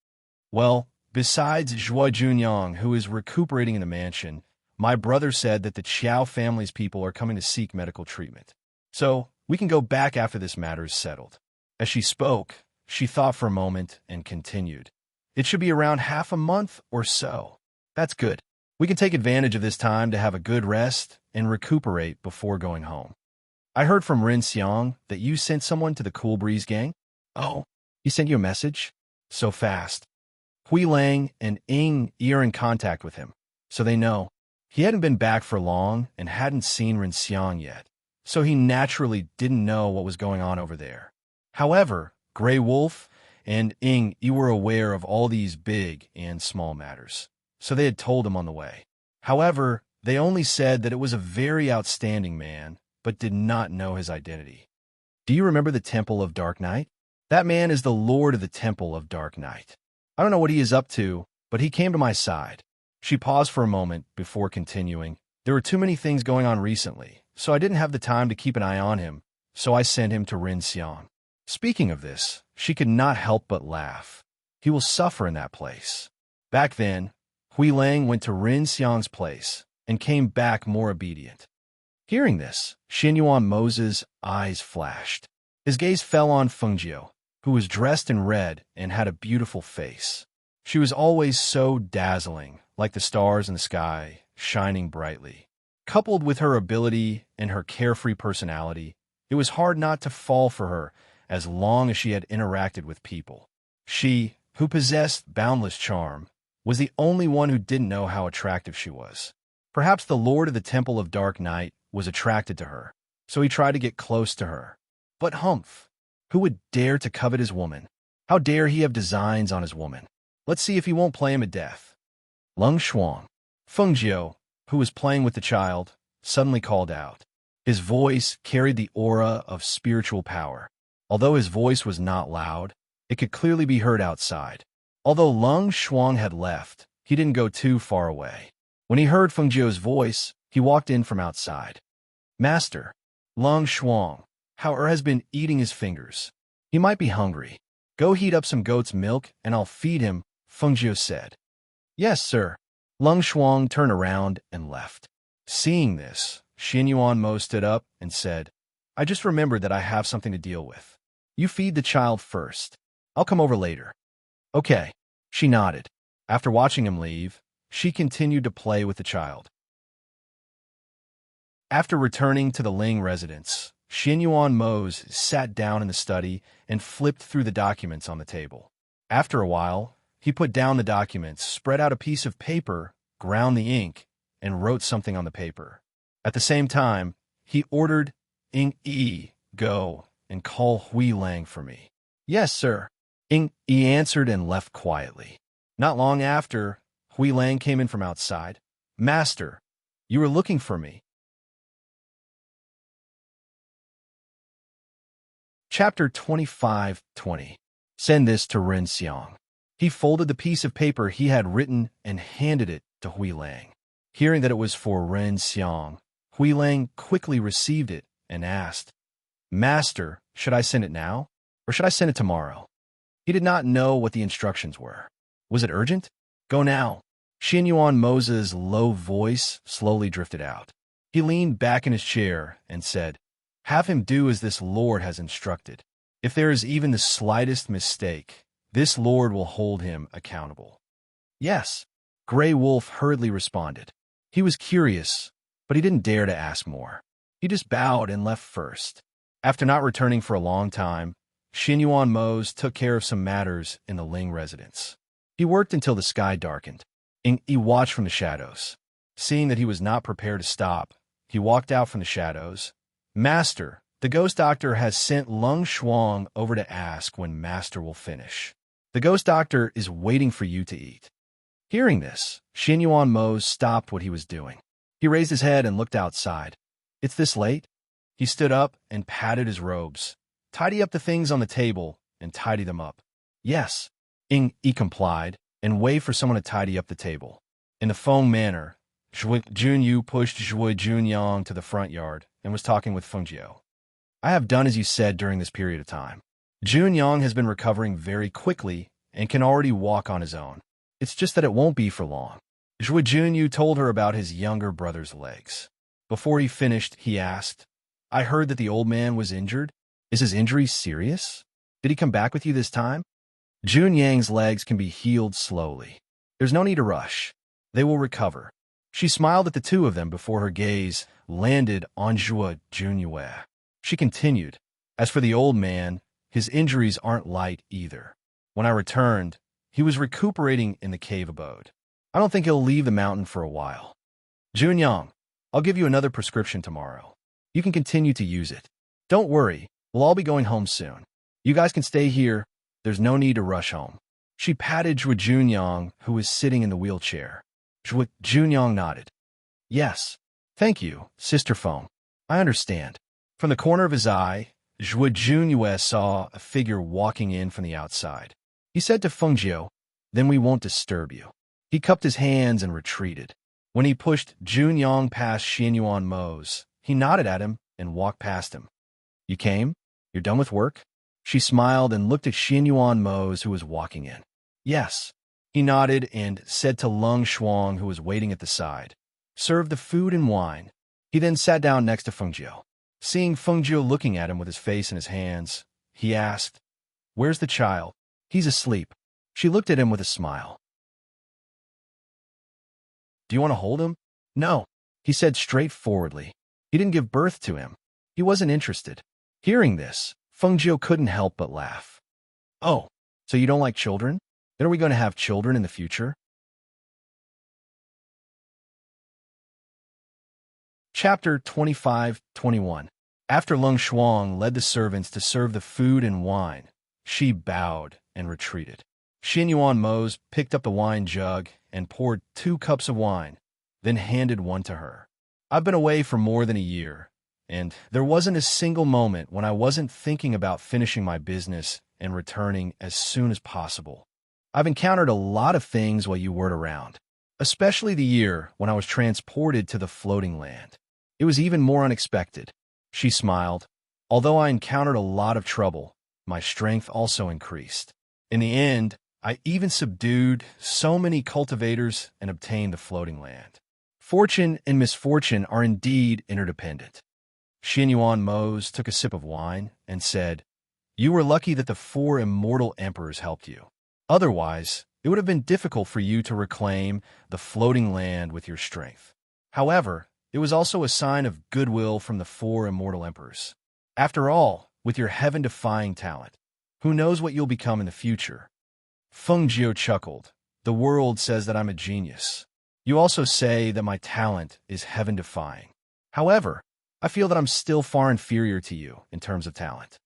"Well, besides Zhuo Junyang, who is recuperating in the mansion, my brother said that the Qiao family's people are coming to seek medical treatment. So we can go back after this matter is settled." As she spoke, she thought for a moment and continued, "It should be around half a month or so. That's good. We can take advantage of this time to have a good rest and recuperate before going home. I heard from Rin Xiang that you sent someone to the Cool Breeze gang." "Oh, he sent you a message? So fast." Hui Lang and Ying Yi are in contact with him, so they know. He hadn't been back for long and hadn't seen Rin Xiang yet, so he naturally didn't know what was going on over there. However, Grey Wolf and Ying Yi were aware of all these big and small matters, so they had told him on the way. However, they only said that it was a very outstanding man, but did not know his identity. "Do you remember the Temple of Dark Night? That man is the Lord of the Temple of Dark Night. I don't know what he is up to, but he came to my side." She paused for a moment before continuing, "There were too many things going on recently, so I didn't have the time to keep an eye on him, so I sent him to Rin Xiang." Speaking of this, she could not help but laugh. He will suffer in that place. Back then, Hui Lang went to Rin Xiang's place and came back more obedient. Hearing this, Xin Yuan Mo's eyes flashed. His gaze fell on Fengjiu, who was dressed in red and had a beautiful face. She was always so dazzling, like the stars in the sky, shining brightly. Coupled with her ability and her carefree personality, it was hard not to fall for her as long as she had interacted with people. She, who possessed boundless charm, was the only one who didn't know how attractive she was. Perhaps the Lord of the Temple of Dark Night was attracted to her, so he tried to get close to her. But humph! Who would dare to covet his woman? How dare he have designs on his woman? Let's see if he won't play him at death. Lung Shuang. Fengjiu, who was playing with the child, suddenly called out. His voice carried the aura of spiritual power. Although his voice was not loud, it could clearly be heard outside. Although Lung Shuang had left, he didn't go too far away. When he heard Fengjiu's voice, he walked in from outside. "Master, Lung Shuang, however, has been eating his fingers. He might be hungry. Go heat up some goat's milk and I'll feed him," Fengjiu said. "Yes, sir." Lung Shuang turned around and left. Seeing this, Xin Yuan Mo stood up and said, "I just remembered that I have something to deal with. You feed the child first. I'll come over later." "Okay." She nodded. After watching him leave, she continued to play with the child. After returning to the Ling residence, Xin Yuan Mo's sat down in the study and flipped through the documents on the table. After a while, he put down the documents, spread out a piece of paper, ground the ink, and wrote something on the paper. At the same time, he ordered Ying Yi, "Go and call Hui Lang for me." "Yes, sir." Ying Yi answered and left quietly. Not long after, Hui Lang came in from outside. "Master, you were looking for me." Chapter 25:20. Send this to Rin Xiang. He folded the piece of paper he had written and handed it to Hui Lang. Hearing that it was for Rin Xiang, Hui Lang quickly received it and asked, "Master, should I send it now, or should I send it tomorrow?" He did not know what the instructions were. Was it urgent? "Go now." Xin Yuan Mo's low voice slowly drifted out. He leaned back in his chair and said, "Have him do as this lord has instructed. If there is even the slightest mistake, this lord will hold him accountable." "Yes," Grey Wolf hurriedly responded. He was curious, but he didn't dare to ask more. He just bowed and left first. After not returning for a long time, Xinyuan Mose took care of some matters in the Ling residence. He worked until the sky darkened, and he watched from the shadows. Seeing that he was not prepared to stop, he walked out from the shadows. Master, the ghost doctor has sent Lung Shuang over to ask when Master will finish. The ghost doctor is waiting for you to eat. Hearing this, Xinyuan Mose stopped what he was doing. He raised his head and looked outside. It's this late? He stood up and patted his robes. Tidy up the things on the table and tidy them up. Yes. He complied and waved for someone to tidy up the table. In the Feng manner, Zhui Junyu pushed Zhui Junyang to the front yard and was talking with Fengjiu. I have done as you said during this period of time. Junyang has been recovering very quickly and can already walk on his own. It's just that it won't be for long. Zhui Junyu told her about his younger brother's legs. Before he finished, he asked, I heard that the old man was injured. Is his injury serious? Did he come back with you this time? Junyang's legs can be healed slowly. There's no need to rush. They will recover. She smiled at the two of them before her gaze landed on Zhui Junyue. She continued, as for the old man, his injuries aren't light either. When I returned, he was recuperating in the cave abode. I don't think he'll leave the mountain for a while. Junyang, I'll give you another prescription tomorrow. You can continue to use it. Don't worry, we'll all be going home soon. You guys can stay here. There's no need to rush home. She patted Zhui Junyang, who was sitting in the wheelchair. Zhui Junyang nodded. Yes, thank you, Sister Feng. I understand. From the corner of his eye, Zhui Junyue saw a figure walking in from the outside. He said to Fengjiu, then we won't disturb you. He cupped his hands and retreated. When he pushed Junyang past Xinyuan Mose, he nodded at him and walked past him. You came? You're done with work? She smiled and looked at Xinyuan Mose, who was walking in. Yes. He nodded and said to Lung Shuang, who was waiting at the side, serve the food and wine. He then sat down next to Fengjiu. Seeing Fengjiu looking at him with his face in his hands, he asked, where's the child? He's asleep. She looked at him with a smile. Do you want to hold him? No, he said straightforwardly. He didn't give birth to him. He wasn't interested. Hearing this, Fengjiu couldn't help but laugh. Oh, so you don't like children? Then are we going to have children in the future? Chapter 25-21. After Lung Shuang led the servants to serve the food and wine, she bowed and retreated. Xinyuan Mose picked up the wine jug and poured 2 cups of wine, then handed one to her. I've been away for more than a year, and there wasn't a single moment when I wasn't thinking about finishing my business and returning as soon as possible. I've encountered a lot of things while you weren't around, especially the year when I was transported to the floating land. It was even more unexpected. She smiled. Although I encountered a lot of trouble, my strength also increased. In the end, I even subdued so many cultivators and obtained the floating land. Fortune and misfortune are indeed interdependent. Xinyuan Mose took a sip of wine and said, you were lucky that the 4 immortal emperors helped you. Otherwise, it would have been difficult for you to reclaim the floating land with your strength. However, it was also a sign of goodwill from the 4 immortal emperors. After all, with your heaven-defying talent, who knows what you'll become in the future? Fengjiu chuckled. The world says that I'm a genius. You also say that my talent is heaven-defying. However, I feel that I'm still far inferior to you in terms of talent.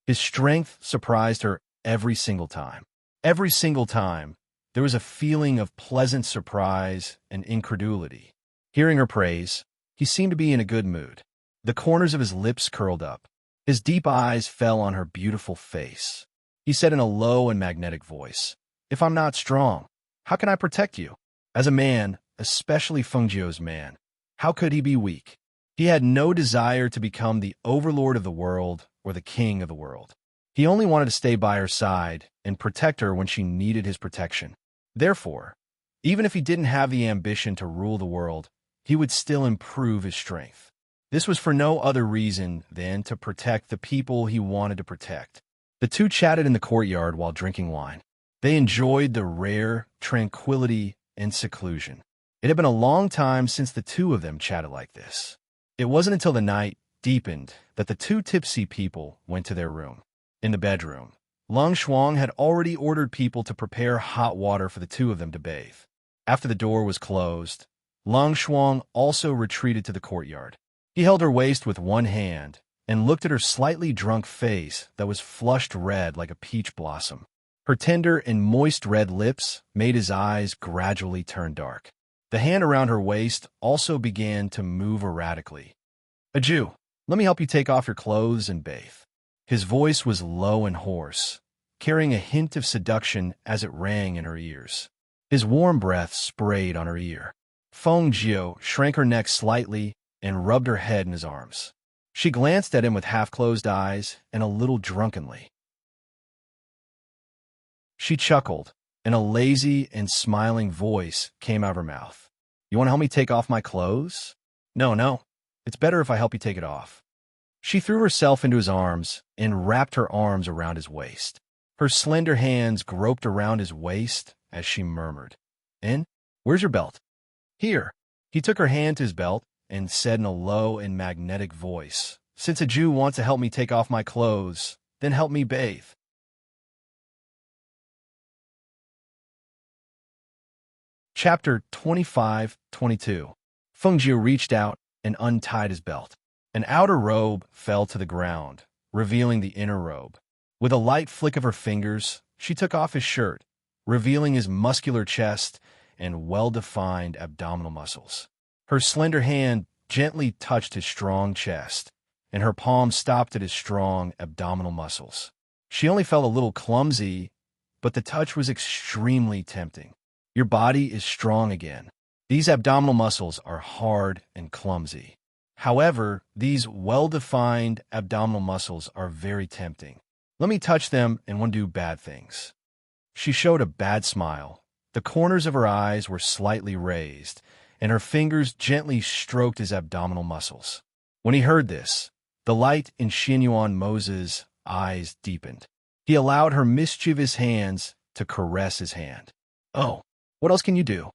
His strength surprised her every single time. Every single time, there was a feeling of pleasant surprise and incredulity. Hearing her praise, he seemed to be in a good mood. The corners of his lips curled up. His deep eyes fell on her beautiful face. He said in a low and magnetic voice, if I'm not strong, how can I protect you? As a man, especially Fengjiu's man, how could he be weak? He had no desire to become the overlord of the world or the king of the world. He only wanted to stay by her side and protect her when she needed his protection. Therefore, even if he didn't have the ambition to rule the world, he would still improve his strength. This was for no other reason than to protect the people he wanted to protect. The two chatted in the courtyard while drinking wine. They enjoyed the rare tranquility and seclusion. It had been a long time since the two of them chatted like this. It wasn't until the night deepened that the two tipsy people went to their room. In the bedroom, Lung Shuang had already ordered people to prepare hot water for the two of them to bathe. After the door was closed, Lung Shuang also retreated to the courtyard. He held her waist with one hand and looked at her slightly drunk face that was flushed red like a peach blossom. Her tender and moist red lips made his eyes gradually turn dark. The hand around her waist also began to move erratically. "A Jew, let me help you take off your clothes and bathe." His voice was low and hoarse, carrying a hint of seduction as it rang in her ears. His warm breath sprayed on her ear. Feng Jiu shrank her neck slightly and rubbed her head in his arms. She glanced at him with half-closed eyes and a little drunkenly. She chuckled, and a lazy and smiling voice came out of her mouth. "You want to help me take off my clothes?" No. It's better if I help you take it off." She threw herself into his arms and wrapped her arms around his waist. Her slender hands groped around his waist as she murmured, "And where's your belt?" "Here." He took her hand to his belt and said in a low and magnetic voice, "Since a Jew wants to help me take off my clothes, then help me bathe." Chapter 25-22. Feng Jiu reached out and untied his belt. An outer robe fell to the ground, revealing the inner robe. With a light flick of her fingers, she took off his shirt, revealing his muscular chest and well-defined abdominal muscles. Her slender hand gently touched his strong chest, and her palm stopped at his strong abdominal muscles. She only felt a little clumsy, but the touch was extremely tempting. "Your body is strong again. These abdominal muscles are hard and clumsy. However, these well-defined abdominal muscles are very tempting. Let me touch them and undo bad things." She showed a bad smile. The corners of her eyes were slightly raised, and her fingers gently stroked his abdominal muscles. When he heard this, the light in Xinyuan Mo's eyes deepened. He allowed her mischievous hands to caress his hand. "Oh, what else can you do?"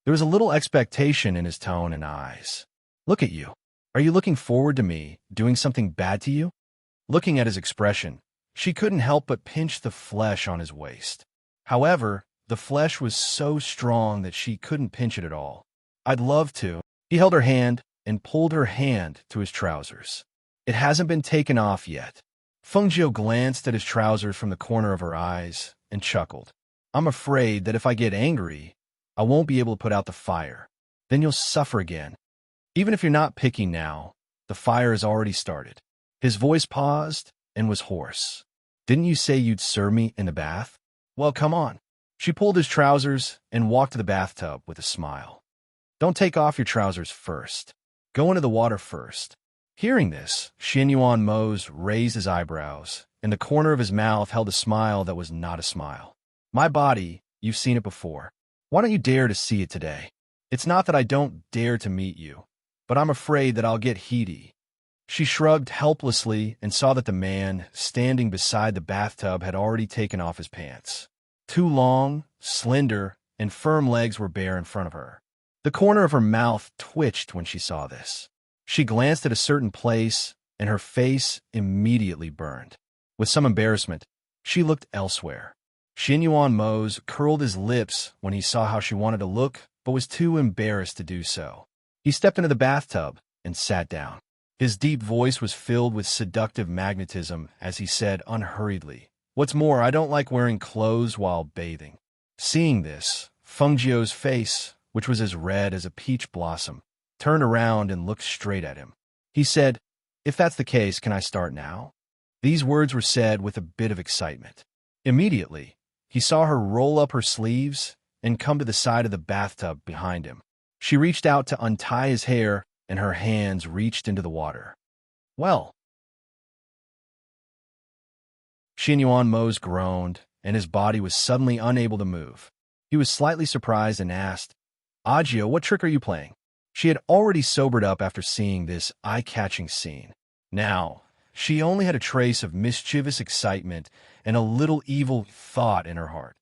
There was a little expectation in his tone and eyes. "Look at you. Are you looking forward to me doing something bad to you?" Looking at his expression, she couldn't help but pinch the flesh on his waist. However, the flesh was so strong that she couldn't pinch it at all. "I'd love to." He held her hand and pulled her hand to his trousers. "It hasn't been taken off yet." Feng Jiu glanced at his trousers from the corner of her eyes and chuckled. "I'm afraid that if I get angry, I won't be able to put out the fire. Then you'll suffer again. Even if you're not picky now, the fire has already started." His voice paused and was hoarse. "Didn't you say you'd serve me in the bath? Well, come on." She pulled his trousers and walked to the bathtub with a smile. "Don't take off your trousers first. Go into the water first." Hearing this, Xinyuan Mo's raised his eyebrows, and the corner of his mouth held a smile that was not a smile. "My body, you've seen it before. Why don't you dare to see it today? It's not that I don't dare to meet you, but I'm afraid that I'll get heaty." She shrugged helplessly and saw that the man standing beside the bathtub had already taken off his pants. Two long, slender, and firm legs were bare in front of her. The corner of her mouth twitched when she saw this. She glanced at a certain place, and her face immediately burned. With some embarrassment, she looked elsewhere. Xinyuan Mo's curled his lips when he saw how she wanted to look, but was too embarrassed to do so. He stepped into the bathtub and sat down. His deep voice was filled with seductive magnetism as he said unhurriedly, "What's more, I don't like wearing clothes while bathing." Seeing this, Feng Jiu's face, which was as red as a peach blossom, turned around and looked straight at him. He said, "If that's the case, can I start now?" These words were said with a bit of excitement. Immediately, he saw her roll up her sleeves and come to the side of the bathtub behind him. She reached out to untie his hair, and her hands reached into the water. "Well." Xinyuan Mo's groaned, and his body was suddenly unable to move. He was slightly surprised and asked, "Agio, what trick are you playing?" She had already sobered up after seeing this eye-catching scene. Now, she only had a trace of mischievous excitement and a little evil thought in her heart.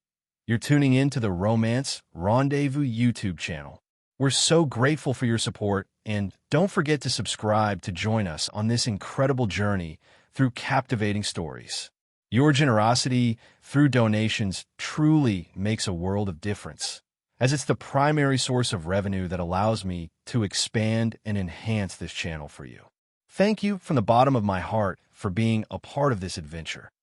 You're tuning in to the Romance Rendezvous YouTube channel. We're so grateful for your support, and don't forget to subscribe to join us on this incredible journey through captivating stories. Your generosity through donations truly makes a world of difference, as it's the primary source of revenue that allows me to expand and enhance this channel for you. Thank you from the bottom of my heart for being a part of this adventure.